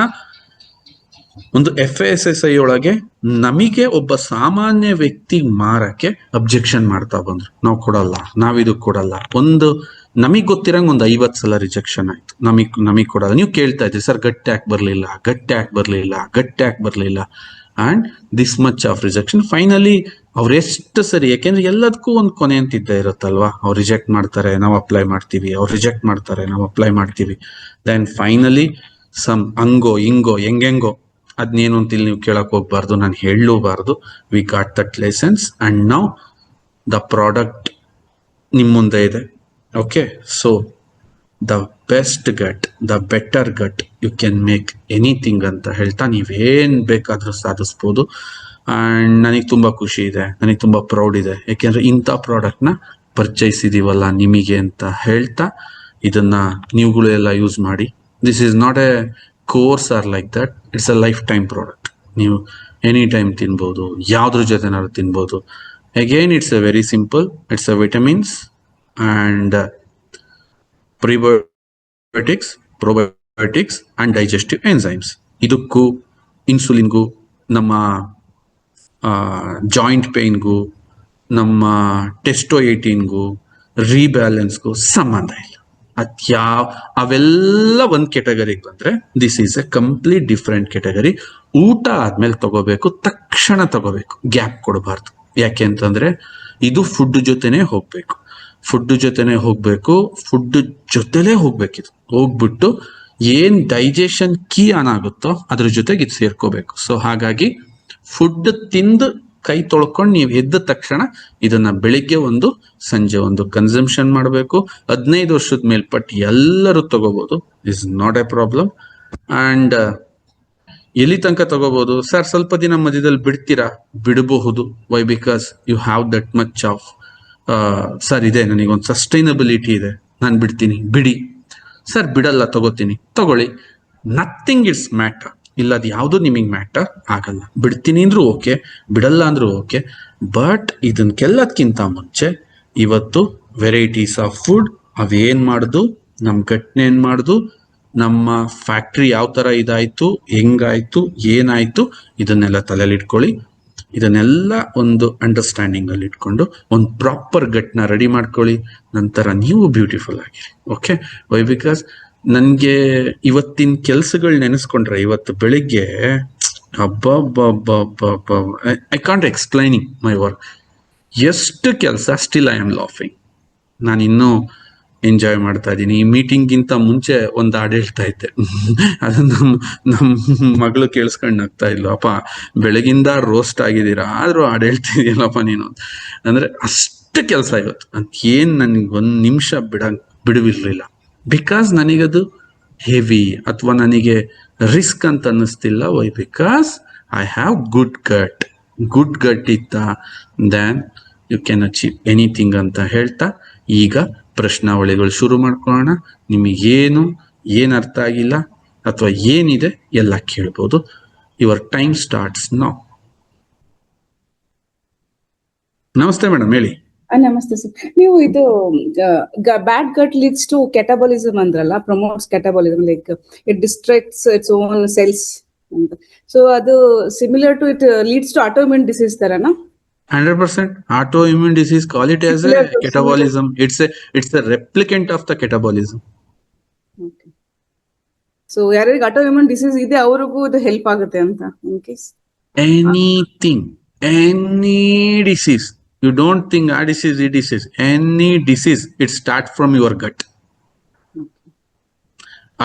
ಒಂದು FSSAI ಒಳಗೆ ನಮಗೆ ಒಬ್ಬ ಸಾಮಾನ್ಯ ವ್ಯಕ್ತಿ ಮಾರಕ್ಕೆ ಅಬ್ಜೆಕ್ಷನ್ ಮಾಡ್ತಾ ಬಂದ್ರು. ನಾವು ಕೊಡಲ್ಲ, ನಾವಿದು ಕೊಡಲ್ಲ. ನಮಗ್ ಗೊತ್ತಿರಂಗ್ ಒಂದು 50 ಸಲ ರಿಜೆಕ್ಷನ್ ಆಯ್ತು. ನಮಗ್ ಕೊಡಲ್ಲ. ನೀವು ಕೇಳ್ತಾ ಇದ್ರಿ, ಸರ್ ಗಟ್ಟಿ ಯಾಕೆ ಬರ್ಲಿಲ್ಲ and this much of rejection. Finally ಅವ್ರು ಎಷ್ಟು ಸರಿ, ಯಾಕೆಂದ್ರೆ ಎಲ್ಲದಕ್ಕೂ ಒಂದು ಕೊನೆ ಅಂತ ಇದ್ದೇ ಇರುತ್ತಲ್ವಾ. ಅವ್ರು ರಿಜೆಕ್ಟ್ ಮಾಡ್ತಾರೆ, ನಾವು ಅಪ್ಲೈ ಮಾಡ್ತೀವಿ, ಅವ್ರು ರಿಜೆಕ್ಟ್ ಮಾಡ್ತಾರೆ, ನಾವು ಅಪ್ಲೈ ಮಾಡ್ತೀವಿ. ದೆನ್ ಫೈನಲಿ ಸಮ್ ಹಂಗೋ ಹಿಂಗೋ ಹೆಂಗೆಂಗೋ ಅದ್ನೇನು ಅಂತ ಇಲ್ಲಿ ನೀವು ಕೇಳಕ್ ಹೋಗ್ಬಾರ್ದು, ನಾನು ಹೇಳಲೂಬಾರ್ದು. We got that license and now the product ನಿಮ್ಮ ಮುಂದೆ ಇದೆ. Okay, so the best gut, the better gut you can make anything ಅಂತ ಹೇಳ್ತಾ ನೀವೇನ್ ಬೇಕಾದ್ರೂ ಸಾಧಿಸ್ಬೋದು. ಅಂಡ್ ನನಗೆ ತುಂಬಾ ಖುಷಿ ಇದೆ, ನನಗೆ ತುಂಬಾ ಪ್ರೌಡ್ ಇದೆ, ಯಾಕೆಂದ್ರೆ ಇಂಥ ಪ್ರಾಡಕ್ಟ್ನ ಪರ್ಚೇಸಿದೀವಲ್ಲ ನಿಮಗೆ ಅಂತ ಹೇಳ್ತಾ ಇದನ್ನ ನೀವುಗಳು ಎಲ್ಲ ಯೂಸ್ ಮಾಡಿ. This is not a course or like that, it's a life time product. ನೀವು ಎನಿ ಟೈಮ್ ತಿನ್ಬೋದು, ಯಾವ್ದ್ರ ಜೊತೆನಾದ್ರು ತಿನ್ಬೋದು. Again it's a very simple, it's a vitamins and prebiotics, probiotics and digestive enzymes. ಇದಕ್ಕೂ ಇನ್ಸುಲಿನ್ಗೂ, ನಮ್ಮ ಜಾಯಿಂಟ್ ಪೇನ್ಗೂ, ನಮ್ಮ ಟೆಸ್ಟೋ 18ಗೂ, ರೀಬ್ಯಾಲೆನ್ಸ್ಗೂ ಸಂಬಂಧ ಇಲ್ಲ. ಅವೆಲ್ಲ ಒಂದ್ ಕೆಟಗರಿಗೆ ಬಂದ್ರೆ this is A complete different category. ಊಟ ಆದ್ಮೇಲೆ ತಗೋಬೇಕು, ತಕ್ಷಣ ತಗೋಬೇಕು, ಗ್ಯಾಪ್ ಕೊಡಬಾರ್ದು. ಯಾಕೆ ಅಂತಂದ್ರೆ ಇದು ಫುಡ್ ಜೊತೆನೆ ಹೋಗ್ಬೇಕು, ಫುಡ್ ಜೊತೆನೆ ಹೋಗ್ಬೇಕು, ಫುಡ್ ಜೊತೆಲೇ ಹೋಗ್ಬೇಕಿದು. ಹೋಗ್ಬಿಟ್ಟು ಏನ್ ಡೈಜೆಷನ್ ಕೀ ಆನ್ ಆಗುತ್ತೋ ಅದ್ರ ಜೊತೆಗೆ ಇದು ಸೇರ್ಕೋಬೇಕು. ಸೊ ಹಾಗಾಗಿ ಫುಡ್ ತಿಂದು ಕೈ ತೊಳ್ಕೊಂಡು ನೀವು ಎದ್ದ ತಕ್ಷಣ ಇದನ್ನ ಬೆಳಿಗ್ಗೆ ಒಂದು, ಸಂಜೆ ಒಂದು ಕನ್ಸಂಪ್ಷನ್ ಮಾಡಬೇಕು. 15 ವರ್ಷದ ಮೇಲ್ಪಟ್ಟು ಎಲ್ಲರೂ ತಗೋಬಹುದು, is not a problem. And ಎಲ್ಲಿ ತನಕ ತಗೋಬಹುದು ಸರ್? ಸ್ವಲ್ಪ ದಿನ ಮಧ್ಯದಲ್ಲಿ ಬಿಡ್ತೀರಾ? ಬಿಡಬಹುದು. Why? Because you have that much of sir ಇದೆ, ನನಗೊಂದು ಸಸ್ಟೈನಬಿಲಿಟಿ ಇದೆ, ನಾನು ಬಿಡ್ತೀನಿ. ಬಿಡಿ. ಸರ್ ಬಿಡಲ್ಲ, ತಗೋತೀನಿ, ತಗೊಳ್ಳಿ. Nothing it's matter. ಇಲ್ಲ, ಅದು ಯಾವುದು ನಿಮಗೆ ಮ್ಯಾಟರ್ ಆಗಲ್ಲ. ಬಿಡ್ತೀನಿ ಅಂದ್ರೂ ಓಕೆ, ಬಿಡಲ್ಲ ಅಂದ್ರೂ ಓಕೆ. ಬಟ್ ಇದನ್ನೆಲ್ಲದಕ್ಕಿಂತ ಮುಂಚೆ ಇವತ್ತು ವೆರೈಟೀಸ್ ಆಫ್ ಫುಡ್ ಅವೇನ್ ಮಾಡುದು, ನಮ್ ಗಟ್ನೇನ್ ಮಾಡುದು, ನಮ್ಮ ಫ್ಯಾಕ್ಟ್ರಿ ಯಾವ ತರ ಇದಾಯ್ತು, ಹೆಂಗಾಯ್ತು, ಏನಾಯ್ತು, ಇದನ್ನೆಲ್ಲ ತಲೆಯಲ್ಲಿ ಇಟ್ಕೊಳ್ಳಿ. ಇದನ್ನೆಲ್ಲ ಒಂದು ಅಂಡರ್ಸ್ಟ್ಯಾಂಡಿಂಗ್ ಅಲ್ಲಿ ಇಟ್ಕೊಂಡು ಒಂದು ಪ್ರಾಪರ್ ಗಟ್ನ ರೆಡಿ ಮಾಡ್ಕೊಳ್ಳಿ. ನಂತರ ನೀವು ಬ್ಯೂಟಿಫುಲ್ ಆಗಿರಿ. Okay, why? ಬಿಕಾಸ್ ನನ್ಗೆ ಇವತ್ತಿನ ಕೆಲ್ಸಗಳು ನೆನೆಸ್ಕೊಂಡ್ರೆ ಇವತ್ತು ಬೆಳಿಗ್ಗೆ I can't explaining my work. ಎಷ್ಟು ಕೆಲಸ, ಸ್ಟಿಲ್ ಐ ಆಮ್ ಲಾಫಿಂಗ್. ನಾನು ಇನ್ನೂ ಎಂಜಾಯ್ ಮಾಡ್ತಾ ಇದ್ದೀನಿ. ಈ ಮೀಟಿಂಗ್ಗಿಂತ ಮುಂಚೆ ಒಂದು ಹಾಡು ಹೇಳ್ತಾ ಇದ್ದೆ, ಅದು ನಮ್ಮ ಮಗಳು ಕೇಳಿಸ್ಕೊಂಡು ನಗ್ತಾ ಇದ್ಲು. ಅಪ್ಪ ಬೆಳಗಿಂದ ರೋಸ್ಟ್ ಆಗಿದ್ದೀರಾ, ಆದ್ರೂ ಹಾಡು ಹೇಳ್ತಿದ್ಯಲ್ಲಪ್ಪ ನೀನು. ಅಂದ್ರೆ ಅಷ್ಟು ಕೆಲಸ ಇವತ್ತು ಅಂತ ಏನ್ ನನಗೆ ಒಂದ್ ನಿಮಿಷ ಬಿಡುವಿರ್ಲಿಲ್ಲ. ಬಿಕಾಸ್ ನನಗದು ಹೆವಿ ಅಥವಾ ನನಗೆ ರಿಸ್ಕ್ ಅಂತ ಅನ್ನಿಸ್ತಿಲ್ಲ. Why? Because I have good gut. Good gut ಇತ್ತ then you can achieve anything ಅಂತ ಹೇಳ್ತಾ ಈಗ ಪ್ರಶ್ನಾವಳಿಗಳು ಶುರು ಮಾಡ್ಕೊಳ್ಳೋಣ. ನಿಮಗೇನು ಏನ್ ಅರ್ಥ ಆಗಿಲ್ಲ ಅಥವಾ ಏನಿದೆ ಎಲ್ಲ ಕೇಳ್ಬೋದು. Your time starts now. ನಮಸ್ತೆ ಮೇಡಮ್, ಹೇಳಿ. ನಮಸ್ತೆ ಸರ್. ನೀವು ಇದು bad gut leads to catabolism ಅಂದ್ರಲ್ಲ, promotes catabolism, like it distracts its own cells ಅಂತ. ಸೊ ಅದು similar to it leads to autoimmune disease ತರನಾ? 100% autoimmune disease, call it as a catabolism. It's a replicant of the catabolism. Okay. So ಯಾರಿಗೆ autoimmune disease ಇದೆ ಅವರಿಗೂ ಇದು help ಆಗುತ್ತೆ ಅಂತ in case? Anything, any disease. You don't think a disease, a disease. Any disease, it starts from your gut.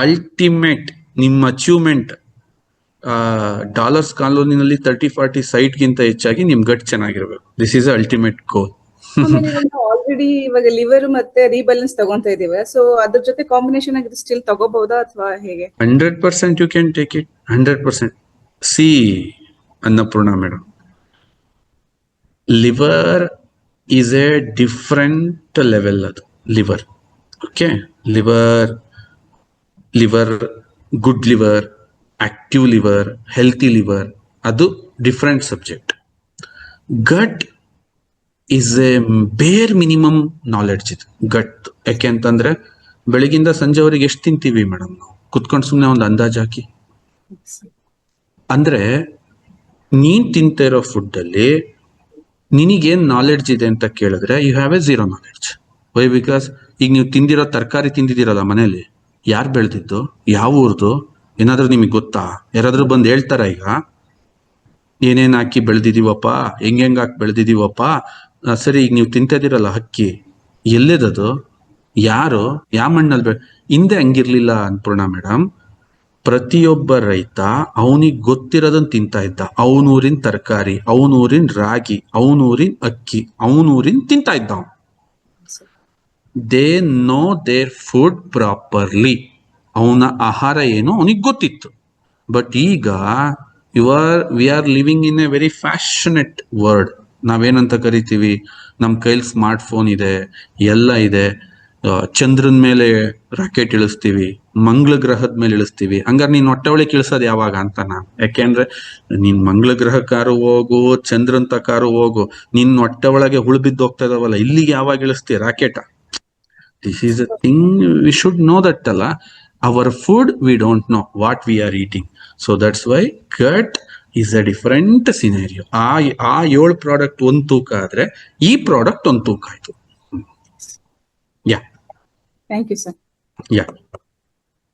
Ultimate ನಿಮ್ಮ achievement dollars ಕಾಲೋನಿನಲ್ಲಿ 30-40 ಸೈಟ್ಗಿಂತ ಹೆಚ್ಚಾಗಿ ನಿಮ್ ಗಟ್ ಚೆನ್ನಾಗಿರ್ಬೇಕು. This is ultimate goal. Already ಇವಾಗ ಲಿವರ್ ಮತ್ತೆ ರೀಬ್ಯಾಲೆನ್ಸ್ ತಗೊಂತಾ ಇದೀವಿ, ಸೊ ಅದ್ರ ಜೊತೆ ಕಾಂಬಿನೇಷನ್ ಆಗಿ ಸ್ಟಿಲ್ ತಗೋಬಹುದಾ ಅಥವಾ ಹೇಗೆ? 100% you can take it. 100%. See Annapurna madam, liver is a different level. ಅದು liver, okay, liver good liver, active liver, healthy liver, ಅದು different subject. Gut is a bare minimum knowledge ಇದು gut. ಯಾಕೆ ಅಂತಂದ್ರೆ ಬೆಳಗಿಂದ ಸಂಜೆವರೆಗೆ ಎಷ್ಟು ತಿಂತೀವಿ ಮೇಡಮ್ ನಾವು ಕುತ್ಕೊಂಡು? ಸುಮ್ಮನೆ ಒಂದು ಅಂದಾಜ್ ಹಾಕಿ. ಅಂದ್ರೆ ನೀನ್ ತಿಂತ ಇರೋ ಫುಡ್ ಅಲ್ಲಿ ನಿನಗೇನ್ ನಾಲೆಡ್ಜ್ ಇದೆ ಅಂತ ಕೇಳಿದ್ರೆ you have a zero knowledge. Why? Because ಈಗ ನೀವು ತಿಂದಿರೋ ತರಕಾರಿ ತಿಂದಿದ್ದೀರಲ್ಲ ಮನೇಲಿ, ಯಾರು ಬೆಳೆದಿದ್ದು, ಯಾವ ಊರ್ದು, ಏನಾದ್ರೂ ನಿಮಗೆ ಗೊತ್ತಾ? ಯಾರಾದ್ರೂ ಬಂದು ಹೇಳ್ತಾರ ಈಗ ಏನೇನ್ ಹಾಕಿ ಬೆಳೆದಿದೀವಪ್ಪ, ಹೆಂಗ್ ಹಾಕಿ ಬೆಳೆದಿದೀವಪ್ಪ? ಸರಿ, ಈಗ ನೀವು ತಿಂತಿದಿರಲ್ಲ ಅಕ್ಕಿ, ಎಲ್ಲೇದದು, ಯಾರು, ಯಾವ ಮಣ್ಣಲ್ಲಿ ಹಿಂದೆ ಹಂಗಿರ್ಲಿಲ್ಲ ಅನ್ನಪೂರ್ಣ ಮೇಡಮ್. ಪ್ರತಿಯೊಬ್ಬ ರೈತ ಅವನಿಗೆ ಗೊತ್ತಿರೋದನ್ನ ತಿಂತಾ ಇದ್ದ. ಅವನೂರಿನ ತರಕಾರಿ, ಅವನೂರಿನ ರಾಗಿ, ಅವನೂರಿನ ಅಕ್ಕಿ, ಅವನೂರಿನ ತಿಂತಾ ಇದ್ದ ಅವನು. They know their food properly. ಅವನ ಆಹಾರ ಏನು ಅವನಿಗೆ ಗೊತ್ತಿತ್ತು. ಬಟ್ ಈಗ we are living in a very passionate world. ನಾವೇನಂತ ಕರಿತೀವಿ, ನಮ್ಮ ಕೈಲಿ ಸ್ಮಾರ್ಟ್ ಫೋನ್ ಇದೆ, ಎಲ್ಲ ಇದೆ. ಚಂದ್ರನ ಮೇಲೆ ರಾಕೆಟ್ ಇಳಿಸ್ತೀವಿ, ಮಂಗಳ ಗ್ರಹದ ಮೇಲೆ ಇಳಿಸ್ತೀವಿ. ಹಂಗಾರೆ ನೀನ್ ಹೊಟ್ಟೆ ಒಳಗೆ ಇಳಿಸೋದು ಯಾವಾಗ ಅಂತ ನಾನು, ಯಾಕೆಂದ್ರೆ ನೀನ್ ಮಂಗಳ ಗ್ರಹಕ್ಕಾರು ಹೋಗು, ಚಂದ್ರನ್ ತಕಾರು ಹೋಗು, ನಿನ್ ಹೊಟ್ಟೆ ಒಳಗೆ ಹುಳು ಬಿದ್ದು ಹೋಗ್ತಾ ಇದಾವಲ್ಲ, ಇಲ್ಲಿಗೆ ಯಾವಾಗ ಇಳಿಸ್ತೀಯ ರಾಕೆಟ? This is a thing we should know that ಅಲ್ಲ. Our food we don't know what we are eating. So that's why gut is a different scenario. ಆ 7 ಪ್ರಾಡಕ್ಟ್ ಒಂದ್ ತೂಕ ಆದ್ರೆ ಈ ಪ್ರಾಡಕ್ಟ್ ಒಂದ್ ತೂಕ ಆಯ್ತು. Yeah thank you sir. Yeah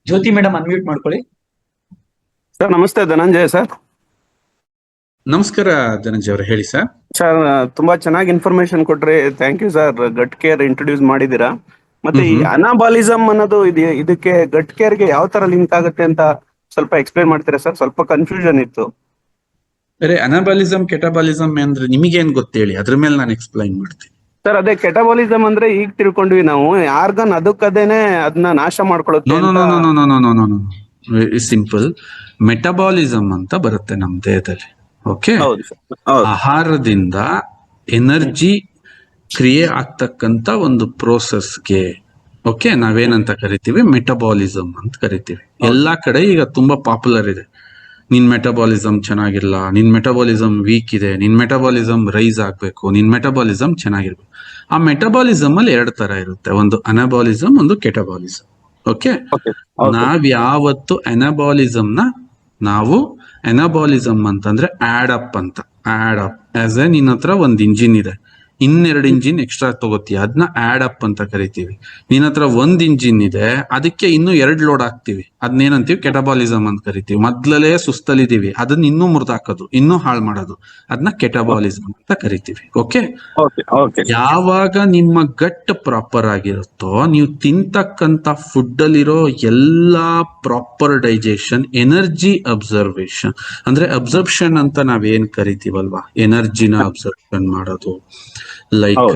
Jyoti madam unmute ಮಾಡ್ಕೊಳ್ಳಿ. ಸರ್ ನಮಸ್ತೆ, ಧನಂಜಯ ಸರ್. ನಮಸ್ಕಾರ ಧನಂಜಯ ಅವರೇ, ಹೇಳಿ ಸರ್. ಸರ್ ತುಂಬಾ ಚೆನ್ನಾಗಿ ಇನ್ಫಾರ್ಮೇಶನ್ ಕೊಟ್ರಿ, thank you sir. Gut care introduce ಮಾಡಿದೀರಾ. ಮತ್ತೆ ಈ ಅನಾಬಾಲಿಸಮ್ ಅನ್ನೋದು ಇದಕ್ಕೆ ಗಟ್ ಕೇರ್ಗೆ ಯಾವ ತರ ಲಿಂಕ್ ಆಗುತ್ತೆ ಅಂತ ಸ್ವಲ್ಪ ಎಕ್ಸ್ಪ್ಲೈನ್ ಮಾಡ್ತೀರಾ ಸರ್? ಸ್ವಲ್ಪ ಕನ್ಫ್ಯೂಷನ್ ಇತ್ತು. ಅರೆ, ಅನಾಬಾಲಿಸಮ್ ಕೆಟಾಬಾಲಿಸಮ್ ಅಂದ್ರೆ ನಿಮಗೇನ್ ಗೊತ್ತೇಳಿ, ಅದ್ರ ಮೇಲೆ ನಾನು ಎಕ್ಸ್ಪ್ಲೈನ್ ಮಾಡ್ತೀನಿ. ಸರ್ ಅದೇ ಕೆಟಬಾಲಿಸಮ್ ಅಂದ್ರೆ ಈಗ ತಿಳ್ಕೊಂಡ್ವಿ ನಾವು, ಆರ್ಗನ್ ಅದಕ್ಕದೇನೆ ಅದನ್ನ ನಾಶ ಮಾಡ್ಕೊಳ್ಳುತ್ತೆ ನೋ ನೋ ಅಂತ. No no no no no no very simple. Metabolism ಅಂತ ಬರುತ್ತೆ ನಮ್ಮ ದೇಹದಲ್ಲಿ. ಓಕೆ, ಹೌದು ಸರ್, ಹೌದು. ಆಹಾರದಿಂದ ಎನರ್ಜಿ ಕ್ರಿಯೆ ಆಗ್ತಕ್ಕಂತ ಒಂದು ಪ್ರೋಸೆಸ್ಗೆ ಓಕೆ ನಾವೇನಂತ ಕರಿತೀವಿ, ಮೆಟಬಾಲಿಸಮ್ ಅಂತ ಕರಿತೀವಿ. ಎಲ್ಲಾ ಕಡೆ ಈಗ ತುಂಬಾ ಪಾಪ್ಯುಲರ್ ಇದೆ. ನಿನ್ ಮೆಟಬಾಲಿಸಮ್ ಚೆನ್ನಾಗಿಲ್ಲ, ನಿನ್ ಮೆಟಬಾಲಿಸಮ್ ವೀಕ್ ಇದೆ, ನಿನ್ ಮೆಟಬಾಲಿಸಮ್ ರೈಸ್ ಆಗ್ಬೇಕು, ನಿನ್ ಮೆಟಬಾಲಿಸಮ್ ಚೆನ್ನಾಗಿರ್ಬೇಕು. ಆ ಮೆಟಬಾಲಿಸಮ್ ಅಲ್ಲಿ 2 ತರ ಇರುತ್ತೆ, ಒಂದು ಅನಾಬಾಲಿಸಮ್, ಒಂದು ಕೆಟಬಾಲಿಸಮ್. ಓಕೆ, ನಾವ್ ಯಾವತ್ತು ಅನಾಬಾಲಿಸಮ್ ಅಂತಂದ್ರೆ ಆಡ್ ಅಪ್ ಅಂತ. ಆಡ್ ಅಪ್ ಆಸ್ ಎ ನಿನ್ನ ಹತ್ರ ಒಂದ್ ಇಂಜಿನ್ ಇದೆ, 2 ಇಂಜಿನ್ ಎಕ್ಸ್ಟ್ರಾ ತಗೋತೀಯ, ಅದನ್ನ ಆಡ್ ಅಪ್ ಅಂತ ಕರಿತೀವಿ. ನಿನ್ನ ಹತ್ರ 1 ಇಂಜಿನ್ ಇದೆ, ಅದಕ್ಕೆ ಇನ್ನೂ 2 ಲೋಡ್ ಹಾಕ್ತಿವಿ, ಅದನ್ನೇನಂತೀವಿ, ಕೆಟಬಾಲಿಸಮ್ ಅಂತ ಕರಿತೀವಿ. ಮೊದ್ಲೇ ಸುಸ್ತಲಿದೀವಿ, ಅದನ್ನ ಇನ್ನೂ ಮುರಿದಾಕೋದು, ಇನ್ನೂ ಹಾಳು ಮಾಡೋದು, ಅದನ್ನ ಕೆಟಬಾಲಿಸಮ್ ಅಂತ ಕರಿತೀವಿ. ಓಕೆ, ಯಾವಾಗ ನಿಮ್ಮ ಗಟ್ ಪ್ರಾಪರ್ ಆಗಿರುತ್ತೋ, ನೀವು ತಿಂತಕ್ಕಂತ ಫುಡ್ ಅಲ್ಲಿರೋ ಎಲ್ಲಾ ಪ್ರಾಪರ್ ಡೈಜೆಷನ್, ಎನರ್ಜಿ ಅಬ್ಸರ್ವೇಷನ್ ಅಂದ್ರೆ ಅಬ್ಸರ್ಪ್ಷನ್ ಅಂತ ನಾವೇನ್ ಕರಿತೀವಲ್ವಾ, ಎನರ್ಜಿನ ಅಬ್ಸರ್ಪ್ಷನ್ ಮಾಡೋದು. ಲೈಕ್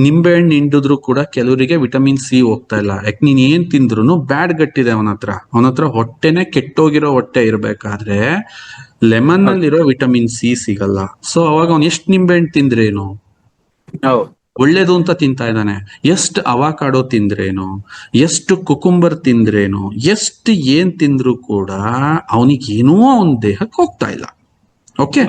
ನಿಂಬೆ ಹಣ್ಣು ಹಿಂಡಿದ್ರು ಕೂಡ ಕೆಲವರಿಗೆ ವಿಟಮಿನ್ ಸಿ ಹೋಗ್ತಾ ಇಲ್ಲ. ಯಾಕೆ ನೀನ್ ಏನ್ ತಿಂದ್ರು ಬ್ಯಾಡ್ ಗಟ್ಟಿದೆ ಅವನ ಹತ್ರ ಹೊಟ್ಟೆನೆ ಕೆಟ್ಟೋಗಿರೋ ಹೊಟ್ಟೆ ಇರ್ಬೇಕಾದ್ರೆ ಲೆಮನ್ ಅಲ್ಲಿರೋ ವಿಟಮಿನ್ ಸಿ ಸಿಗಲ್ಲ. ಸೊ ಅವಾಗ ಅವ್ನು ಎಷ್ಟು ನಿಂಬೆ ಹಣ್ಣು ತಿಂದ್ರೇನು ಒಳ್ಳೇದು ಅಂತ ತಿಂತಾ ಇದ್ದಾನೆ, ಎಷ್ಟು ಅವಾಕಾಡೋ ತಿಂದ್ರೇನು, ಎಷ್ಟು ಕುಕುಂಬರ್ ತಿಂದ್ರೇನು, ಎಷ್ಟು ಏನ್ ತಿಂದ್ರು ಕೂಡ ಅವನಿಗೇನೂ ಅವನ ದೇಹಕ್ಕೆ ಹೋಗ್ತಾ ಇಲ್ಲ. ಓಕೆ,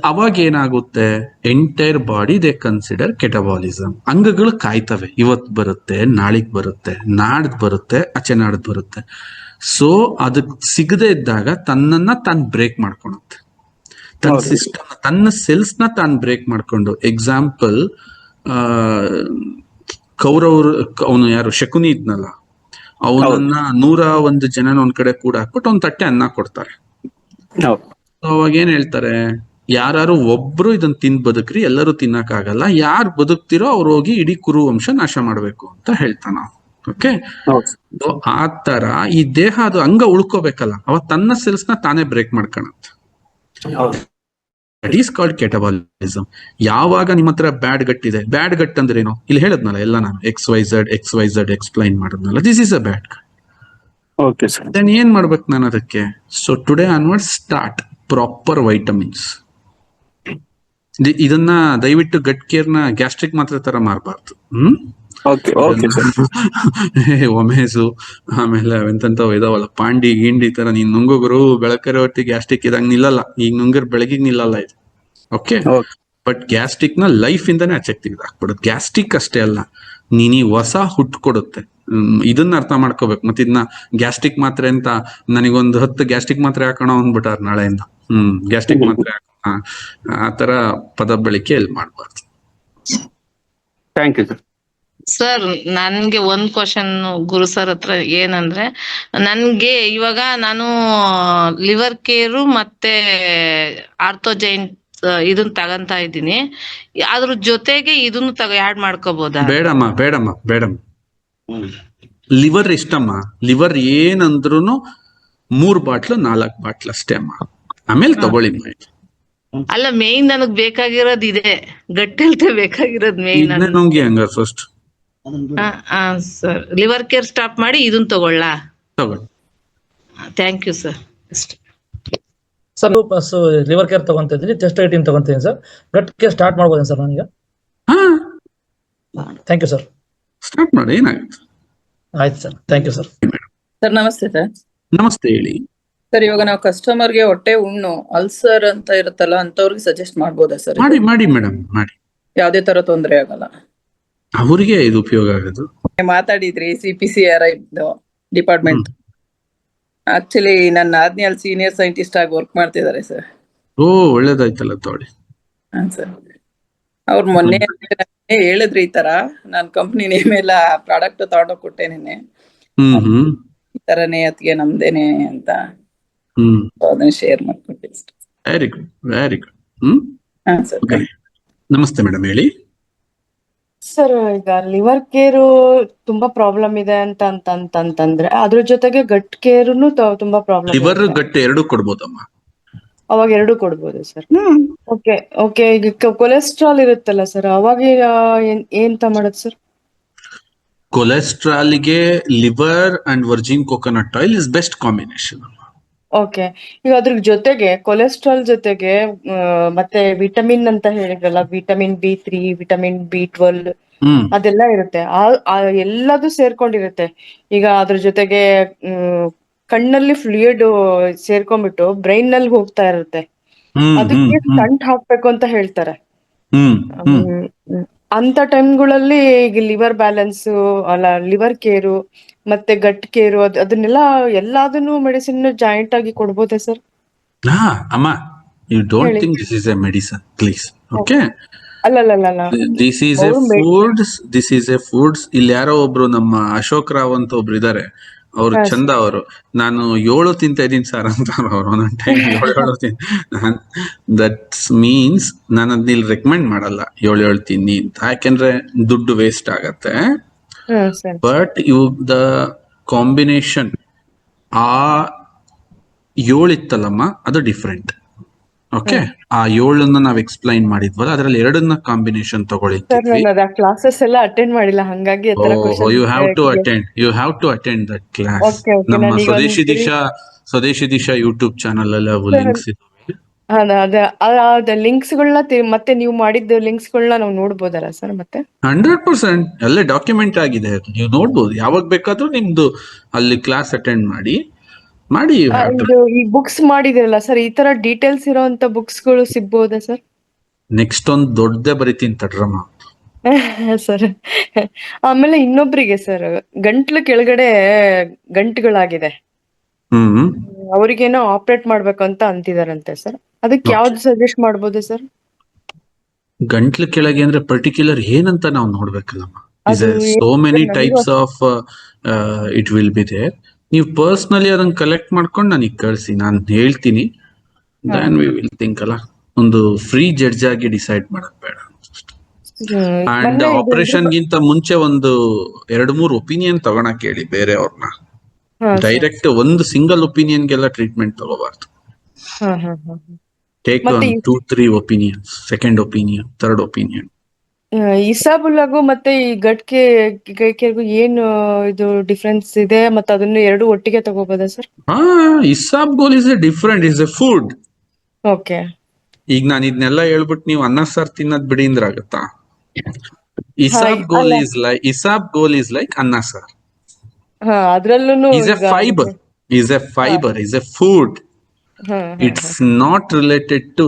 ಅವಾಗ ಏನಾಗುತ್ತೆ, entire body they consider catabolism. ಅಂಗಗಳು ಕಾಯ್ತವೆ, ಇವತ್ ಬರುತ್ತೆ, ನಾಳಿಗ್ ಬರುತ್ತೆ, ನಾಡ್ದು ಬರುತ್ತೆ, ಆಚೆ ನಾಡ್ದು ಬರುತ್ತೆ. ಸೊ ಅದಕ್ ಸಿಗದೆ ಇದ್ದಾಗ ತನ್ನನ್ನ ತಾನು ಬ್ರೇಕ್ ಮಾಡ್ಕೊಳುತ್ತೆ, ತನ್ನ ಸಿಸ್ಟಮ್, ತನ್ನ ಸೆಲ್ಸ್ ನ ತಾನು ಬ್ರೇಕ್ ಮಾಡ್ಕೊಂಡು. ಎಕ್ಸಾಂಪಲ್, ಕೌರವ್ರು, ಅವನು ಯಾರು ಶಕುನಿ ಇದ್ನಲ್ಲ, ಅವನನ್ನ 101 ಜನನ ಒಂದ್ ಕಡೆ ಕೂಡ ಹಾಕ್ಬಿಟ್ಟು ಒಂದ್ ತಟ್ಟೆ ಅನ್ನ ಕೊಡ್ತಾರೆ. ಅವಾಗ ಏನ್ ಹೇಳ್ತಾರೆ, ಯಾರು ಒಬ್ರು ಇದನ್ನ ತಿಂದ್ ಬದುಕ್ರಿ, ಎಲ್ಲರೂ ತಿನ್ನಕ್ ಆಗಲ್ಲ, ಯಾರು ಬದುಕ್ತಿರೋ ಅವ್ರು ಹೋಗಿ ಇಡೀ ಕುರು ವಂಶ ನಾಶ ಮಾಡ್ಬೇಕು ಅಂತ ಹೇಳ್ತಾನ. ಓಕೆ, ಆ ತರ ಈ ದೇಹ ಅದು ಹಂಗ ಉಳ್ಕೋಬೇಕಲ್ಲ, ಅವ ತನ್ನ ಸೆಲ್ಸ್ ನ ತಾನೇ ಬ್ರೇಕ್ ಮಾಡ್ಕೊಳತ್ತೆ. That is called catabolism. ಯಾವಾಗ ನಿಮ್ಮ ಹತ್ರ ಬ್ಯಾಡ್ ಗಟ್ ಇದೆ, ಬ್ಯಾಡ್ ಗಟ್ ಅಂದ್ರೆ ಏನು, ಇಲ್ಲಿ ಹೇಳದ್ನಲ್ಲ ಎಲ್ಲ ನಾನು XYZ ಎಕ್ಸ್ಪ್ಲೈನ್ ಮಾಡಿದ್ನಲ್ಲ, this is a bad gut. Okay sir, then ಏನ್ ಮಾಡ್ಬೇಕು ನಾನು ಅದಕ್ಕೆ? So today onward start proper vitamins. ಇದನ್ನ ದಯವಿಟ್ಟು ಗಟ್ ಕೇರ್ ನ ಗ್ಯಾಸ್ಟ್ರಿಕ್ ಮಾತ್ರ ತರ ಮಾರಬಾರ್ದು. ಒಮೇಸು ಆಮೇಲೆ ಎಂತೆಂತವ್ ಇದಾವಲ್ಲ, ಪಾಂಡಿ ಗಿಂಡಿ ತರ ನೀನ್ ನುಂಗುಗರು ಬೆಳಕರೆ ಹೊಟ್ಟಿಗೆ ಗ್ಯಾಸ್ಟ್ರಿಕ್ ಇದಂಗ್ ನಿಲ್ಲಲ್ಲ. ಈಗ ನುಂಗರ್ ಬೆಳಗಿಗೆ ನಿಲ್ಲಲ್ಲ ಇದು. ಓಕೆ, ಬಟ್ ಗ್ಯಾಸ್ಟ್ರಿಕ್ ನ ಲೈಫ್ ಇಂದಾನೆ ಆಚೆಗೆ ತೆಗೆದಾಕ್ಬಿಡುತ್ತೆ. ಗ್ಯಾಸ್ಟ್ರಿಕ್ ಅಷ್ಟೇ ಅಲ್ಲ, ನೀನ್ ಹೊಸ ಹುಟ್ಟು ಕೊಡುತ್ತೆ. ಇದನ್ನ ಅರ್ಥ ಮಾಡ್ಕೋಬೇಕು. ಮತ್ತೆ ಇದನ್ನ ಗ್ಯಾಸ್ಟ್ರಿಕ್ ಮಾತ್ರೆ ಅಂತ ನನಗೊಂದು 10 ಗ್ಯಾಸ್ಟ್ರಿಕ್ ಮಾತ್ರೆ ಹಾಕೋಣ ಅಂದ್ಬಿಟ್ಟಾರ ನಾಳೆಯಿಂದ. ಗ್ಯಾಸ್ಟ್ರಿಕ್ ಮಾತ್ರೆ ಹಾಕೋಣ, ಆ ತರ ಪದ ಬಳಕೆ ಎಲ್ಲಿ ಮಾಡ್ಬಾರ್ದು. Thank you sir. ಸರ್ ನನ್ಗೆ ಒಂದ್ ಕ್ವಶನ್ ಗುರು ಸರ್ ಹತ್ರ ಏನಂದ್ರೆ, ನನ್ಗೆ ಇವಾಗ ನಾನು ಲಿವರ್ ಕೇರು ಮತ್ತೆ ಆರ್ಥೋಜೈನ್ ಇದನ್ನ ತಗಂತ ಇದ್ದೀನಿ, ಅದ್ರ ಜೊತೆಗೆ ಇದನ್ನು ಆಡ್ ಮಾಡ್ಕೋಬಹುದಾ? ಬೇಡಮ್ಮ. ಲಿವರ್ ಇಷ್ಟಮ್ಮ. ಲಿವರ್ ಏನಂದ್ರೂ 3 ಬಾಟ್ಲು 4 ಬಾಟ್ಲು ಅಷ್ಟೇ ಅಮ್ಮ. ಆಮೇಲೆ ತಗೊಳ್ಳಿ ಅಲ್ಲ ಮೇಯ್ನ್ ನನಗ್ ಬೇಕಾಗಿರೋದ್ ಇದೆ, ಗಟ್ ಹೆಲ್ತ್ ಬೇಕಾಗಿರೋದ್ ಮೇಯ್ನ್. ಇದನ್ನೇ ನುಂಗಿ ಹಂಗ first sir liver care stop ಮಾಡಿ ಇದನ್ ತಗೊಳ್ಳ. ತಗೊಳ್ಳಿ. Thank you sir. Sir liver care ತಗೊಂತ ಇದ್ದೀನಿ, ಟೆಸ್ಟ್ 18 ತಗೊಂತೀನಿ ಸರ್. ಗಟ್ ಕೇರ್ ಸ್ಟಾರ್ಟ್ ಮಾಡ್ಬೋದೇನು ಸರ್ ನಾನೀಗ? ಹಾ ಥ್ಯಾಂಕ್ ಯು ಸರ್. ಸ್ಟಾರ್ಟ್ ಮಾಡಿ, ಏನಾಗುತ್ತೆ. ಆಯ್ತು sir, thank you sir. Sir ನಮಸ್ತೆ ಸರ್. ನಮಸ್ತೆ, ಹೇಳಿ. ಸರ್ ಇವಾಗ ನಾವು ಕಸ್ಟಮರ್ಗೆ ಹೊಟ್ಟೆ ಹುಣ್ಣು ಅಲ್ಸರ್ ಅಂತ ಇರುತ್ತಲ್ಲ ಅಂತವ್ರಿಗೆ ಸಜೆಸ್ಟ್ ಮಾಡ್ಬೋದಾ ಸರ್? ಮಾಡಿ ಮಾಡಿ ಮೇಡಮ್, ಮಾಡಿ. ಯಾವ್ದೇ ತರ ತೊಂದರೆ ಆಗಲ್ಲ. ಅವರಿಗೆ ಇದು ಉಪಯೋಗ ಆಗೋದು. ಮಾತಾಡಿದ್ರಿ CPCRI ಡಿಪಾರ್ಟ್ಮೆಂಟ್. ಆಕ್ಚುಲಿ ನನ್ನ ನಾದ್ನಿ ಅಲ್ಲಿ ಸೀನಿಯರ್ ಸೈಂಟಿಸ್ಟ್ ಆಗಿ ವರ್ಕ್ ಮಾಡ್ತಿದ್ದಾರೆ ಸರ್. ಓ, ಒಳ್ಳೇದಾಯ್ತಲ್ಲ ತಗೊಳ್ಳಿ. ಹಾ ಸರ್. ಅವ್ರು ಮೊನ್ನೆ ಹೇಳಿದ್ರಿ ಈ ತರ ನಾನ್ ಕಂಪ್ನಿ ನೇಮ್ ಎಲ್ಲ ಪ್ರಾಡಕ್ಟ್ ತಗೊಂಡೋಗ್ ಕೊಟ್ಟೆ ನಿನ್ನೆ. ಈ ತರನೇ ಅತ್ಗೆ ನಮ್ದೇನೆ ಅಂತ ಅದನ್ನ ಶೇರ್ ಮಾಡ್ಕೊಟ್ಟೆ. Very good, very good. ಹಾ ಸರ್. ನಮಸ್ತೆ ಮೇಡಮ್, ಹೇಳಿ. ಸರ್ ಈಗ ಲಿವರ್ ಕೇರು ತುಂಬಾ ಪ್ರಾಬ್ಲಮ್ ಇದೆ ಅಂತಂದ್ರೆ ಅದ್ರ ಜೊತೆಗೆ ಗಟ್ ಕೇರ್ನು ತುಂಬಾ ಪ್ರಾಬ್ಲಮ್. ಲಿವರ್ ಗಟ್ ಎರಡು ಕೊಡ್ಬೋದಮ್ಮ. ಅವಾಗ ಎರಡು ಕೊಡ್ಬೋದು ಸರ್. Okay okay. ಈಗ ಕೊಲೆಸ್ಟ್ರಾಲ್ ಇರುತ್ತಲ್ಲ ಸರ್, ಅವಾಗ ಎಂತ ಮಾಡೋದು ಸರ್? ಕೊಲೆಸ್ಟ್ರಾಲ್ಗೆ liver and virgin coconut oil is best combination. Okay. ಈಗ ಅದ್ರ ಜೊತೆಗೆ ಕೊಲೆಸ್ಟ್ರಾಲ್ ಜೊತೆಗೆ ಮತ್ತೆ ವಿಟಮಿನ್ ಅಂತ ಹೇಳಿದ್ರಲ್ಲ, ವಿಟಮಿನ್ B3, ವಿಟಮಿನ್ B12 ಅದೆಲ್ಲ ಇರುತ್ತೆ. ಎಲ್ಲದೂ ಸೇರ್ಕೊಂಡಿರುತ್ತೆ. ಈಗ ಅದ್ರ ಜೊತೆಗೆ ಕಣ್ಣಲ್ಲಿ ಫ್ಲೂಯಿಡ್ ಸೇರ್ಕೊಂಡ್ಬಿಟ್ಟು ಬ್ರೈನ್ ನಲ್ಲಿ ಹೋಗ್ತಾ ಇರುತ್ತೆ. ಅದಕ್ಕೆ ಸ್ಟಂಟ್ ಹಾಕ್ಬೇಕು ಅಂತ ಹೇಳ್ತಾರೆ. ಅಂತ ಟೈಮ್ಗಳಲ್ಲಿ ಈಗ ಲಿವರ್ ಬ್ಯಾಲೆನ್ಸ್ ಅಲ್ಲ, ಲಿವರ್ ಕೇರು ಮತ್ತೆ ಗಟ್ ಕೇರು ಅದನ್ನೆಲ್ಲ ಎಲ್ಲದನ್ನು ಮೆಡಿಸಿನ್ ಜಾಯಿಂಟ್ ಆಗಿ ಕೊಡ್ಬೋದಾ ಸರ್? ಅಮ್ಮ, you don't think this is a medicine, please. Okay, ಅಲ್ಲ, ದಿಸ್ ಈಸ್ ಎ ಫುಡ್ಸ್. ಇಲ್ಲಿ ಯಾರೋ ಒಬ್ರು ನಮ್ಮ ಅಶೋಕ್ ರಾವ್ ಅಂತ ಒಬ್ರು ಇದಾರೆ, ಅವ್ರು ಚಂದ ಅವರು. ನಾನು 7 ತಿಂತ ಇದೀನಿ ಸರ್ ಅಂತ ಅವ್ರು ಒಂದೊಂದು ಟೈಮ್ 7 ದಟ್ ಮೀನ್ಸ್ ನಾನು ಅದನ್ನ ಇಲ್ಲಿ ರೆಕಮೆಂಡ್ ಮಾಡಲ್ಲ 7 ತಿನ್ನಿ ಅಂತ, ಯಾಕೆಂದ್ರೆ ದುಡ್ಡು ವೇಸ್ಟ್ ಆಗತ್ತೆ. ಬಟ್ ಇವು ದ ಕಾಂಬಿನೇಷನ್ ಆ 7 ಇತ್ತಲ್ಲಮ್ಮ, ಅದು ಡಿಫ್ರೆಂಟ್. ಓಕೆ, ಆ 7 ನಾವ್ ಎಕ್ಸ್ಪ್ಲೈನ್ ಮಾಡಿದ್ವಲ್ಲ, ಅದ್ರಲ್ಲಿ 2 ಕಾಂಬಿನೇಷನ್ ತಗೊಳ್ಳಿದ್ವಿ. ಕ್ಲಾಸಸ್ ಎಲ್ಲ ಅಟೆಂಡ್ ಮಾಡಿಲ್ಲ, ಹಂಗಾಗಿ you have to attend that class. ನಮ್ಮ ಸ್ವದೇಶಿ ದಿಶಾ ಯೂಟ್ಯೂಬ್ ಚಾನಲ್ ಅಲ್ಲಿ ಅವು ಲಿಂಕ್ಸ್ ಇದಾವೆ. ಲಿಂಕ್ಸ್ ಗಳನ್ನ ಮತ್ತೆ ನೀವು ಮಾಡಿದ ಲಿಂಕ್ಸ್ ಗಳನ್ನ ನಾವು ನೋಡ್ಬೋದಲ್ಲ ಸರ್? ಮತ್ತೆ 100% ಅಲ್ಲೇ ಡಾಕ್ಯುಮೆಂಟ್ ಆಗಿದೆ, ನೀವು ನೋಡ್ಬೋದು. ಯಾವಾಗ ಬೇಕಾದ್ರೂ ನಿಮ್ದು ಅಲ್ಲಿ ಕ್ಲಾಸ್ ಅಟೆಂಡ್ ಮಾಡಿ. ಈ ಬುಕ್ಸ್ ಮಾಡಿದಿರಲ್ಲ ಸರ್, ಈ ತರ ಡೀಟೇಲ್ಸ್ ಇರೋಂತ ಬುಕ್ಸ್ ಗಳು ಸಿಗ್ಬೋದಾ ಸರ್? ನೆಕ್ಸ್ಟ್ ಒಂದು ದೊಡ್ಡದೇ ಬರೀತೀನಿ ತಡ್ರಮ್ಮ ಸರ್. ಆಮೇಲೆ ಇನ್ನೊಬ್ರಿಗೆ ಸರ್ ಗಂಟ್ಲು ಕೆಳಗಡೆ ಗಂಟುಗಳಾಗಿದೆ, ಅವ್ರಿಗೇನೋ ಆಪರೇಟ್ ಮಾಡ್ಬೇಕು ಅಂತ ಅಂತಿದಾರಂತೆ ಸರ್. ಅದಕ್ಕೆ ಯಾವ್ದು ಸಜೆಸ್ಟ್ ಮಾಡ್ಬೋದು ಸರ್? ಗಂಟ್ಲು ಕೆಳಗೆ ಅಂದ್ರೆ ಪರ್ಟಿಕ್ಯುಲರ್ ಏನಂತ ನಾವು ನೋಡ್ಬೇಕಲ್ಲಮ್ಮ. So many types of it will be there. ನೀವು ಪರ್ಸನಲಿ ಅದನ್ನ ಕಲೆಕ್ಟ್ ಮಾಡ್ಕೊಂಡು ನನಗೆ ಕಳಿಸಿ, ನಾನು ಹೇಳ್ತೀನಿ. ದೆನ್ ವಿ ವಿಲ್ ಥಿಂಕ್ ಅಲ್ಲ, ಒಂದು ಫ್ರೀ ಜಡ್ಜ್ ಆಗಿ ಡಿಸೈಡ್ ಮಾಡೋದು ಬೇಡ. ಅಂಡ್ ಆಪರೇಷನ್ ಗಿಂತ ಮುಂಚೆ ಒಂದು 2-3 ಒಪಿನಿಯನ್ ತಗೊಳಕ್ ಹೇಳಿ ಬೇರೆ ಅವ್ರನ್ನ. ಡೈರೆಕ್ಟ್ ಒಂದು ಸಿಂಗಲ್ ಒಪಿನಿಯನ್ಗೆಲ್ಲ ಟ್ರೀಟ್ಮೆಂಟ್ ತಗೋಬಾರ್ದು. Take 2-3 opinions, second opinion, third opinion. ಇಸಾಬುಲ್ಲಾಗು ಮತ್ತೆ ಈ ಗಟ್ಕೆಗೂ ಏನು ಇದು ಡಿಫ್ರೆನ್ಸ್ ಇದೆ? ಮತ್ತೆ ಅದನ್ನ 2 ಒಟ್ಟಿಗೆ ತಗೋಬೋದಾ sir? Isabgol is a different, is a food. Okay. ಈಗ ನಾನು ಇದನ್ನೆಲ್ಲ ಹೇಳ್ಬಿಟ್ಟು ನೀವು ಅನ್ನ ಸಾರ್ ತಿನ್ನೋದ್ ಬಿಡಿ ಅಂದ್ರೆ ಆಗತ್ತಾ? ಇಸಾಬ್ಗೋಲ್ ಇಸ್ ಲೈಕ್ ಅನ್ನ ಸಾರ್. ಅದ್ರಲ್ಲೂ is a fiber, is a food. It's not related to,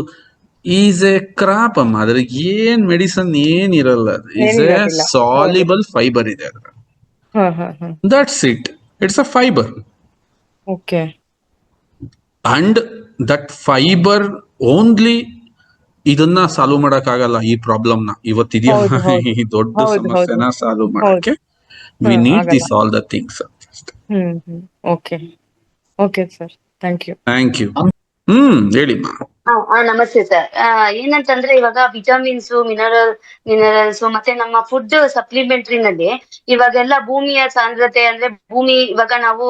is a crop amma. ಅದ್ರಿಗೆ ಏನ್ ಮೆಡಿಸನ್ ಏನ್ ಇರಲ್ಲ. is a soluble fiber ಇದೆ ಅದ್ರ. That's it. It's a fiber. Okay. And that fiber only ಇದನ್ನ solve ಮಾಡಕ್ ಆಗಲ್ಲ. ಈ ಪ್ರಾಬ್ಲಮ್ ನ ಇವತ್ತಿದೆಯಲ್ಲ, ಈ ದೊಡ್ಡ ಸಮಸ್ಯೆನ ಸಾಲ್ವ್ ಮಾಡಕ್ಕೆ we need this all the things. Okay. Okay sir, thank you. ಹೇಳಿ ಮಾ. ನಮಸ್ತೆ ಸರ್. ಏನಂತಂದ್ರೆ ಇವಾಗ ವಿಟಮಿನ್ಸ್, ಮಿನರಲ್ಸ್ ಮತ್ತೆ ನಮ್ಮ ಫುಡ್ ಸಪ್ಲಿಮೆಂಟ್ರಿನಲ್ಲಿ ಇವಾಗೆಲ್ಲ ಭೂಮಿಯ ಸಾಂದ್ರತೆ ಅಂದ್ರೆ ಭೂಮಿ ಇವಾಗ ನಾವು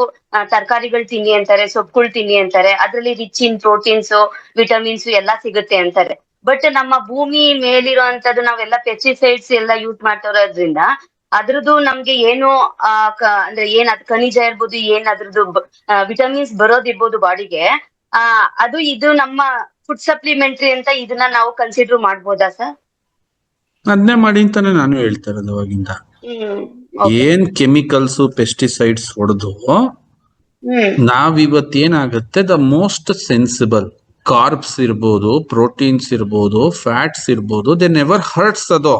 ತರಕಾರಿಗಳು ತಿನ್ನಿ ಅಂತಾರೆ, ಸೊಪ್ಪುಗಳು ತಿನ್ನಿ ಅಂತಾರೆ, ಅದ್ರಲ್ಲಿ ರಿಚ್ ಇನ್ ಪ್ರೋಟೀನ್ಸ್, ವಿಟಮಿನ್ಸ್ ಎಲ್ಲ ಸಿಗುತ್ತೆ ಅಂತಾರೆ. ಬಟ್ ನಮ್ಮ ಭೂಮಿ ಮೇಲಿರುವಂತದ್ದು ನಾವೆಲ್ಲ ಪೆಸ್ಟಿಸೈಡ್ಸ್ ಎಲ್ಲ ಯೂಸ್ ಮಾಡ್ತಿರೋದ್ರಿಂದ ಅದ್ರದ್ದು ನಮ್ಗೆ ಏನು ಅಂದ್ರೆ ಏನ್ ಅದ್ ಖನಿಜ ಇರ್ಬೋದು, ಏನ್ ಅದ್ರದ್ದು ವಿಟಮಿನ್ಸ್ ಬರೋದಿರ್ಬೋದು ಬಾಡಿಗೆ, ಅದು ಇದು ನಮ್ಮ ಫುಡ್ ಸಪ್ಲಿಮೆಂಟ್ರಿ ಅಂತ ಇದನ್ನ ನಾವು ಕನ್ಸಿಡರ್ ಮಾಡ್ಬೋದಾ ಸರ್? ಅದನ್ನೇ ಮಾಡಿ ಅಂತಾನೆ ನಾನು ಹೇಳ್ತಾ ಇರೋದು ಅವಾಗಿಂದ. ಏನ್ ಕೆಮಿಕಲ್ಸ್ ಪೆಸ್ಟಿಸೈಡ್ಸ್ ಹೊಡೆದು ನಾವಿವತ್ತು ಏನಾಗುತ್ತೆ, ದ ಮೋಸ್ಟ್ ಸೆನ್ಸಿಬಲ್ ಕಾರ್ಬ್ಸ್ ಇರ್ಬೋದು, ಪ್ರೋಟೀನ್ಸ್ ಇರ್ಬೋದು, ಫ್ಯಾಟ್ಸ್ ಇರ್ಬೋದು, ದೇ ನೆವರ್ ಹರ್ಟ್ಸ್ ಅದು.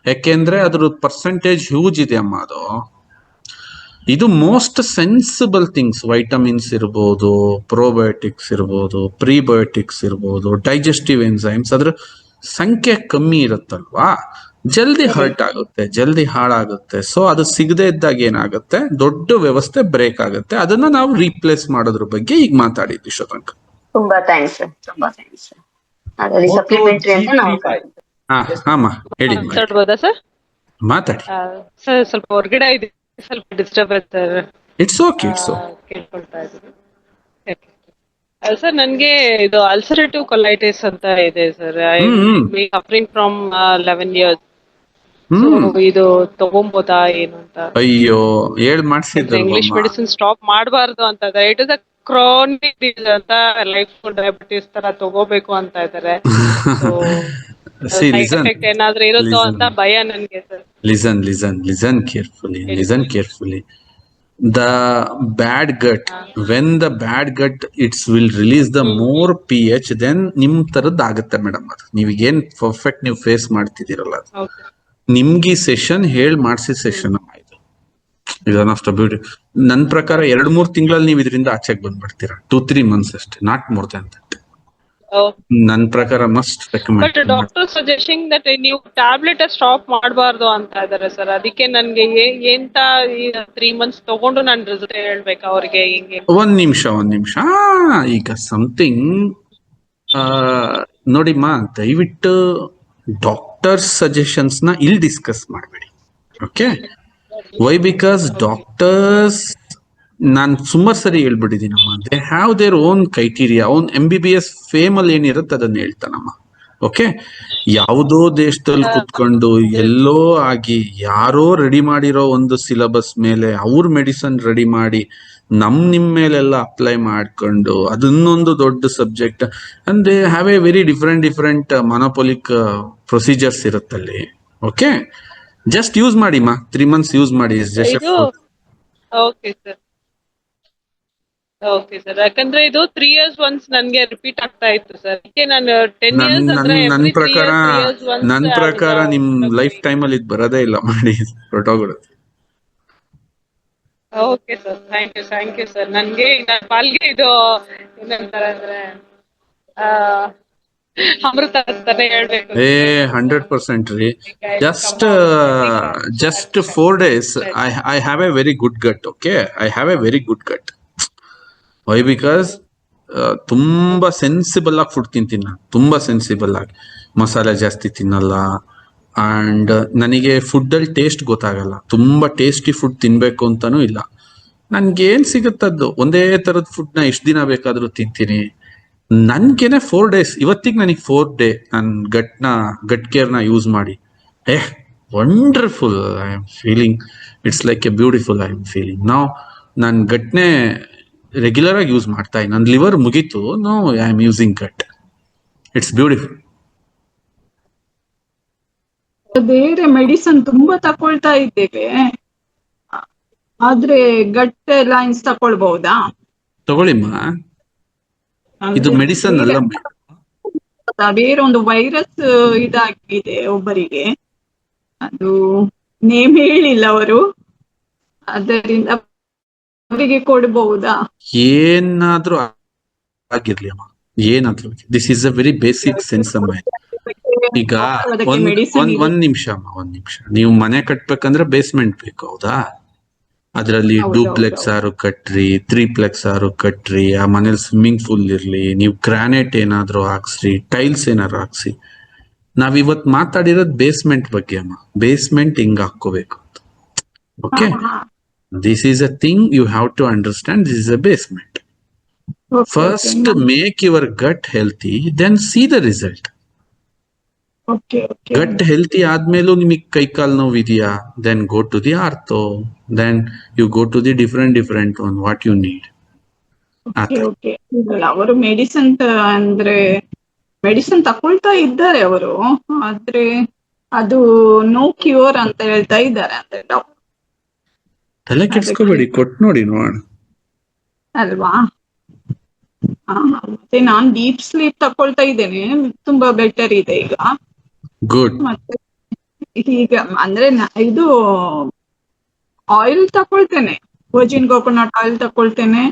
ಯಾಕೆಂದ್ರೆ ಅದ್ರ ಪರ್ಸೆಂಟೇಜ್ ಹ್ಯೂಜ್ ಇದೆ ಅಮ್ಮ. ಅದು ಇದು ಮೋಸ್ಟ್ ಸೆನ್ಸಿಬಲ್ ಥಿಂಗ್ಸ್. ವೈಟಮಿನ್ಸ್ ಇರ್ಬೋದು, ಪ್ರೋಬಯೋಟಿಕ್ಸ್ ಇರ್ಬೋದು, ಪ್ರೀಬಯೋಟಿಕ್ಸ್ ಇರ್ಬೋದು, ಡೈಜೆಸ್ಟಿವ್ ಎನ್ಸೈಮ್ಸ್, ಅದ್ರ ಸಂಖ್ಯೆ ಕಮ್ಮಿ ಇರುತ್ತಲ್ವಾ, ಜಲ್ದಿ ಹರ್ಟ್ ಆಗುತ್ತೆ, ಜಲ್ದಿ ಹಾಳಾಗುತ್ತೆ. ಸೊ ಅದು ಸಿಗದೆ ಇದ್ದಾಗ ಏನಾಗುತ್ತೆ, ದೊಡ್ಡ ವ್ಯವಸ್ಥೆ ಬ್ರೇಕ್ ಆಗುತ್ತೆ. ಅದನ್ನ ನಾವು ರೀಪ್ಲೇಸ್ ಮಾಡೋದ್ರ ಬಗ್ಗೆ ಈಗ ಮಾತಾಡಿದ್ವಿ ಶತಾಂಕ್. ತುಂಬಾ ಥ್ಯಾಂಕ್ಸ್ ಸರ್, ತುಂಬಾ ಥ್ಯಾಂಕ್ಸ್ ಸರ್. ಅದರಲ್ಲಿ ಸಪ್ಲಿಮೆಂಟ್ರಿ ಅಂತ ನಾವು ಹಾಮ ಹೇಳಿ, ಸರ್ ಮಾತಾಡಿ. ಸರ್ ಸ್ವಲ್ಪ ಹೊರಗಡೆ ಇದೆ, ಸ್ವಲ್ಪ ಡಿಸ್ಟರ್ಬೆನ್ಸ್ ಸರ್. ಇಟ್ಸ್ ಓಕೆ, ಕೇಳ್ಕೊಳ್ತಾ ಇದ್ದೀನಿ ಸರ್. ನನ್ಗೆ ಇದು ಅಲ್ಸರೇಟಿವ್ ಕೊಲೈಟಿಸ್ ಅಂತ ಇದೆ sir. I suffering from 11 years. ಇದು ತಗೊಂಬೋದಾ ಏನು ಅಂತ? ಅಯ್ಯೋ ಹೇಳ್ ಮಾಡ್ಸಿದ್ರು. ಇಂಗ್ಲಿಷ್ ಮೆಡಿಸಿನ್ ಸ್ಟಾಪ್ ಮಾಡಬಾರ್ದು ಅಂತ ಇದ್ದಾರೆ. It is a chronic disease ಅಂತ, ಲೈಫ್ ಡಯಾಬಿಟಿಸ್ ತರ ತಗೋಬೇಕು ಅಂತ ಇದ್ದಾರೆ. ಏನಾದ್ರೂ ಇರುತ್ತೋ ಅಂತ ಭಯ ನನ್ಗೆ sir. Listen carefully. The bad gut, when the bad gut will release the more pH, then ನಿಮ್ ತರದ್ ಆಗುತ್ತೆ ಮೇಡಮ್. ಅದು ನೀವೀಗೇನ್ ಪರ್ಫೆಕ್ಟ್ ನೀವು ಫೇಸ್ ಮಾಡ್ತಿದ್ದೀರಲ್ಲ, ನಿಮ್ಗೆ ಈ ಸೆಷನ್ ಮಾಡ್ಸಿ ಸೆಷನ್ ಆಯ್ತು. ಇದನ್ನಷ್ಟು ಬ್ಯೂಟಿ. ನನ್ ಪ್ರಕಾರ 2-3 ತಿಂಗಳಲ್ಲಿ ನೀವು ಇದರಿಂದ ಆಚೆಗೆ ಬಂದ್ಬಿಡ್ತೀರಾ. 2-3 months ಅಷ್ಟೇ, ನಾಟ್ ಮೋರ್ ದನ್ ದಟ್. ನನ್ ಪ್ರಕಾರ must recommend. But doctor suggesting that ನೀವು ಟ್ಯಾಬ್ಲೆಟ್ ಸ್ಟಾಪ್ ಮಾಡಬಾರ್ದು ಅಂತ ಇದಾರೆ ಸರ್. ಅದಕ್ಕೆ ನನ್ಗೆ ಎಂತ 3 months ತಗೊಂಡು ನಾನು ರಿಸಲ್ಟ್ ಹೇಳ್ಬೇಕು ಅವ್ರಿಗೆ? ಹಿಂಗೆ ಒಂದ್ ನಿಮಿಷ. ಈಗ ಸಮಥಿಂಗ್ ನೋಡಿಮ್ಮ, ದಯವಿಟ್ಟು ಡಾಕ್ಟರ್ಸ್ ಸಜೆಷನ್ಸ್ ನ ಇಲ್ಲಿ ಡಿಸ್ಕಸ್ ಮಾಡಬೇಡಿ. Okay, why? ಬಿಕಾಸ್ ಡಾಕ್ಟರ್ಸ್, ನಾನ್ ಸುಮಾರು ಸರಿ ಹೇಳ್ಬಿಟ್ಟಿದ್ದೀನಮ್ಮ, they have their own criteria. Own MBBS fame ಅಲ್ಲಿ ಏನಿರುತ್ತೆ ಅದನ್ನ ಹೇಳ್ತಾನಮ್ಮ. ಓಕೆ, ಯಾವುದೋ ದೇಶದಲ್ಲಿ ಕುತ್ಕೊಂಡು ಎಲ್ಲೋ ಆಗಿ ಯಾರೋ ರೆಡಿ ಮಾಡಿರೋ ಒಂದು ಸಿಲೆಬಸ್ ಮೇಲೆ ಅವ್ರ ಮೆಡಿಸನ್ ರೆಡಿ ಮಾಡಿ ನಿಮ್ ಮೇಲೆಲ್ಲ ಅಪ್ಲೈ ಮಾಡ್ಕೊಂಡು ಅದನ್ನೊಂದು ದೊಡ್ಡ ಸಬ್ಜೆಕ್ಟ್ ಅಂದ್ರೆ have a very different monopolic procedures ಇರುತ್ತಲ್ಲಿ. ಓಕೆ, ಜಸ್ಟ್ ಯೂಸ್ ಮಾಡಿಮ್ಮ, 3 months ಯೂಸ್ ಮಾಡಿ. Okay sir. ಯಾಕಂದ್ರೆ ಇದು 3 years once ನನ್ಗೆ ರಿಪೀಟ್ ಆಗ್ತಾ ಇತ್ತು ಸರ್. ಅದಕ್ಕೆ ನಾನು 10 years ಅಂದ್ರೆ ನನ್ ಪ್ರಕಾರ ನಿಮ್ ಲೈಫ್ ಟೈಮ್ ಅಲ್ಲಿ ಇದು ಬರೋದೇ ಇಲ್ಲ ಮಾಡಿ, ಹೊರಟೋಗ್ಬಿಡುತ್ತೆ. Okay sir, thank you sir. ನನ್ಗೆ ಪಾಲ್ಗೆ ಇದು ಏನಂತಾರೆ ಅಂದ್ರೆ ಅಮೃತ ಅಂತಾನೆ ಹೇಳ್ಬೇಕು. 100% ರೀ. just 4 days I have a very good gut. Okay, I have a very good gut. Why? Because ತುಂಬಾ ಸೆನ್ಸಿಬಲ್ ಆಗಿ ಫುಡ್ ತಿಂತೀನಿ ನಾನು, ತುಂಬಾ ಸೆನ್ಸಿಬಲ್ ಆಗಿ. ಮಸಾಲೆ ಜಾಸ್ತಿ ತಿನ್ನಲ್ಲ, ಅಂಡ್ ನನಗೆ ಫುಡ್ ಅಲ್ಲಿ ಟೇಸ್ಟ್ ಗೊತ್ತಾಗಲ್ಲ. ತುಂಬಾ ಟೇಸ್ಟಿ ಫುಡ್ ತಿನ್ಬೇಕು ಅಂತಾನೂ ಇಲ್ಲ. ನನ್ಗೇನ್ ಸಿಗುತ್ತದ್ದು ಒಂದೇ ತರದ ಫುಡ್ ನ ಎಷ್ಟು ದಿನ ಬೇಕಾದ್ರೂ ತಿಂತೀನಿ. ನನ್ಗೇನೆ 4 days, ಇವತ್ತಿಗೆ ನನಗೆ 4th day ನನ್ ಗಟ್ ಕೇರ್ ನ ಯೂಸ್ ಮಾಡಿ wonderful I am feeling. It's like A beautiful I am feeling ನಾವು. ನಾನು ಗಟ್ನೆ ರೆಗ್ಯುಲರ್ ಆಗಿ ಯೂಸ್ ಮಾಡ್ತಾ ಇದ್ದೀನಿ. ನನ್ನ ಲಿವರ್ ಮುಗೀತು, no I am using gut. It's beautiful. ಬೇರೆ ಮೆಡಿಸನ್ ತುಂಬಾ ತಕೊಳ್ತಾ ಇದ್ದೇವೆ, ಆದ್ರೆ ಗಟ್ ಲೈನ್ಸ್ ತಕೊಳ್ಬಹುದಾ? ತಗೊಳ್ಳಿಮ್ಮ, ಇದು ಮೆಡಿಸನ್ ಅಲ್ಲ. ಬೇರೆ ಒಂದು ವೈರಸ್ ಇದಾಗಿದೆ ಒಬ್ಬರಿಗೆ, ಅದು ನೇಮ್ ಹೇಳಿಲ್ಲ ಅವರು, ಅದರಿಂದ ಅವರಿಗೆ ಕೊಡಬಹುದಾ? ಏನಾದ್ರೂ ಆಗಿರ್ಲಿ ಅಮ್ಮ, ಏನಾದ್ರೂ. This is a very basic sense ಅಮ್ಮ. ಈಗ ಒಂದ್ ನಿಮಿಷ ಅಮ್ಮ, ಒಂದ್ ನಿಮಿಷ. ನೀವು ಮನೆ ಕಟ್ಬೇಕಂದ್ರೆ ಬೇಸ್ಮೆಂಟ್ ಬೇಕು, ಹೌದಾ? ಅದರಲ್ಲಿ ಡೂಪ್ಲೆಕ್ಸ್ ಆರು ಕಟ್ರಿ, 3ಪ್ಲೆಕ್ಸ್ ಆರು ಕಟ್ರಿ, ಆ ಮನೇಲಿ ಸ್ವಿಮ್ಮಿಂಗ್ ಪೂಲ್ ಇರ್ಲಿ, ನೀವು ಗ್ರಾನೈಟ್ ಏನಾದ್ರು ಹಾಕ್ಸ್ರಿ, ಟೈಲ್ಸ್ ಏನಾದ್ರು ಹಾಕ್ಸಿ. ನಾವಿವತ್ ಮಾತಾಡಿರೋದು ಬೇಸ್ಮೆಂಟ್ ಬಗ್ಗೆ ಅಮ್ಮ. ಬೇಸ್ಮೆಂಟ್ ಹಿಂಗ್ ಹಾಕೋಬೇಕು. Okay, this is a thing you have to understand. This is a basement. First make your gut healthy, then see the result. Gut healthy ಆದ್ಮೇಲೂ ನಿಮಗೆ ಕೈಕಾಲ್ ನೋವು ಇದೆಯಾ, then go to the ortho, then you go to the different one what you need. ಅವರು medicine ಅಂದ್ರೆ medicine ತಕೊಳ್ತಾ ಇದ್ದಾರೆ ಅವರು, ಆದ್ರೆ ಅದು ನೋ ಕ್ಯೂರ್ ಅಂತ ಹೇಳ್ತಾ ಇದ್ದಾರೆ ಅಂದ್ರೆ ಡಾಕ್ಟರ್. ತಲೆ ಕೆಡ್ಸ್ಕೋಬೇಡಿ, ಕೊಟ್ ನೋಡಿ ನೋಡೋಣ ಅಲ್ವಾ? ಮತ್ತೆ ನಾನ್ ಡೀಪ್ ಸ್ಲೀಪ್ ತಕೊಳ್ತಾ ಇದ್ದೇನೆ, ತುಂಬಾ ಬೆಟರ್ ಇದೆ ಈಗ. ಗುಡ್. ಮತ್ತೆ ಈಗ ಅಂದ್ರೆ ಇದು ಆಯಿಲ್ ತಕೊಳ್ತೇನೆ, ವರ್ಜಿನ್ ಕೋಕೋನಟ್ ಆಯಿಲ್ ತಕೊಳ್ತೇನೆ,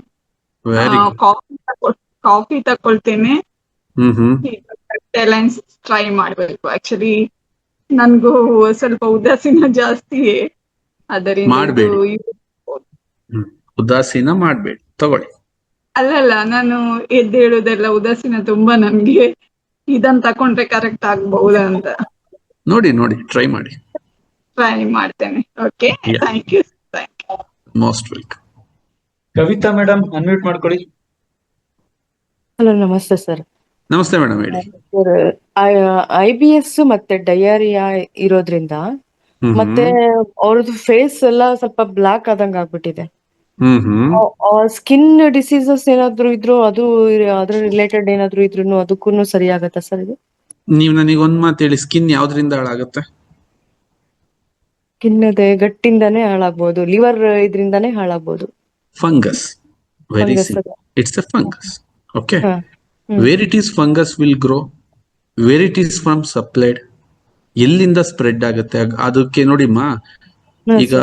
ವೆರಿ ಗುಡ್. ಕಾಫಿ ತಕೊಳ್ತೇನೆ. ಹ್ಮ್ ಲೈನ್ಸ್ ಟ್ರೈ ಮಾಡ್ಬೇಕು. ಆಕ್ಚುಲಿ ನನ್ಗೂ ಸ್ವಲ್ಪ ಉದಾಸೀನ ಜಾಸ್ತಿಯೇ, ಅದರಿಂದ ಮಾಡ್ಬೇಡಿ. ಉದಾಸೀನ ಮಾಡ್ಬೇಡಿ, ತಗೊಳ್ಳಿ. ಅಲ್ಲಲ್ಲ, ನಾನು ಎದ್ದೇಳುದೆಲ್ಲ ಉದಾಸೀನ ತುಂಬಾ. ನನ್ಗೆ ಇದನ್ನ ತಕೊಂಡ್ರೆ ಕರೆಕ್ಟ್ ಆಗ್ಬಹುದಾ ಅಂತ ನೋಡಿ ಟ್ರೈ ಮಾಡಿ. ಟ್ರೈ ಮಾಡ್ತೇನೆ. Okay, thank you. Most welcome. Kavitha madam unmute ಮಾಡ್ಕೊಳ್ಳಿ. ಹಲೋ, ನಮಸ್ತೆ ಸರ್. ನಮಸ್ತೆ ಮೇಡಮ್, ಹೇಳಿ. IBS ಮತ್ತೆ ಡಯಾರಿಯಾ ಇರೋದ್ರಿಂದ ಮತ್ತೆ ಅವ್ರದ್ದು ಫೇಸ್ ಎಲ್ಲ ಸ್ವಲ್ಪ ಬ್ಲಾಕ್ ಆದಂಗ ಆಗ್ಬಿಟ್ಟಿದೆ. ಸ್ಕಿನ್ ಡಿಸೀಸಸ್ ಏನಾದ್ರು ಇದ್ರು ಅದ್ರ ರಿಲೇಟೆಡ್ ಏನಾದ್ರು ಇದ್ರು ಅದಕ್ಕೂ ಸರಿ ಆಗತ್ತಾ ಸರ್ ಇದು? ನೀವ್ ನನಗೆ ಒಂದ್ ಮಾತು ಹೇಳಿ, ಸ್ಕಿನ್ ಯಾವ್ದ್ರಿಂದ ಹಾಳಾಗುತ್ತೆ? ಸ್ಕಿನ್ ಗಟ್ಟಿಂದಾನೇ ಹಾಳಾಗ್ಬೋದು, ಲಿವರ್ ಇದ್ರಿಂದಾನೇ ಹಾಳಾಗ್ಬೋದು. Fungus, very simple. It's a fungus. Okay, where it is fungus will grow, where it is from supplied, ಎಲ್ಲಿಂದ ಸ್ಪ್ರೆಡ್ ಆಗುತ್ತೆ ಅದಕ್ಕೆ. ನೋಡಿಮ್ಮ, ಈಗ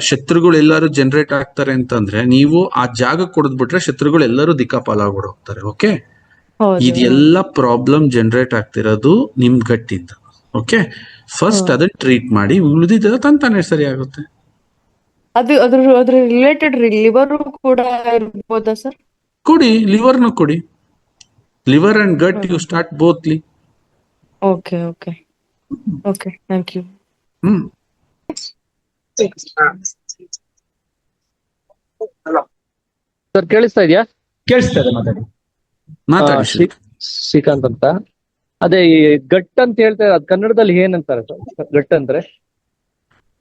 ಶತ್ರುಗಳು ಎಲ್ಲಾರು ಜನರೇಟ್ ಆಗ್ತಾರೆ ಅಂತಂದ್ರೆ ನೀವು ಆ ಜಾಗ ಕೊಡದ್ಬಿಟ್ರೆ ಶತ್ರುಗಳು ಎಲ್ಲರೂ ದಿಕ್ಕಾಪಾಲಾಗ್ಬಿಡ ಹೋಗ್ತಾರೆ. ಓಕೆ, ಇದೆಲ್ಲ ಪ್ರಾಬ್ಲಮ್ ಜನರೇಟ್ ಆಗ್ತಿರೋದು ನಿಮ್ ಗಟ್ಟಿಂದ. ಓಕೆ, ಫಸ್ಟ್ ಅದನ್ನ ಟ್ರೀಟ್ ಮಾಡಿ, ಉಳಿದಿದ್ದ ತಂತಾನೆ ಸರಿ ಆಗುತ್ತೆ. ಅದ್ರ ರಿಲೇಟೆಡ್ ಲಿವರ್ ಕೂಡ ಇರ್ಬೋದಾ ಸರ್? ಕೊಡಿ, ಲಿವರ್ನು ಕೊಡಿ. Liver and gut you start bothly. Okay okay okay, thank you. Sir ಕೇಳಿಸ್ತಾ ಇದೆಯಾ? ಕೇಳಿಸ್ತದೆ, ಮಾತಾಡಿ. ಶ್ರೀಕಾಂತ್ ಅಂತ. ಅದೇ ಈ ಗಟ್ ಅಂತ ಹೇಳ್ತಾರೆ, ಅದ್ ಕನ್ನಡದಲ್ಲಿ ಏನಂತಾರೆ ಸರ್ ಗಟ್ ಅಂದ್ರೆ?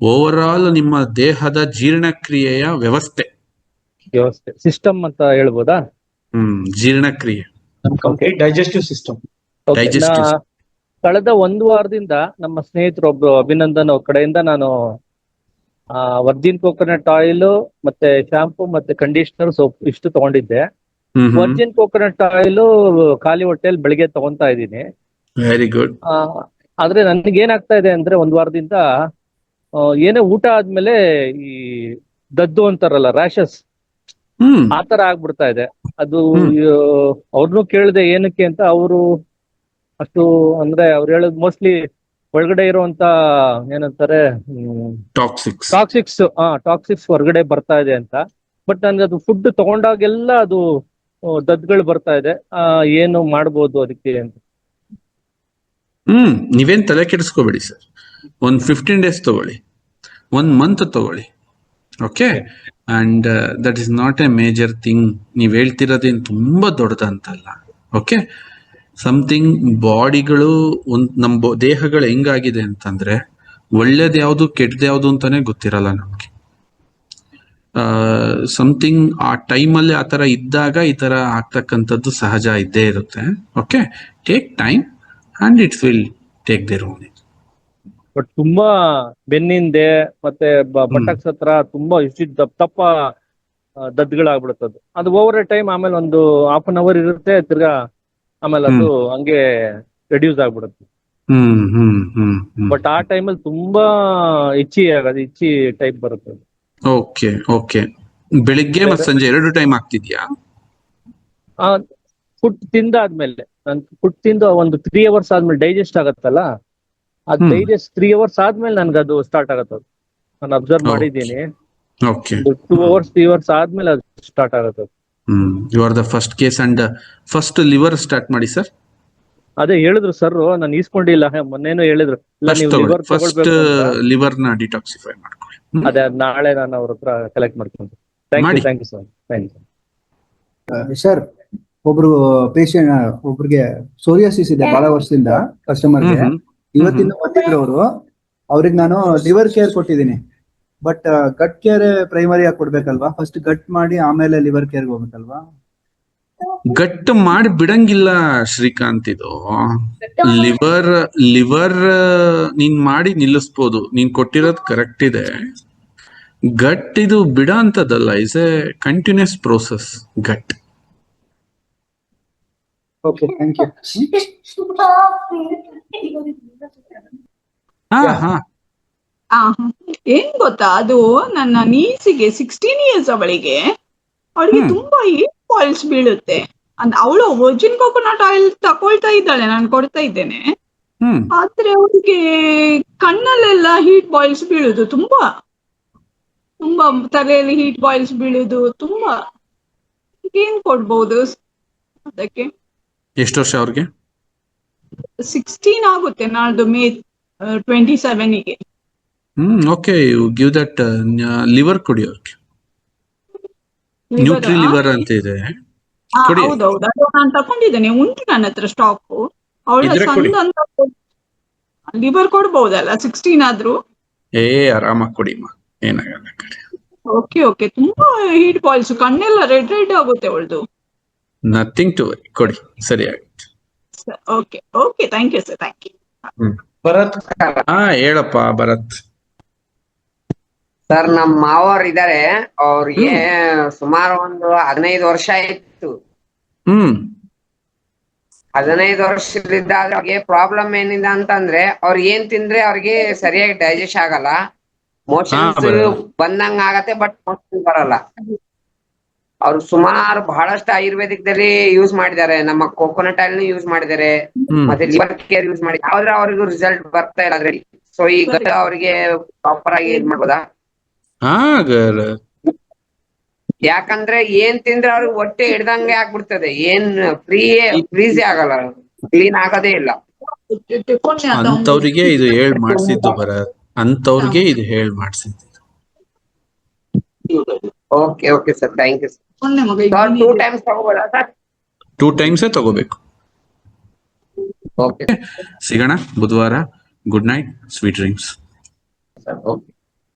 ಓವರ್ ಆಲ್ ನಿಮ್ಮ ದೇಹದ ಜೀರ್ಣಕ್ರಿಯೆಯ ವ್ಯವಸ್ಥೆ, ಸಿಸ್ಟಮ್ ಅಂತ ಹೇಳ್ಬೋದಾ? ಜೀರ್ಣಕ್ರಿಯೆ, ಡೈಜೆಸ್ಟಿವ್ ಸಿಸ್ಟಮ್. ಕಳೆದ 1 ವಾರದಿಂದ ನಮ್ಮ ಸ್ನೇಹಿತರೊಬ್ರು ಅಭಿನಂದನ್ ಅವ್ರ ಕಡೆಯಿಂದ ನಾನು ವರ್ಜಿನ್ ಕೋಕೋನಟ್ ಆಯಿಲ್ ಮತ್ತೆ ಶಾಂಪೂ ಮತ್ತೆ ಕಂಡೀಷನರ್ ಸೋಪ್ ಇಷ್ಟು ತಗೊಂಡಿದ್ದೆ. ವರ್ಜಿನ್ ಕೋಕೋನಟ್ ಆಯಿಲ್ ಖಾಲಿ ಹೊಟ್ಟೆಯಲ್ಲಿ ಬೆಳಿಗ್ಗೆ ತಗೊಂತಾ ಇದ್ದೀನಿ. Very good. ಆದ್ರೆ ನನ್ಗೆ ಏನಾಗ್ತಾ ಇದೆ ಅಂದ್ರೆ 1 ವಾರದಿಂದ ಏನೇ ಊಟ ಆದ್ಮೇಲೆ ಈ ದದ್ದು ಅಂತಾರಲ್ಲ, ರ್ಯಾಷಸ್, ಆತರ ಆಗ್ಬಿಡ್ತಾ ಇದೆ. ಅದು ಅವ್ರನ್ನೂ ಕೇಳಿದೆ ಏನಕ್ಕೆ ಅಂತ. ಅವರು ಅಷ್ಟು ಅಂದ್ರೆ ಅವ್ರು ಹೇಳೋದು ಮೋಸ್ಟ್ಲಿ ಒಳಗಡೆ ಇರುವಂತ ಏನಂತಾರೆ ಟಾಕ್ಸಿಕ್ಸ್ ಹೊರಗಡೆ ಬರ್ತಾ ಇದೆ ಅಂತ. ಬಟ್ ನನ್ಗೆ ಅದು ಫುಡ್ ತಗೊಂಡಾಗೆಲ್ಲ ಅದು ದದ್ಗಳು ಬರ್ತಾ ಇದೆ. ಏನು ಮಾಡ್ಬೋದು ಅದಕ್ಕೆ ಅಂತ? ನೀವೇನ್ ತಲೆ ಕೆಡಿಸ್ಕೋಬೇಡಿ ಸರ್. ಒಂದು 15 days ತಗೊಳ್ಳಿ, 1 month ತಗೊಳ್ಳಿ. Okay, and that is not A major thing. ನೀವ್ ಹೇಳ್ತಿರೋದೇನು ತುಂಬಾ ದೊಡ್ಡದಂತಲ್ಲ. ಓಕೆ, ಸಮಥಿಂಗ್ ಬಾಡಿಗಳು ನಮ್ಮ ದೇಹಗಳು ಹೆಂಗಾಗಿದೆ ಅಂತಂದ್ರೆ ಒಳ್ಳೇದ್ ಯಾವ್ದು ಕೆಟ್ಟದ್ ಯಾವ್ದು ಅಂತಾನೆ ಗೊತ್ತಿರಲ್ಲ ನಮ್ಗೆ. ಸಮಥಿಂಗ್ ಆ ಟೈಮಲ್ಲಿ ಆತರ ಇದ್ದಾಗ ಈ ತರ ಆಗ್ತಕ್ಕಂಥದ್ದು ಸಹಜ ಇದ್ದೇ ಇರುತ್ತೆ. Okay, take time and it will take their own. But ತುಂಬಾ ಬೆನ್ನಿಂದೆ ಮತ್ತೆ ಬಟಕ್ಸ್ ಹತ್ರ ತುಂಬಾ ಇಷ್ಟು ದಪ್ಪ ದದ್ದುಗಳಾಗ್ಬಿಡುತ್ತದು. ಅದು ಓವರ್ ಟೈಮ್ ಆಮೇಲೆ ಒಂದು 1/2 hour ಇರುತ್ತೆ, ತಿರ್ಗಾ ಆಮೇಲೆ ಅದು ಹಂಗೆ ರೆಡ್ಯೂಸ್ ಆಗ್ಬಿಡುತ್ತೆ. ಬಟ್ ಆ ಟೈಮಲ್ಲಿ ತುಂಬಾ ಇಚ್ಚಿ ಟೈಪ್ ಬರುತ್ತೆ. ಓಕೆ ಓಕೆ, ಬೆಳಿಗ್ಗೆ ಮತ್ತೆ ಸಂಜೆ 2 ಟೈಮ್ ಆಗ್ತಿದ್ಯಾ? ಫುಡ್ ತಿಂದಾದ್ಮೇಲೆ, ಫುಡ್ ತಿಂದು ಒಂದು 3 hours ಆದ್ಮೇಲೆ ಡೈಜೆಸ್ಟ್ ಆಗತ್ತಲ್ಲ, ಅದು ಡೈಜೆಸ್ಟ್ 3 hours ಆದ್ಮೇಲೆ ನನ್ಗೆ ಅದು ಸ್ಟಾರ್ಟ್ ಆಗತ್ತೆ. ನಾನು ಅಬ್ಸರ್ವ್ ಮಾಡಿದ್ದೀನಿ. ಓಕೆ 2 hours 3 hours ಆದ್ಮೇಲೆ ಅದು ಸ್ಟಾರ್ಟ್ ಆಗುತ್ತೆ. You are the first case and first liver start ಮಾಡಿ ಸರ್. ಅದೇ ಹೇಳಿದ್ರು ಸರ್, ನಾನು ಈಸ್ಕೊಂಡಿಲ್ಲ, ಮೊನ್ನೆನೂ ಹೇಳಿದ್ರು ಇಲ್ಲ ನೀವು ಲಿವರ್ ಫಸ್ಟ್ ತಗೊಳ್ಬೇಕು ಅಂತ. ಲಿವರ್ ನ ಡಿಟಾಕ್ಸಿಫೈ ಮಾಡ್ಕೊಳ್ಳಿ. ಅದೇ ನಾಳೆ ನಾನು ಅವ್ರ ಹತ್ರ ಕಲೆಕ್ಟ್ ಮಾಡ್ತೀನಿ. Thank you sir. Thank you sir. ಒಬ್ರು ಪೇಷಂಟ್ ಒಬ್ರಿಗೆ ಸೋರಿಯಾಸಿಸ್ ಇದೆ ಬಹಳ ವರ್ಷದಿಂದ ಕಸ್ಟಮರ್ಗೆ. ಇವತ್ತಿನ ಬಂದಿದ್ರು ಅವರು. ಅವ್ರಿಗೆ ನಾನು ಲಿವರ್ ಕೇರ್ ಕೊಟ್ಟಿದ್ದೀನಿ. ಬಟ್ ಗಟ್ ಕೇರ್ ಪ್ರೈಮರಿ ಆಗಿ ಕೊಡ್ಬೇಕಲ್ವಾ? ಫಸ್ಟ್ ಗಟ್ ಮಾಡಿ ಆಮೇಲೆ ಲಿವರ್ ಕೇರ್ಗೆ ಹೋಗ್ಬೇಕಲ್ವಾ? ಗಟ್ ಮಾಡಿ ಬಿಡಂಗಿಲ್ಲ ಶ್ರೀಕಾಂತ್. ಇದು ಲಿವರ್ ನೀನ್ ಮಾಡಿ ನಿಲ್ಲಿಸ್ಬೋದು, ನೀನ್ ಕೊಟ್ಟಿರೋದು ಕರೆಕ್ಟ್ ಇದೆ. ಗಟ್ ಇದು ಬಿಡ ಅಂತದಲ್ಲ, is a continuous process gut. Okay, thank you. ಏನ್ ಗೊತ್ತಾ, ಅದು ನನ್ನ ನೀಸಿಗೆ 16 years ಅವಳಿಗೆ ತುಂಬಾ ಹೇರ್ ಫಾಲ್ಸ್ ಬೀಳುತ್ತೆ. ಅವಳು ವರ್ಜಿನ್ ಕೋಕೋನಟ್ ಆಯಿಲ್ ತಕೊಳ್ತಾ ಇದ್ದಾಳೆ, ನಾನು ಕೊಡ್ತಾ ಇದ್ದೇನೆ. ಆದ್ರೆ ಅವಳಿಗೆ ಕಣ್ಣಲ್ಲೆಲ್ಲ ಹೀಟ್ ಬಾಯ್ಲ್ಸ್ ಬೀಳುದು, ತುಂಬಾ ತುಂಬಾ ತಲೆಯಲ್ಲಿ ಹೀಟ್ ಬಾಯ್ಲ್ಸ್ ಬೀಳುದು ತುಂಬಾ. ಏನ್ ಕೊಡ್ಬೋದು ಅದಕ್ಕೆ? ಎಷ್ಟು ವರ್ಷ ಅವ್ರಿಗೆ? 16 ಆಗುತ್ತೆ ನಾಳ್ದು May 27ಗೆ. Okay, you give that liver ಕೊಡಿ ಅವ್ರಿಗೆ. ನ್ಯೂಟ್ರಿ ಲಿವರ್ ಅಂತ ಇದೆ, ಕೊಡಿ. ಹೌದೌದು, ಅದು ನಾನು ತಕೊಂಡಿದ್ದೇನೆ, ಉಂಟು ನನ್ನ ಹತ್ರ ಸ್ಟಾಕ್. ಅವಳ ಸಂದ ಅಂತ ಲಿವರ್ ಕೊಡ್ಬಹುದಲ್ಲ 16 ಆದ್ರೂ? ಆರಾಮಾಗಿ ಕೊಡಿ, ಏನಾಗಲ್ಲ. Okay okay. ತುಂಬಾ ಹೀಟ್ ಬಾಯ್ಲ್ಸ್, ಕಣ್ಣೆಲ್ಲ ರೆಡ್ ರೆಡ್ ಆಗುತ್ತೆ ಅವಳದು. ನಥಿಂಗ್ ಟು ವರಿ, ಕೊಡಿ, ಸರಿ ಆಗುತ್ತೆ. Okay okay, thank you sir, thank you. Bharath. ಹೇಳಪ್ಪ ಭರತ್. ಸರ್, ನಮ್ಮ ಮಾವರ್ ಇದಾರೆ, ಅವ್ರಿಗೆ ಸುಮಾರು ಒಂದು 15 ವರ್ಷ ಇತ್ತು. 15 ವರ್ಷದಿಂದ ಅವ್ರಿಗೆ ಪ್ರಾಬ್ಲಮ್ ಏನಿದೆ ಅಂತಂದ್ರೆ, ಅವ್ರು ಏನ್ ತಿಂದ್ರೆ ಅವ್ರಿಗೆ ಸರಿಯಾಗಿ ಡೈಜೆಸ್ಟ್ ಆಗಲ್ಲ. ಮೋಷನ್ಸ್ ಬಂದಂಗ ಆಗತ್ತೆ, ಬಟ್ ಮೋಷನ್ ಬರಲ್ಲ. ಅವ್ರು ಸುಮಾರು ಬಹಳಷ್ಟು ಆಯುರ್ವೇದಿಕದಲ್ಲಿ ಯೂಸ್ ಮಾಡಿದ್ದಾರೆ, ನಮ್ಮ ಕೋಕೋನಟ್ ಆಯಿಲ್ ಯೂಸ್ ಮಾಡಿದ್ದಾರೆ, ಮತ್ತೆ ಲಿವರ್ ಕೇರ್ ಯೂಸ್ ಮಾಡಿ, ಆದ್ರೆ ಅವ್ರಿಗೂ ರಿಸಲ್ಟ್ ಬರ್ತಾ ಇಲ್ಲ ಅದ್ರಲ್ಲಿ. ಸೊ ಈಗ ಅವ್ರಿಗೆ ಪ್ರಾಪರ್ ಆಗಿ ಇದ್ ಮಾಡ್ಬೋದಾ? ಯಾಕಂದ್ರೆ ಏನ್ ತಿಂದ್ರೆ ಅವ್ರಿಗೆ ಹೊಟ್ಟೆ ಹಿಡ್ದಂಗೆ ಆಗ್ಬಿಡ್ತದೆ, ಏನ್ ಫ್ರೀಸೇ ಆಗಲ್ಲ, ಕ್ಲೀನ್ ಆಗೋದೇ ಇಲ್ಲ. ಅಂತವ್ರಿಗೆ ಇದು ಹೇಳ್ ಮಾಡ್ಸಿದ್ದು ಭರತ್, ಅಂತವ್ರಿಗೆ ಇದು ಹೇಳ್ ಮಾಡ್ಸಿದ್ದು. Okay okay sir, thank you sir. 2 times ತಗೋಬೋದಾ ಸರ್? 2 times ತಗೋಬೇಕು. ಓಕೆ, ಸಿಗೋಣ ಬುಧವಾರ. Good night, sweet dreams. Sir. Okay.